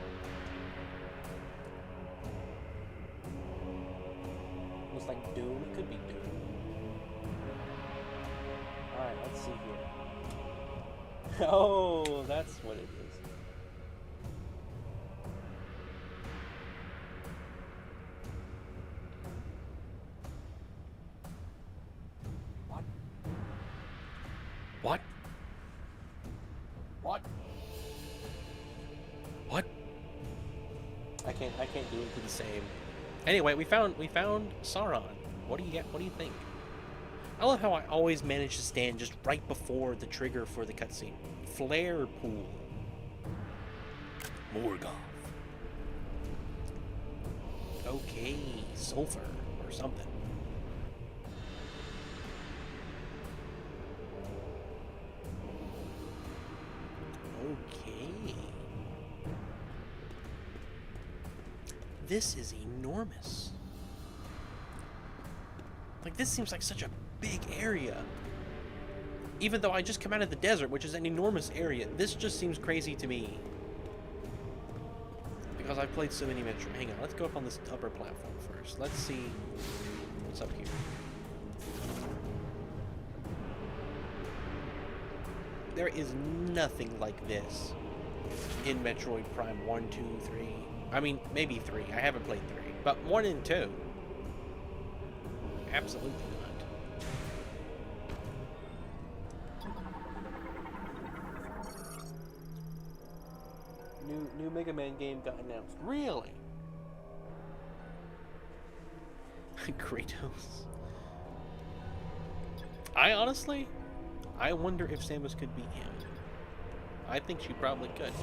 Looks like Doom. It could be Doom. Alright, let's see here. Oh, that's what it is. What? What? What? What? I can't do it to the same. Anyway, we found Sauron. What do you get? What do you think? I love how I always manage to stand just right before the trigger for the cutscene. Flare pool. Morgoth. Okay, sulfur or something. Okay. This is enormous. Like, this seems like such a big area. Even though I just come out of the desert, which is an enormous area, this just seems crazy to me. Because I've played so many Metroid. Hang on, let's go up on this upper platform first. Let's see what's up here. There is nothing like this in Metroid Prime 1, 2, 3. I mean, maybe 3. I haven't played 3. But 1 and 2. Absolutely not. New Mega Man game got announced. Really? Kratos. I wonder if Samus could beat him. I think she probably could.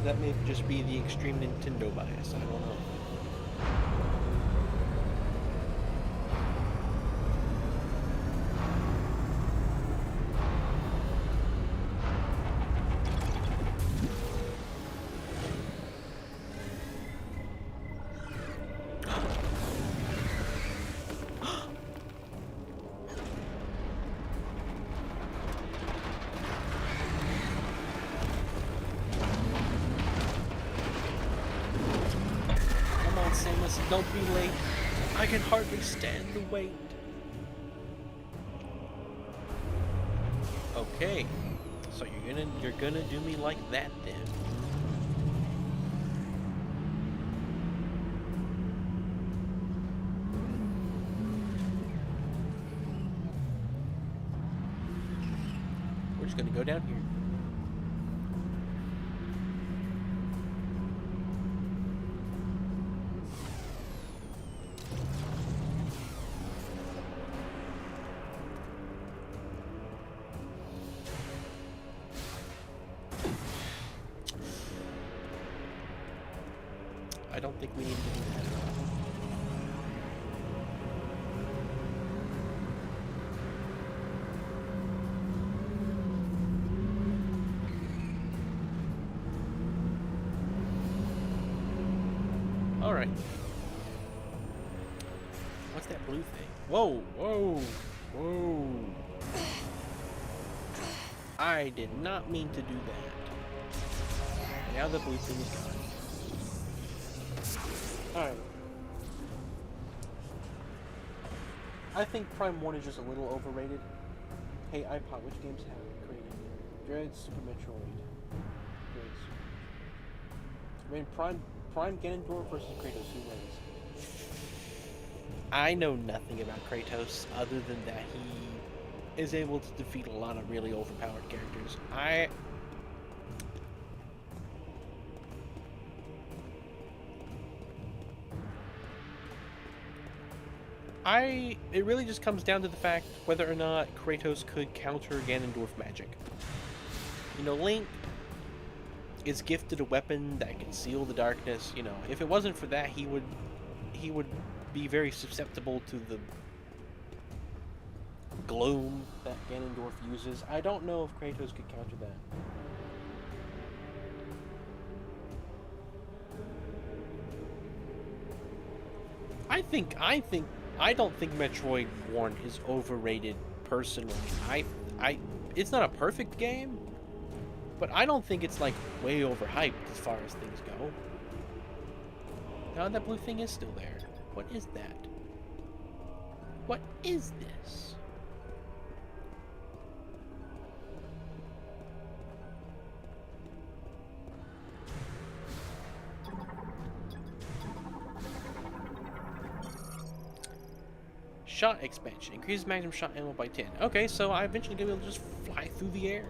That may just be the extreme Nintendo bias. I don't know. Samus, don't be late. I can hardly stand the wait. Okay, so you're gonna do me like that then. We're just gonna go down here. I don't think we need to do that at all. Alright. What's that blue thing? Whoa, whoa, whoa. I did not mean to do that. Now the blue thing is gone. Alright. I think Prime 1 is just a little overrated. Hey, iPod, which games have it created? Dread, Super Metroid. Dread, Super... I mean, Prime Ganondorf versus Kratos, who wins? I know nothing about Kratos other than that he is able to defeat a lot of really overpowered characters. It really just comes down to the fact whether or not Kratos could counter Ganondorf magic. You know, Link is gifted a weapon that can seal the darkness. You know, if it wasn't for that, he would be very susceptible to the gloom that Ganondorf uses. I don't know if Kratos could counter that. I don't think Metroid 1 is overrated personally. It's not a perfect game, but I don't think it's like way overhyped as far as things go. Now that blue thing is still there. What is that? What is this? Shot expansion. Increases maximum shot ammo by 10. Okay, so I eventually gonna be able to just fly through the air.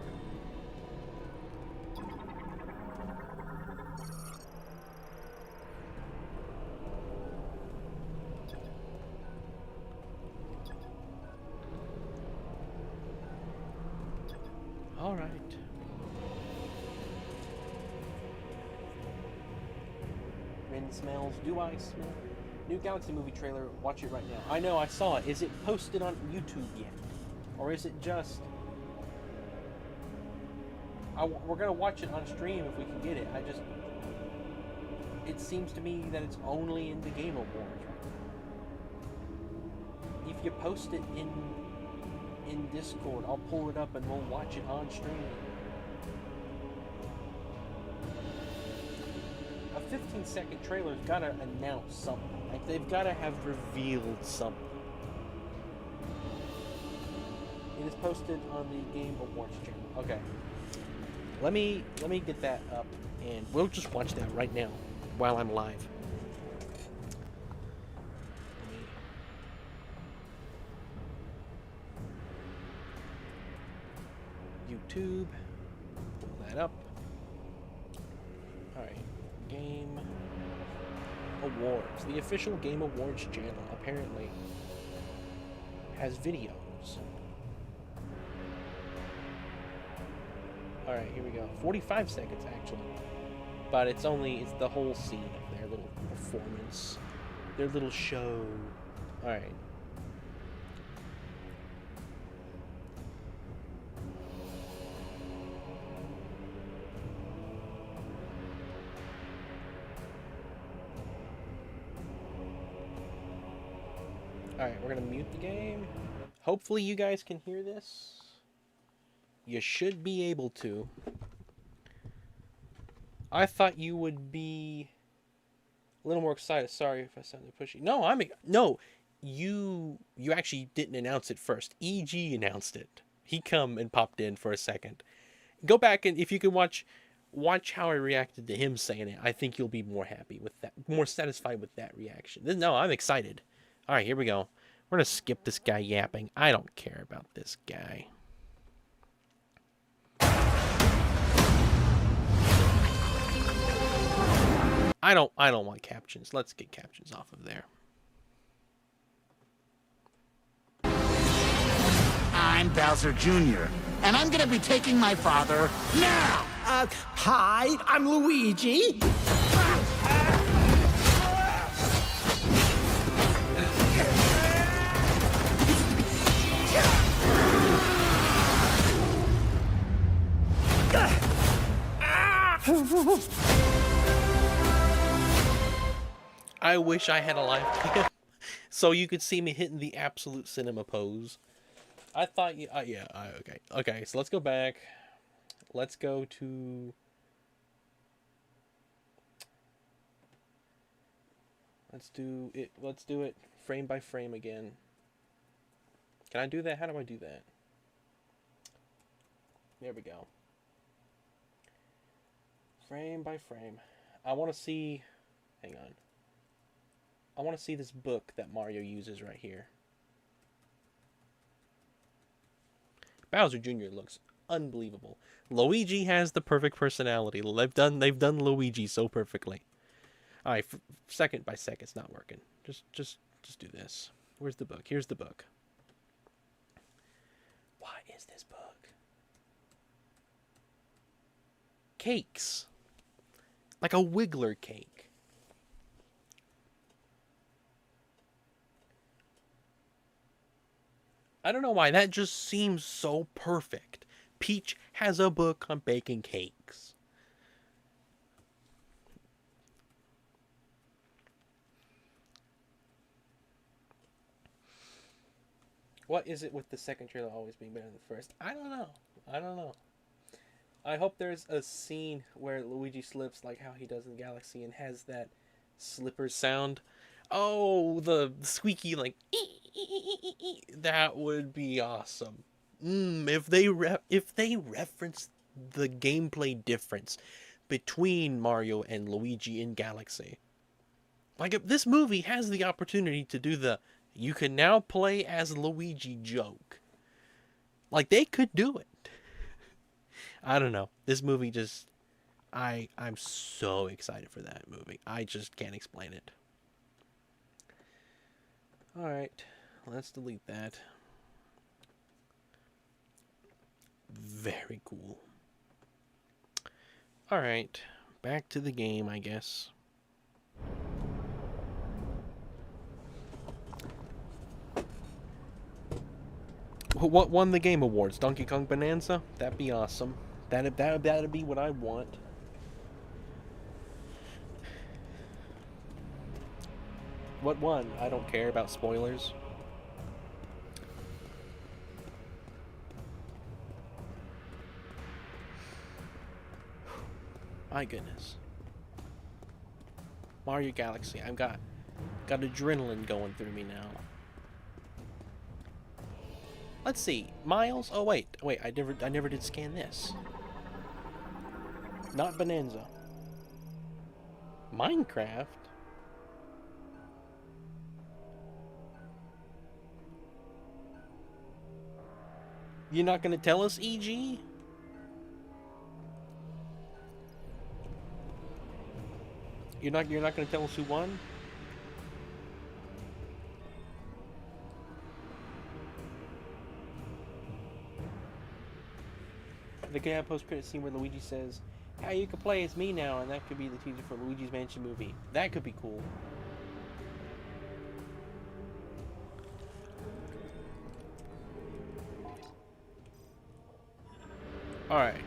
Alright. Rin smells. Do I smell? New Galaxy movie trailer. Watch it right now. I know, I saw it. Is it posted on YouTube yet? Or is it just... we're going to watch it on stream if we can get it. It seems to me that it's only in the Game Awards right now. If you post it in Discord, I'll pull it up and we'll watch it on stream. A 15-second trailer's gotta announce something. Like, they've gotta have revealed something. It is posted on the Game Awards channel. Okay. Let me get that up, and we'll just watch that right now while I'm live. YouTube. Pull that up. Alright. Game Awards. The official Game Awards channel apparently has videos. Alright, here we go. 45 seconds actually. But it's the whole scene of their little performance. Their little show. Alright. Alright, we're gonna mute the game. Hopefully you guys can hear this. You should be able to. I thought you would be A little more excited. Sorry if I sounded pushy. No, no. You actually didn't announce it first. EG announced it. He come and popped in for a second. Go back and if you can watch how I reacted to him saying it. I think you'll be more happy with that, more satisfied with that reaction. No, I'm excited. All right, here we go. We're gonna skip this guy yapping. I don't care about this guy. I don't want captions. Let's get captions off of there.
I'm Bowser Jr., and I'm gonna be taking my father now!
Hi, I'm Luigi.
I wish I had a live cam so you could see me hitting the absolute cinema pose. I thought you, okay. So let's go back. Let's go to. Let's do it. Let's do it frame by frame again. Can I do that? How do I do that? There we go. Frame by frame. I want to see. Hang on. I want to see this book that Mario uses right here. Bowser Jr. looks unbelievable. Luigi has the perfect personality. They've done Luigi so perfectly. All right, second by second, it's not working. Just do this. Where's the book? Here's the book. What is this book? Cakes. Like a Wiggler cake. I don't know why, that just seems so perfect. Peach has a book on baking cakes. What is it with the second trailer always being better than the first? I don't know. I hope there's a scene where Luigi slips like how he does in Galaxy and has that slipper sound. Oh, the squeaky like that would be awesome. If they reference the gameplay difference between Mario and Luigi in Galaxy. Like if this movie has the opportunity to do the you can now play as Luigi joke. Like they could do it. I don't know. This movie just I'm so excited for that movie. I just can't explain it. Alright, let's delete that. Very cool. Alright, back to the game, I guess. What won the Game Awards? Donkey Kong Bonanza? That'd be awesome. That'd be what I want. What won? I don't care about spoilers. My goodness. Mario Galaxy. I've got adrenaline going through me now. Let's see. Miles? Oh wait. I never did scan this. Not Bonanza. Minecraft? You're not gonna tell us, EG? You're not gonna tell us who won? The guy post-credit scene where Luigi says, "Hey, you can play as me now," and that could be the teaser for Luigi's Mansion movie. That could be cool. Alright.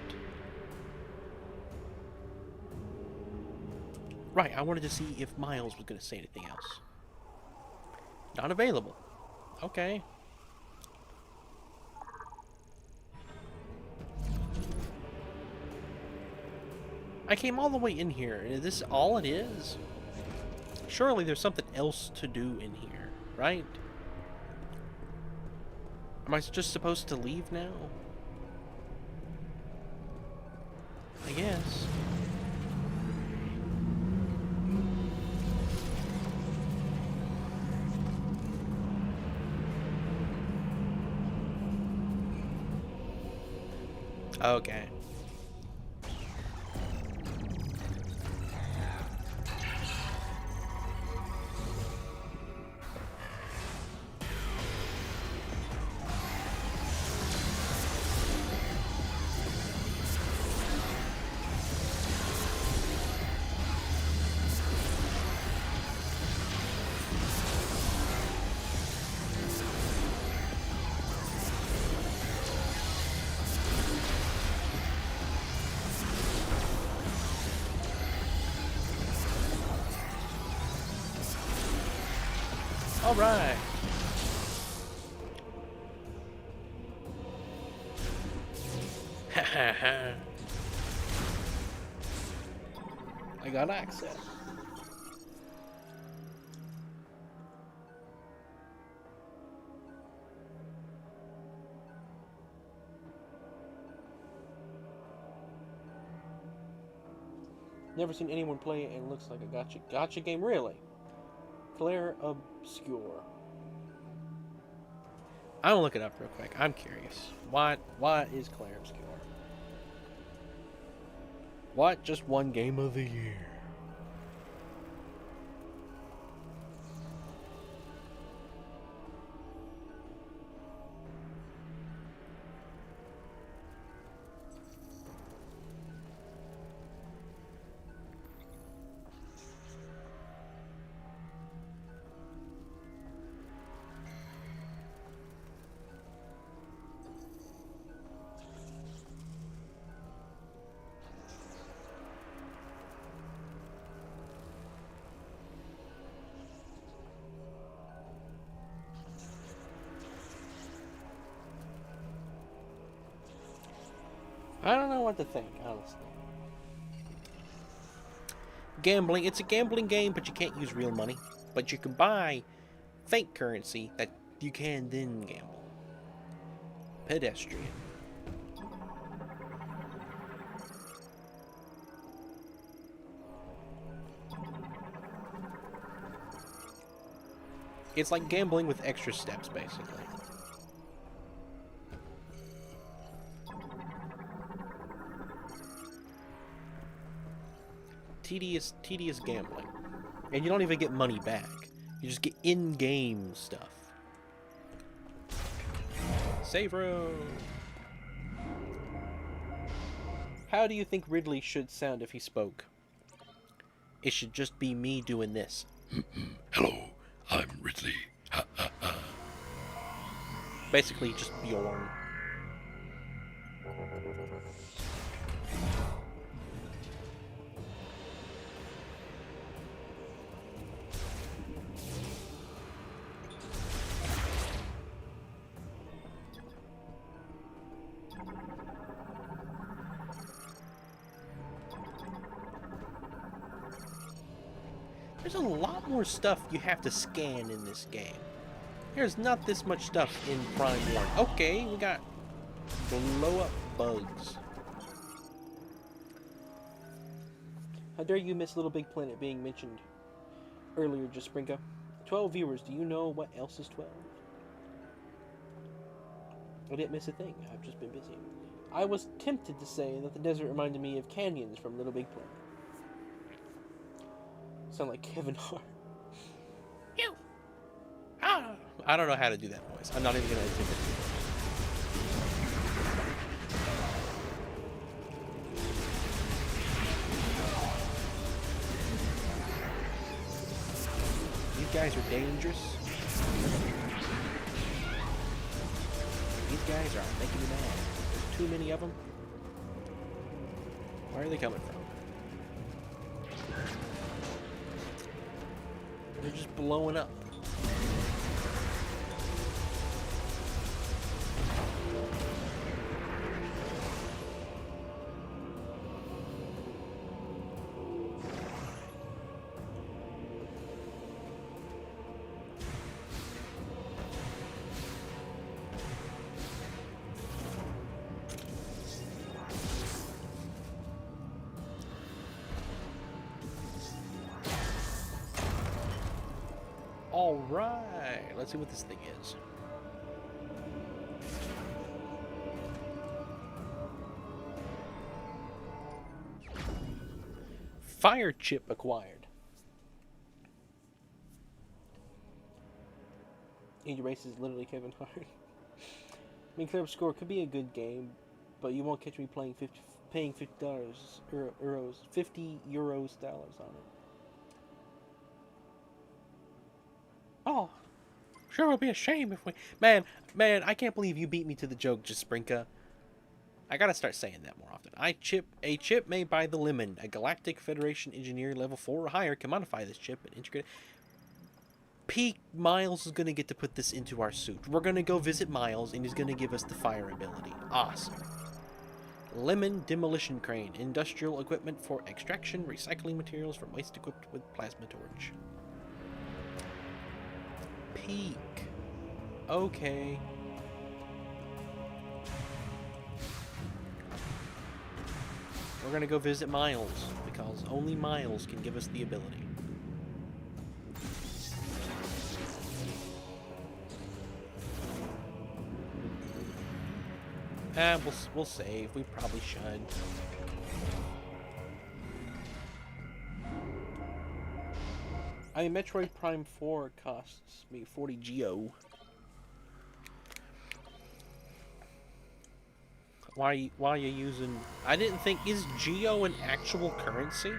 Right, I wanted to see if Miles was going to say anything else. Not available. Okay. I came all the way in here, and is this all it is? Surely there's something else to do in here, right? Am I just supposed to leave now? I guess. Okay. All right. Ha ha ha. I got access. Never seen anyone play it and it looks like a gotcha game, really. Claire Obscure. I'm gonna look it up real quick. I'm curious. What is Claire Obscure? What just won Game of the Year? I don't know what to think, honestly. Gambling. It's a gambling game, but you can't use real money. But you can buy fake currency that you can then gamble. Pedestrian. It's like gambling with extra steps, basically. Tedious gambling. And you don't even get money back. You just get in-game stuff. Save room! How do you think Ridley should sound if he spoke? It should just be me doing this.
Hello, I'm Ridley. Ha ha ha.
Basically, just Bjorn. There's a lot more stuff you have to scan in this game. There's not this much stuff in Prime 1. Okay, we got blow up bugs. How dare you miss Little Big Planet being mentioned earlier, Jasprinka? 12 viewers, do you know what else is 12? I didn't miss a thing, I've just been busy. I was tempted to say that the desert reminded me of canyons from Little Big Planet. Sound like Kevin Hart. Ew. Ah. I don't know how to do that voice. I'm not even gonna attempt it. These guys are dangerous. These guys are making me mad. There's too many of them. Where are they coming from? They're just blowing up. Alright, let's see what this thing is. Fire chip acquired. Age Race is literally Kevin Hart. I mean, Clear Up Score could be a good game, but you won't catch me paying $50 dollars on it. Oh, sure would be a shame if we... Man, I can't believe you beat me to the joke, Jasprinka. I gotta start saying that more often. A chip made by the Lemon. A Galactic Federation engineer level 4 or higher can modify this chip and integrate it. Miles is gonna get to put this into our suit. We're gonna go visit Miles, and he's gonna give us the fire ability. Awesome. Lemon Demolition Crane. Industrial equipment for extraction, recycling materials from waste equipped with plasma torch. Peak. Okay. We're gonna go visit Miles, because only Miles can give us the ability. We'll save. We probably should. I mean, Metroid Prime 4 costs me 40 Geo. Why are you using... I didn't think... Is Geo an actual currency?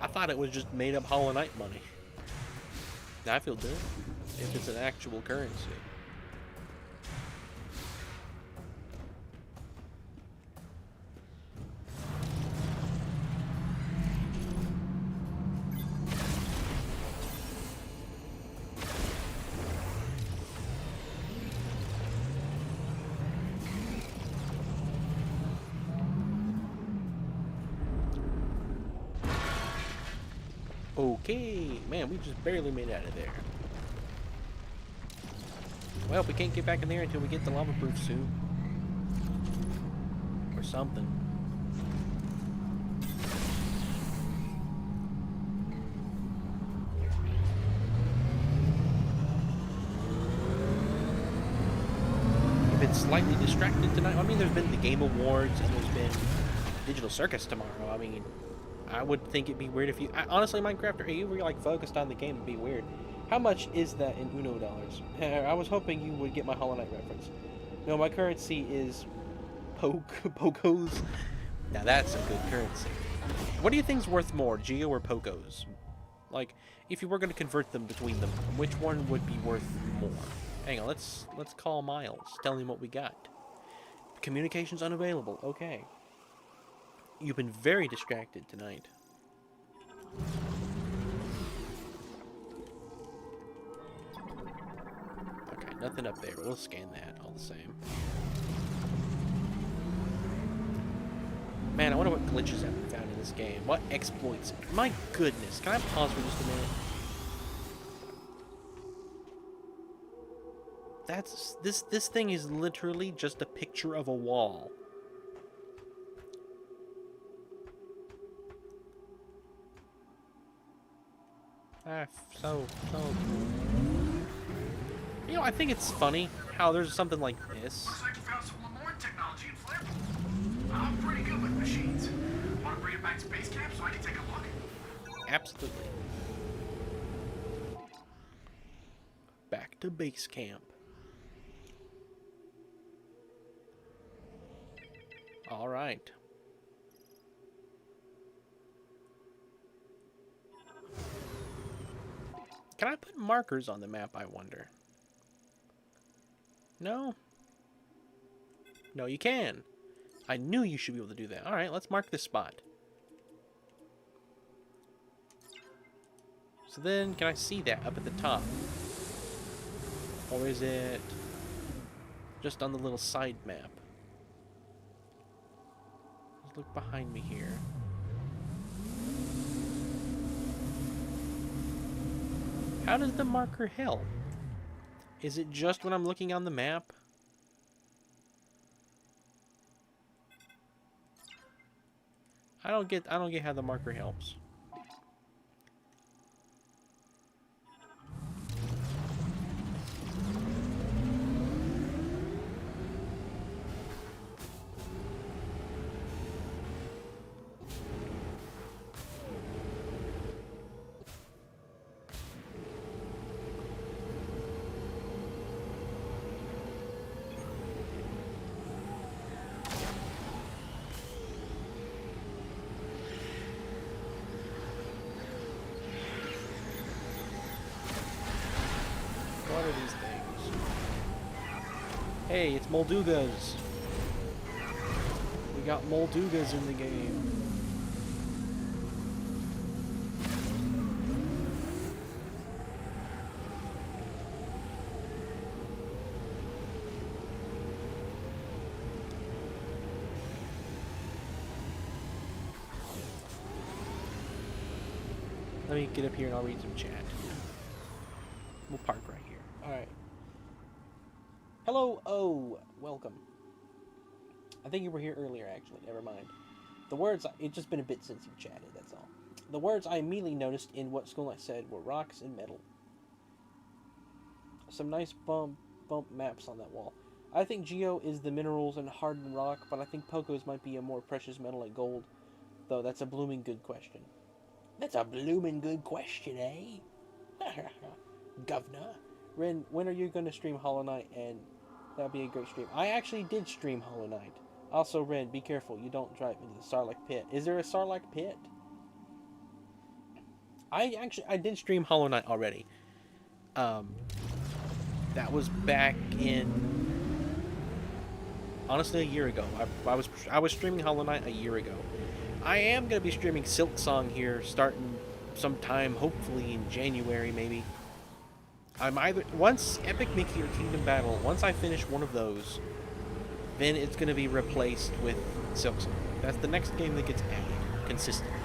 I thought it was just made up Hollow Knight money. I feel good if it's an actual currency. Okay, man, we just barely made it out of there. Well, we can't get back in there until we get the lava-proof suit. Or something. I've been slightly distracted tonight. I mean, there's been the Game Awards, and there's been Digital Circus tomorrow. I mean... I would think it'd be weird if you... honestly, Minecrafter, if you were like focused on the game, it'd be weird. How much is that in Uno dollars? I was hoping you would get my Hollow Knight reference. No, my currency is... Pokos. Now that's a good currency. What do you think's worth more, Geo or Pokos? Like, if you were going to convert them between them, which one would be worth more? Hang on, let's call Miles. Tell him what we got. Communications unavailable. Okay. You've been very distracted tonight. Okay, nothing up there, but we'll scan that all the same. Man, I wonder what glitches have been found in this game. What exploits? My goodness, can I pause for just a minute? This thing is literally just a picture of a wall. So you know, I think it's funny how there's something like this.
Looks like you found some Lemoyne technology in Flip. I'm pretty good with machines. Want to bring it back to base camp so I can take a look?
Absolutely. Back to base camp. All right. Can I put markers on the map, I wonder? No? No, you can. I knew you should be able to do that. Alright, let's mark this spot. So then, can I see that up at the top? Or is it just on the little side map? Let's look behind me here. How does the marker help? Is it just when I'm looking on the map? I don't get how the marker helps. What are these things? Hey, it's Moldugas. We got Moldugas in the game. Let me get up here and I'll read some chat. We'll park right here. Alright. Hello, oh, welcome. I think you were here earlier, actually. Never mind. The words, it's just been a bit since you chatted, that's all. The words I immediately noticed in what Schoolnight said were rocks and metal. Some nice bump maps on that wall. I think Geo is the minerals and hardened rock, but I think Poco's might be a more precious metal like gold. Though that's a blooming good question. That's a blooming good question, eh? Governor. Ren, when are you going to stream Hollow Knight? And that'd be a great stream. I actually did stream Hollow Knight. Also, Ren, be careful. You don't drive into the Sarlacc pit. Is there a Sarlacc pit? I did stream Hollow Knight already. That was back in, honestly, a year ago. I was streaming Hollow Knight a year ago. I am going to be streaming Silk Song here, starting sometime, hopefully in January, maybe. I'm either, once Epic Mickey or Kingdom Battle, once I finish one of those, then it's going to be replaced with Silk Song. That's the next game that gets added, consistently.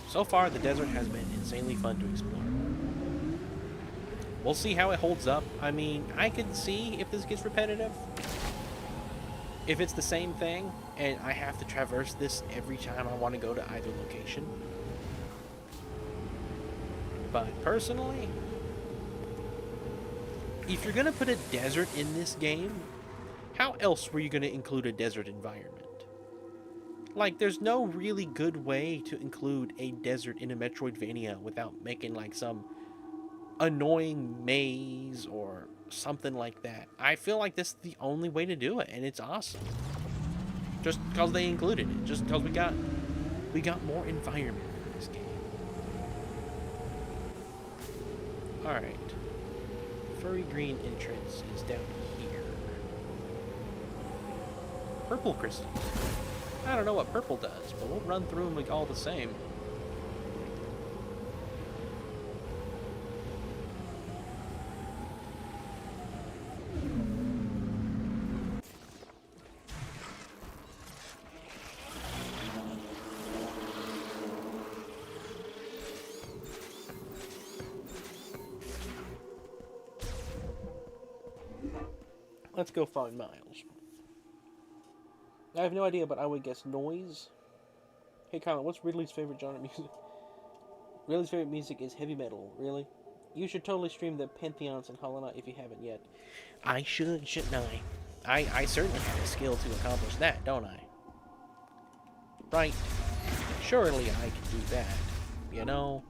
So far, the desert has been insanely fun to explore. We'll see how it holds up. I mean, I can see if this gets repetitive. If it's the same thing, and I have to traverse this every time I want to go to either location. But personally, if you're going to put a desert in this game, how else were you going to include a desert environment? Like, there's no really good way to include a desert in a Metroidvania without making, like, some annoying maze or something like that. I feel like this is the only way to do it, and it's awesome. Just because they included it. Just because we got more environment in this game. Alright. Furry green entrance is down here. Purple crystals. I don't know what purple does, but we'll run through them like all the same. Let's go find Miles. I have no idea, but I would guess noise. Hey, Colin, what's Ridley's favorite genre of music? Ridley's favorite music is heavy metal, really? You should totally stream the Pantheons and Hollow Knight if you haven't yet. I should, shouldn't I? I certainly have the skill to accomplish that, don't I? Right. Surely I can do that, you know?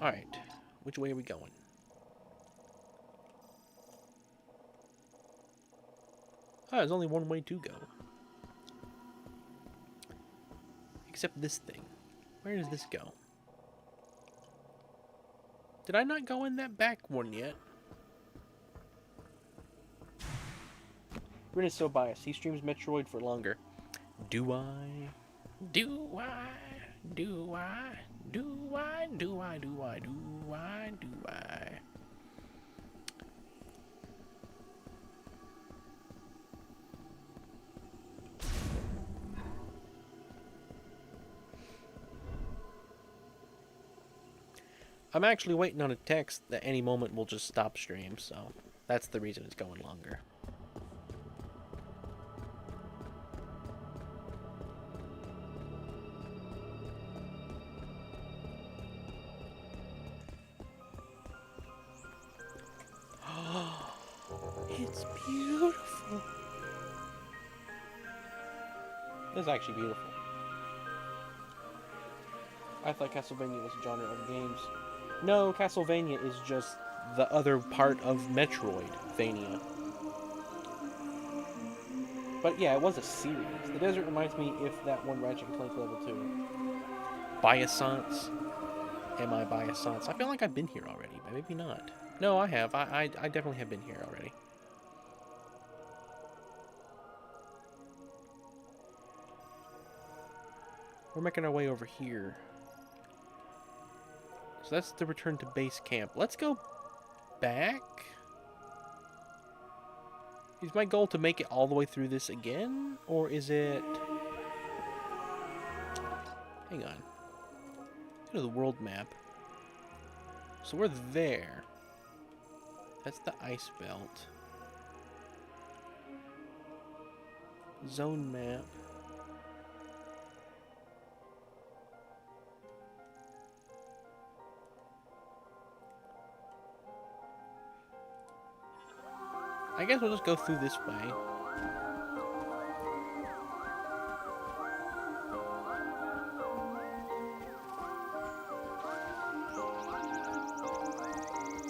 Alright, which way are we going? Oh, there's only one way to go. Except this thing. Where does this go? Did I not go in that back one yet? Rin is so biased. He streams Metroid for longer. Do I? Do I? Do I? Do I? Do I? Do I? Do I? Do I? I'm actually waiting on a text that any moment will just stop stream, so that's the reason it's going longer. It's beautiful. It's actually beautiful. I thought Castlevania was a genre of games. No, Castlevania is just the other part of Metroidvania. But yeah, it was a series. The desert reminds me if that one Ratchet and Clank level 2. Biosance. Am I Biosance? I feel like I've been here already, but maybe not. No, I have. I definitely have been here already. We're making our way over here. So that's the return to base camp. Let's go back. Is my goal to make it all the way through this again? Or is it... Hang on. Go to the world map. So we're there. That's the ice belt. Zone map. I guess we'll just go through this way.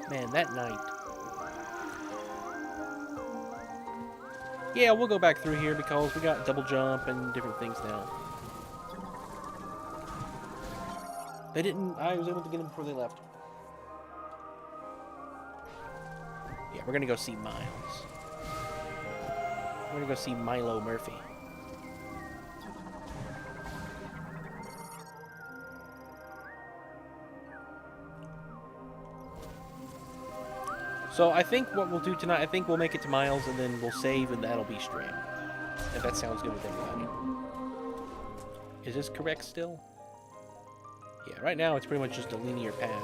Man, that night. Yeah, we'll go back through here because we got double jump and different things now. They didn't... I was able to get them before they left. Yeah, we're gonna go see Miles. We're gonna go see Milo Murphy. So I think what we'll do tonight, I think we'll make it to Miles and then we'll save and that'll be stream. If that sounds good with everybody. Is this correct still? Yeah, right now it's pretty much just a linear path.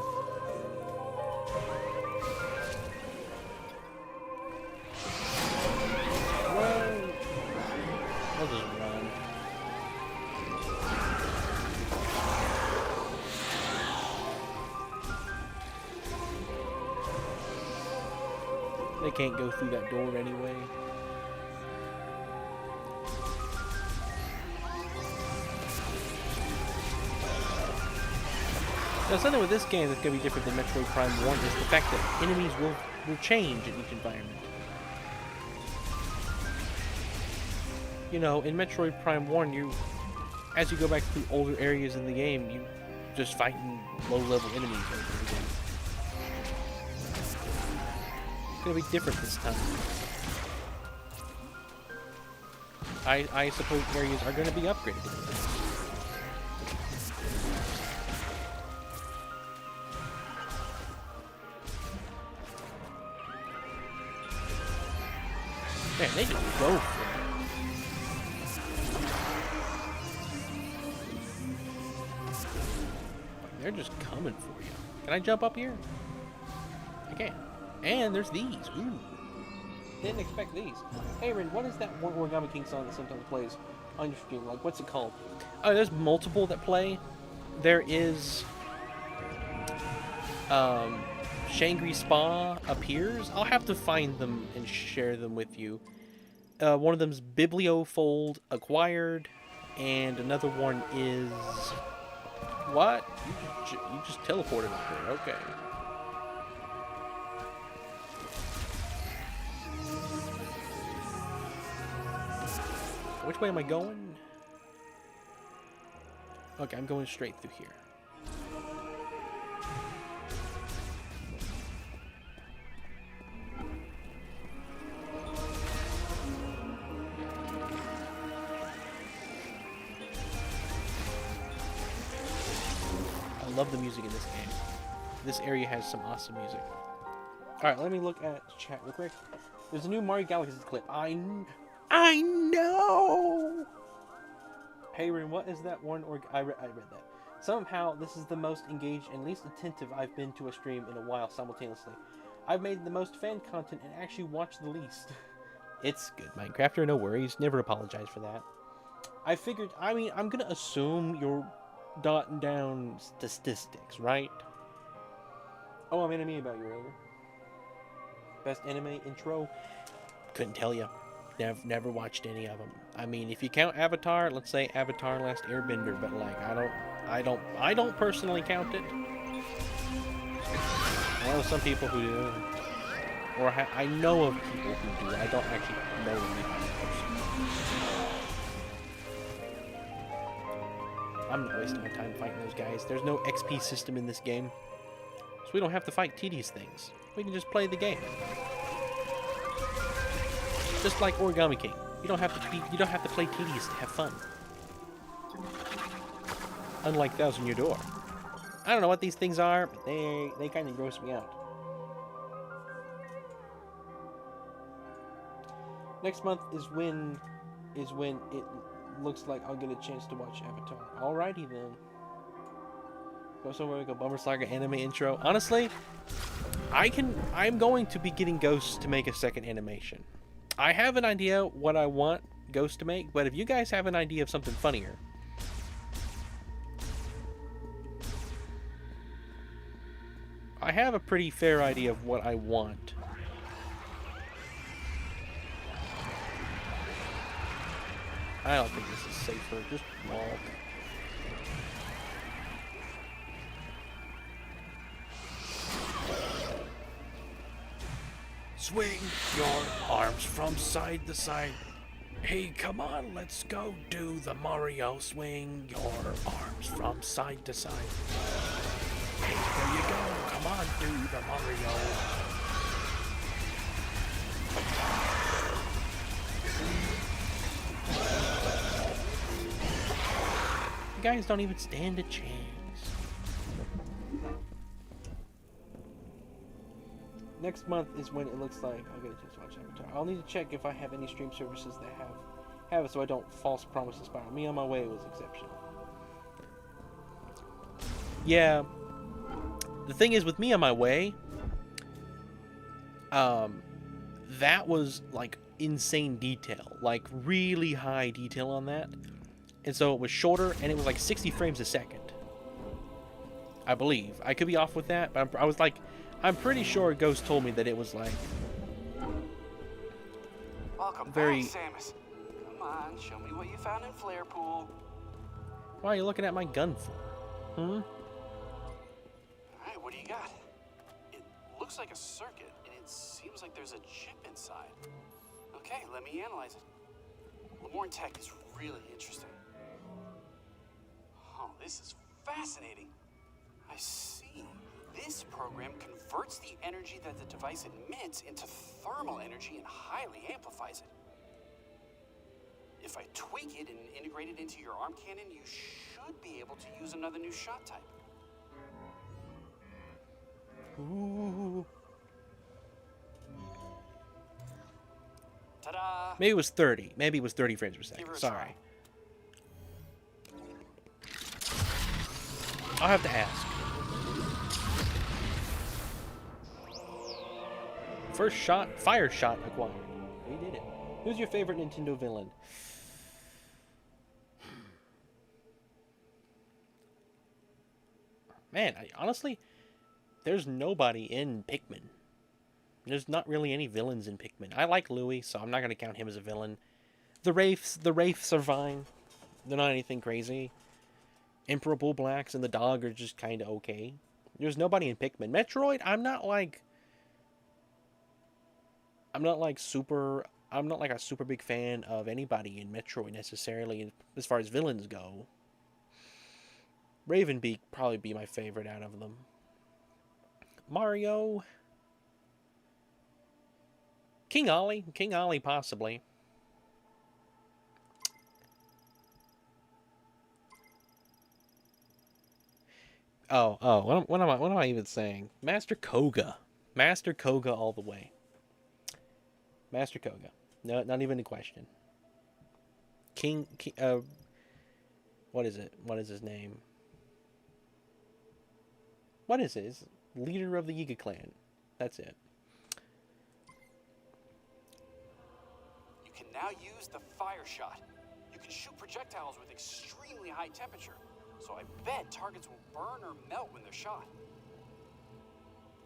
I'll just run. They can't go through that door anyway. Now, something with this game that's going to be different than Metroid Prime 1 is the fact that enemies will change in each environment. You know, in Metroid Prime 1, as you go back through older areas in the game, you just fighting low-level enemies over again. It's gonna be different this time. I suppose areas are gonna be upgraded. Man, they just go for it. They're just coming for you. Can I jump up here? I can. And there's these. Ooh. Didn't expect these. Hey, Ren, what is that one Origami King song that sometimes plays on your stream? Like, what's it called? Oh, there's multiple that play. There is... Shangri Spa appears. I'll have to find them and share them with you. One of them's Bibliofold Acquired. And another one is... What? You just teleported up there. Okay. Which way am I going? Okay, I'm going straight through here. I love the music in this game. This area has some awesome music. Alright, let me look at chat real quick. There's a new Mario Galaxy clip. I know! Hey, Rin, what is that one? I read that. Somehow, this is the most engaged and least attentive I've been to a stream in a while simultaneously. I've made the most fan content and actually watched the least. It's good, Minecrafter, no worries. Never apologize for that. I'm gonna assume you're dotting down statistics, right? Oh, I made a meme about you earlier. Best anime intro? Couldn't tell you. Never watched any of them. I mean, if you count Avatar, let's say Avatar: Last Airbender, but like I don't personally count it. I know some people who do, or I know of people who do. I don't actually know anybody personally. I'm not wasting my time fighting those guys. There's no XP system in this game, so we don't have to fight tedious things. We can just play the game. Just like Origami King, you don't have to play tedious to have fun. Unlike Thousand Year Door, I don't know what these things are, but they kind of gross me out. Next month is when it looks like I'll get a chance to watch Avatar. Alrighty then. Go somewhere we go. Bummer Saga anime intro. Honestly, I'm going to be getting Ghost to make a second animation. I have an idea what I want Ghost to make, but if you guys have an idea of something funnier, I have a pretty fair idea of what I want. I don't think this is safer. Just walk.
Swing your arms from side to side. Hey, come on, let's go do the Mario. Swing your arms from side to side. Hey, there you go. Come on, do the Mario.
You guys don't even stand a chance. Next month is when it looks like I'll get a chance to watch Avatar. I'll need to check if I have any stream services that have it so I don't false promise the spiral. Me on My Way was exceptional. Yeah. The thing is with Me on My Way, that was like insane detail. Like really high detail on that. And so it was shorter and it was like 60 frames a second. I believe. I could be off with that, but I was like, I'm pretty sure Ghost told me that it was like
Welcome
very...
back, Samus. Come on, show me what you found in Flare Pool.
Why are you looking at my gun for? Hmm?
Alright, what do you got? It looks like a circuit, and it seems like there's a chip inside. Okay, let me analyze it. Lemorn Tech is really interesting. Oh, this is fascinating. I see. This program converts the energy that the device emits into thermal energy and highly amplifies it. If I tweak it and integrate it into your arm cannon, you should be able to use another new shot type.
Ooh.
Ta-da!
Maybe it was 30. Maybe it was 30 frames per second.
Give her a
Sorry. I'll have to ask. First shot, fire shot acquired. We did it. Who's your favorite Nintendo villain? Man, honestly, there's nobody in Pikmin. There's not really any villains in Pikmin. I like Louie, so I'm not going to count him as a villain. The Wraiths are fine. They're not anything crazy. Emperor Bull Blacks and the dog are just kind of okay. There's nobody in Pikmin. Metroid, I'm not like a super big fan of anybody in Metroid necessarily as far as villains go. Ravenbeak probably be my favorite out of them. Mario, King Ollie possibly. What am I even saying? Master Koga all the way. Master Koga. No, not even a question. King what is it? What is his name? What is it? It's leader of the Yiga clan. That's it.
You can now use the fire shot. You can shoot projectiles with extremely high temperature, so I bet targets will burn or melt when they're shot.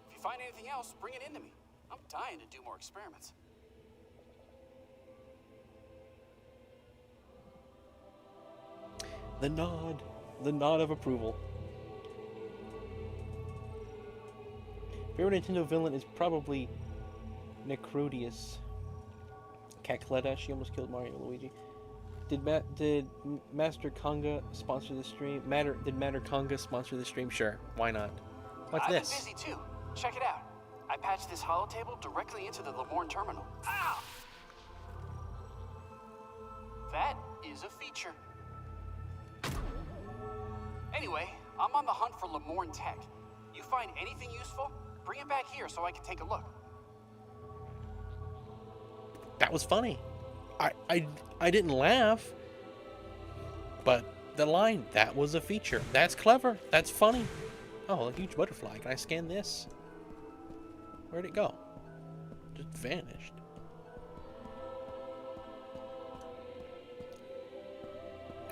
If you find anything else, bring it into me. I'm dying to do more experiments.
The nod. The nod of approval. Favorite Nintendo villain is probably Necrodius. Cacletta, she almost killed Mario and Luigi. Did Master Conga sponsor the stream? Did Matter Conga sponsor the stream? Sure, why not? What's
I've
this?
been busy too. Check it out. I patched this holotable directly into the Lemourne terminal. Ow! That is a feature. Anyway, I'm on the hunt for Lemourne tech. You find anything useful, bring it back here so I can take a look.
That was funny. I didn't laugh, but the line, that was a feature. That's clever. That's funny. Oh, a huge butterfly. Can I scan this? Where'd it go? Just vanished.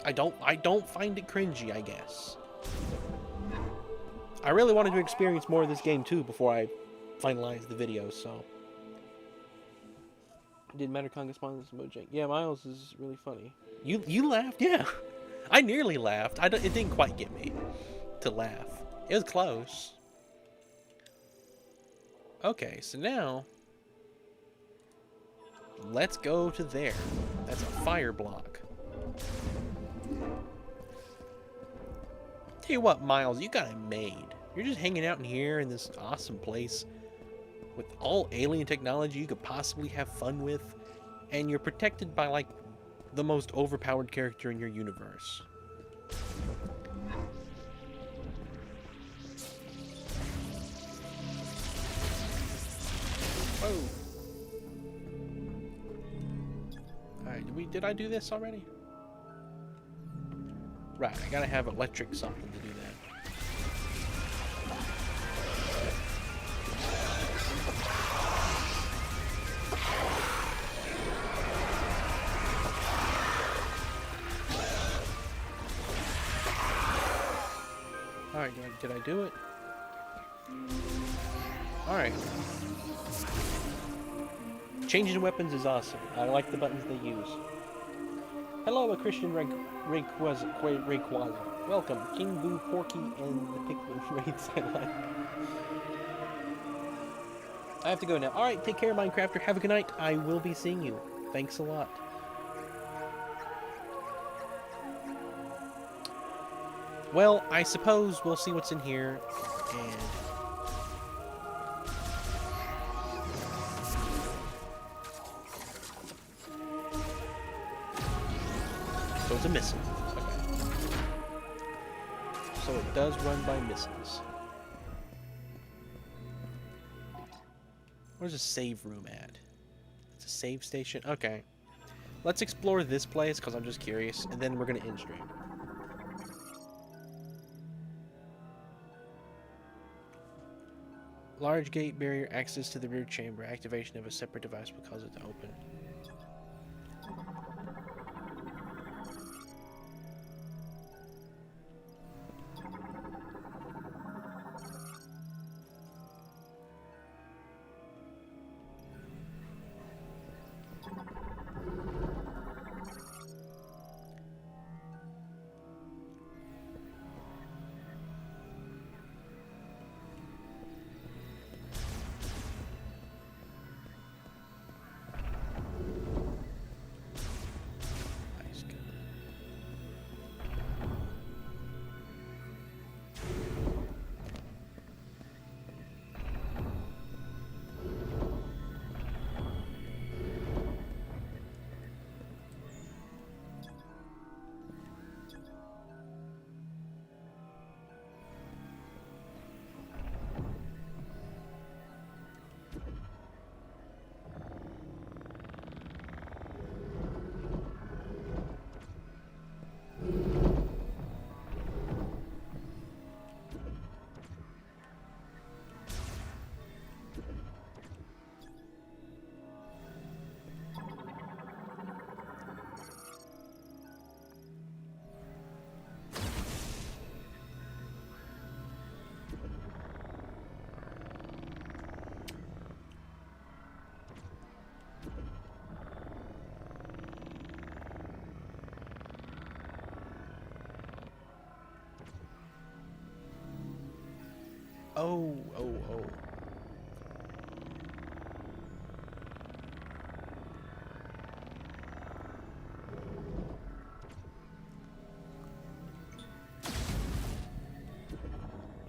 I don't find it cringy, I guess. I really wanted to experience more of this game too before I finalized the video, so. Did Matter Conga spawn this Mojang? Yeah, Miles is really funny. You laughed? Yeah. I nearly laughed. It didn't quite get me to laugh. It was close. Okay, so now let's go to there. That's a fire block. Tell you what, Miles, you got it made. You're just hanging out in here in this awesome place with all alien technology you could possibly have fun with, and you're protected by, like, the most overpowered character in your universe. Oh. Alright, did I do this already? Right, I gotta have electric something to do that. Alright, did I do it? Alright. Changing weapons is awesome. I like the buttons they use. Hello, a Christian Rayquaza. Welcome, King Boo, Porky, and the Pikmin raids I like. I have to go now. Alright, take care, Minecrafter. Have a good night. I will be seeing you. Thanks a lot. Well, I suppose we'll see what's in here, and... So it's a missile. Okay. So it does run by missiles. Where's a save room at? It's a save station? Okay. Let's explore this place, because I'm just curious, and then we're going to end stream. Large gate barrier, access to the rear chamber. Activation of a separate device will cause it to open. Oh, oh, oh.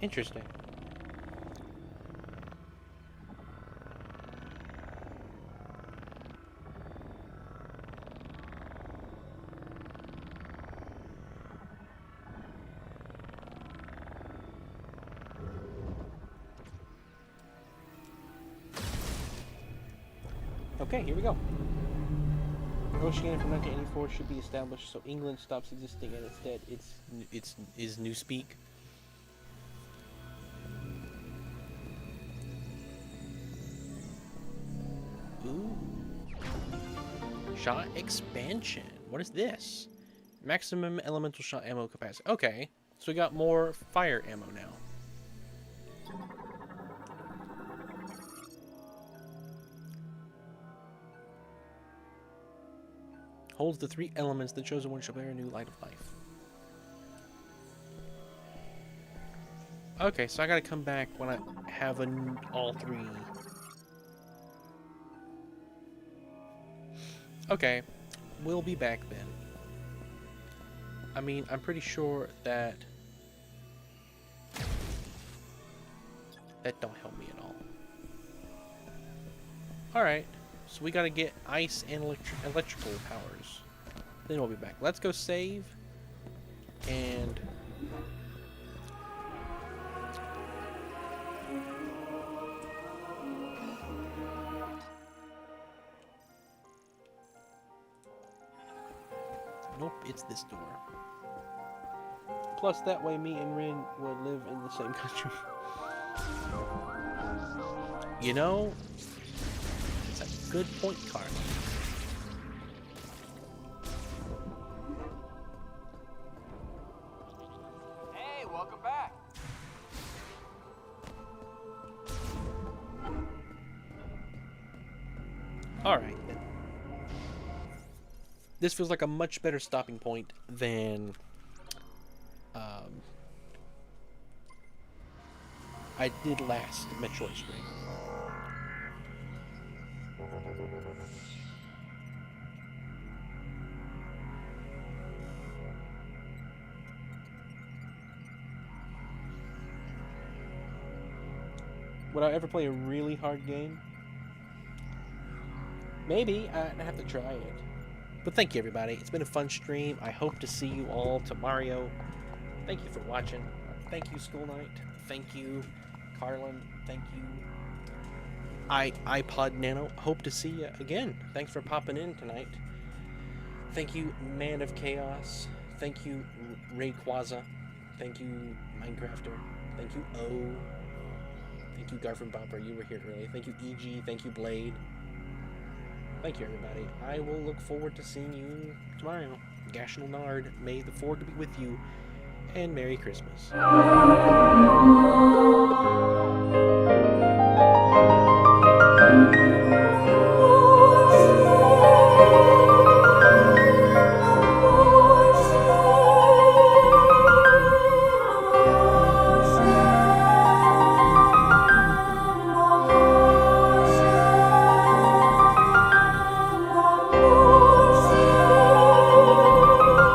Interesting. Okay, here we go. Oceania from 1984 should be established so England stops existing and instead it's Newspeak. Ooh. Shot expansion. What is this? Maximum elemental shot ammo capacity. Okay, so we got more fire ammo now. Holds the 3 elements. The chosen one shall bear a new light of life. Okay, so I gotta come back when I have all 3. Okay, we'll be back then. I mean, I'm pretty sure that don't help me at all. Alright, so we gotta get ice and electrical powers. Then we'll be back. Let's go save. And nope, it's this door. Plus, that way me and Rin will live in the same country. You know, it's a good point, Carl.
Hey, welcome back.
Alright, then. This feels like a much better stopping point than I did last Metroid stream. Would I ever play a really hard game? Maybe. I'd have to try it. But thank you, everybody. It's been a fun stream. I hope to see you all tomorrow. Thank you for watching. Thank you, School Night. Thank you, Carlin. Thank you, iPod Nano. Hope to see you again. Thanks for popping in tonight. Thank you, Man of Chaos. Thank you, Rayquaza. Thank you, Minecrafter. Thank you, O. Thank you, Garfin Bopper. You were here early. Thank you, EG. Thank you, Blade. Thank you, everybody. I will look forward to seeing you tomorrow. Gashnal Nard, may the Ford be with you, and Merry Christmas.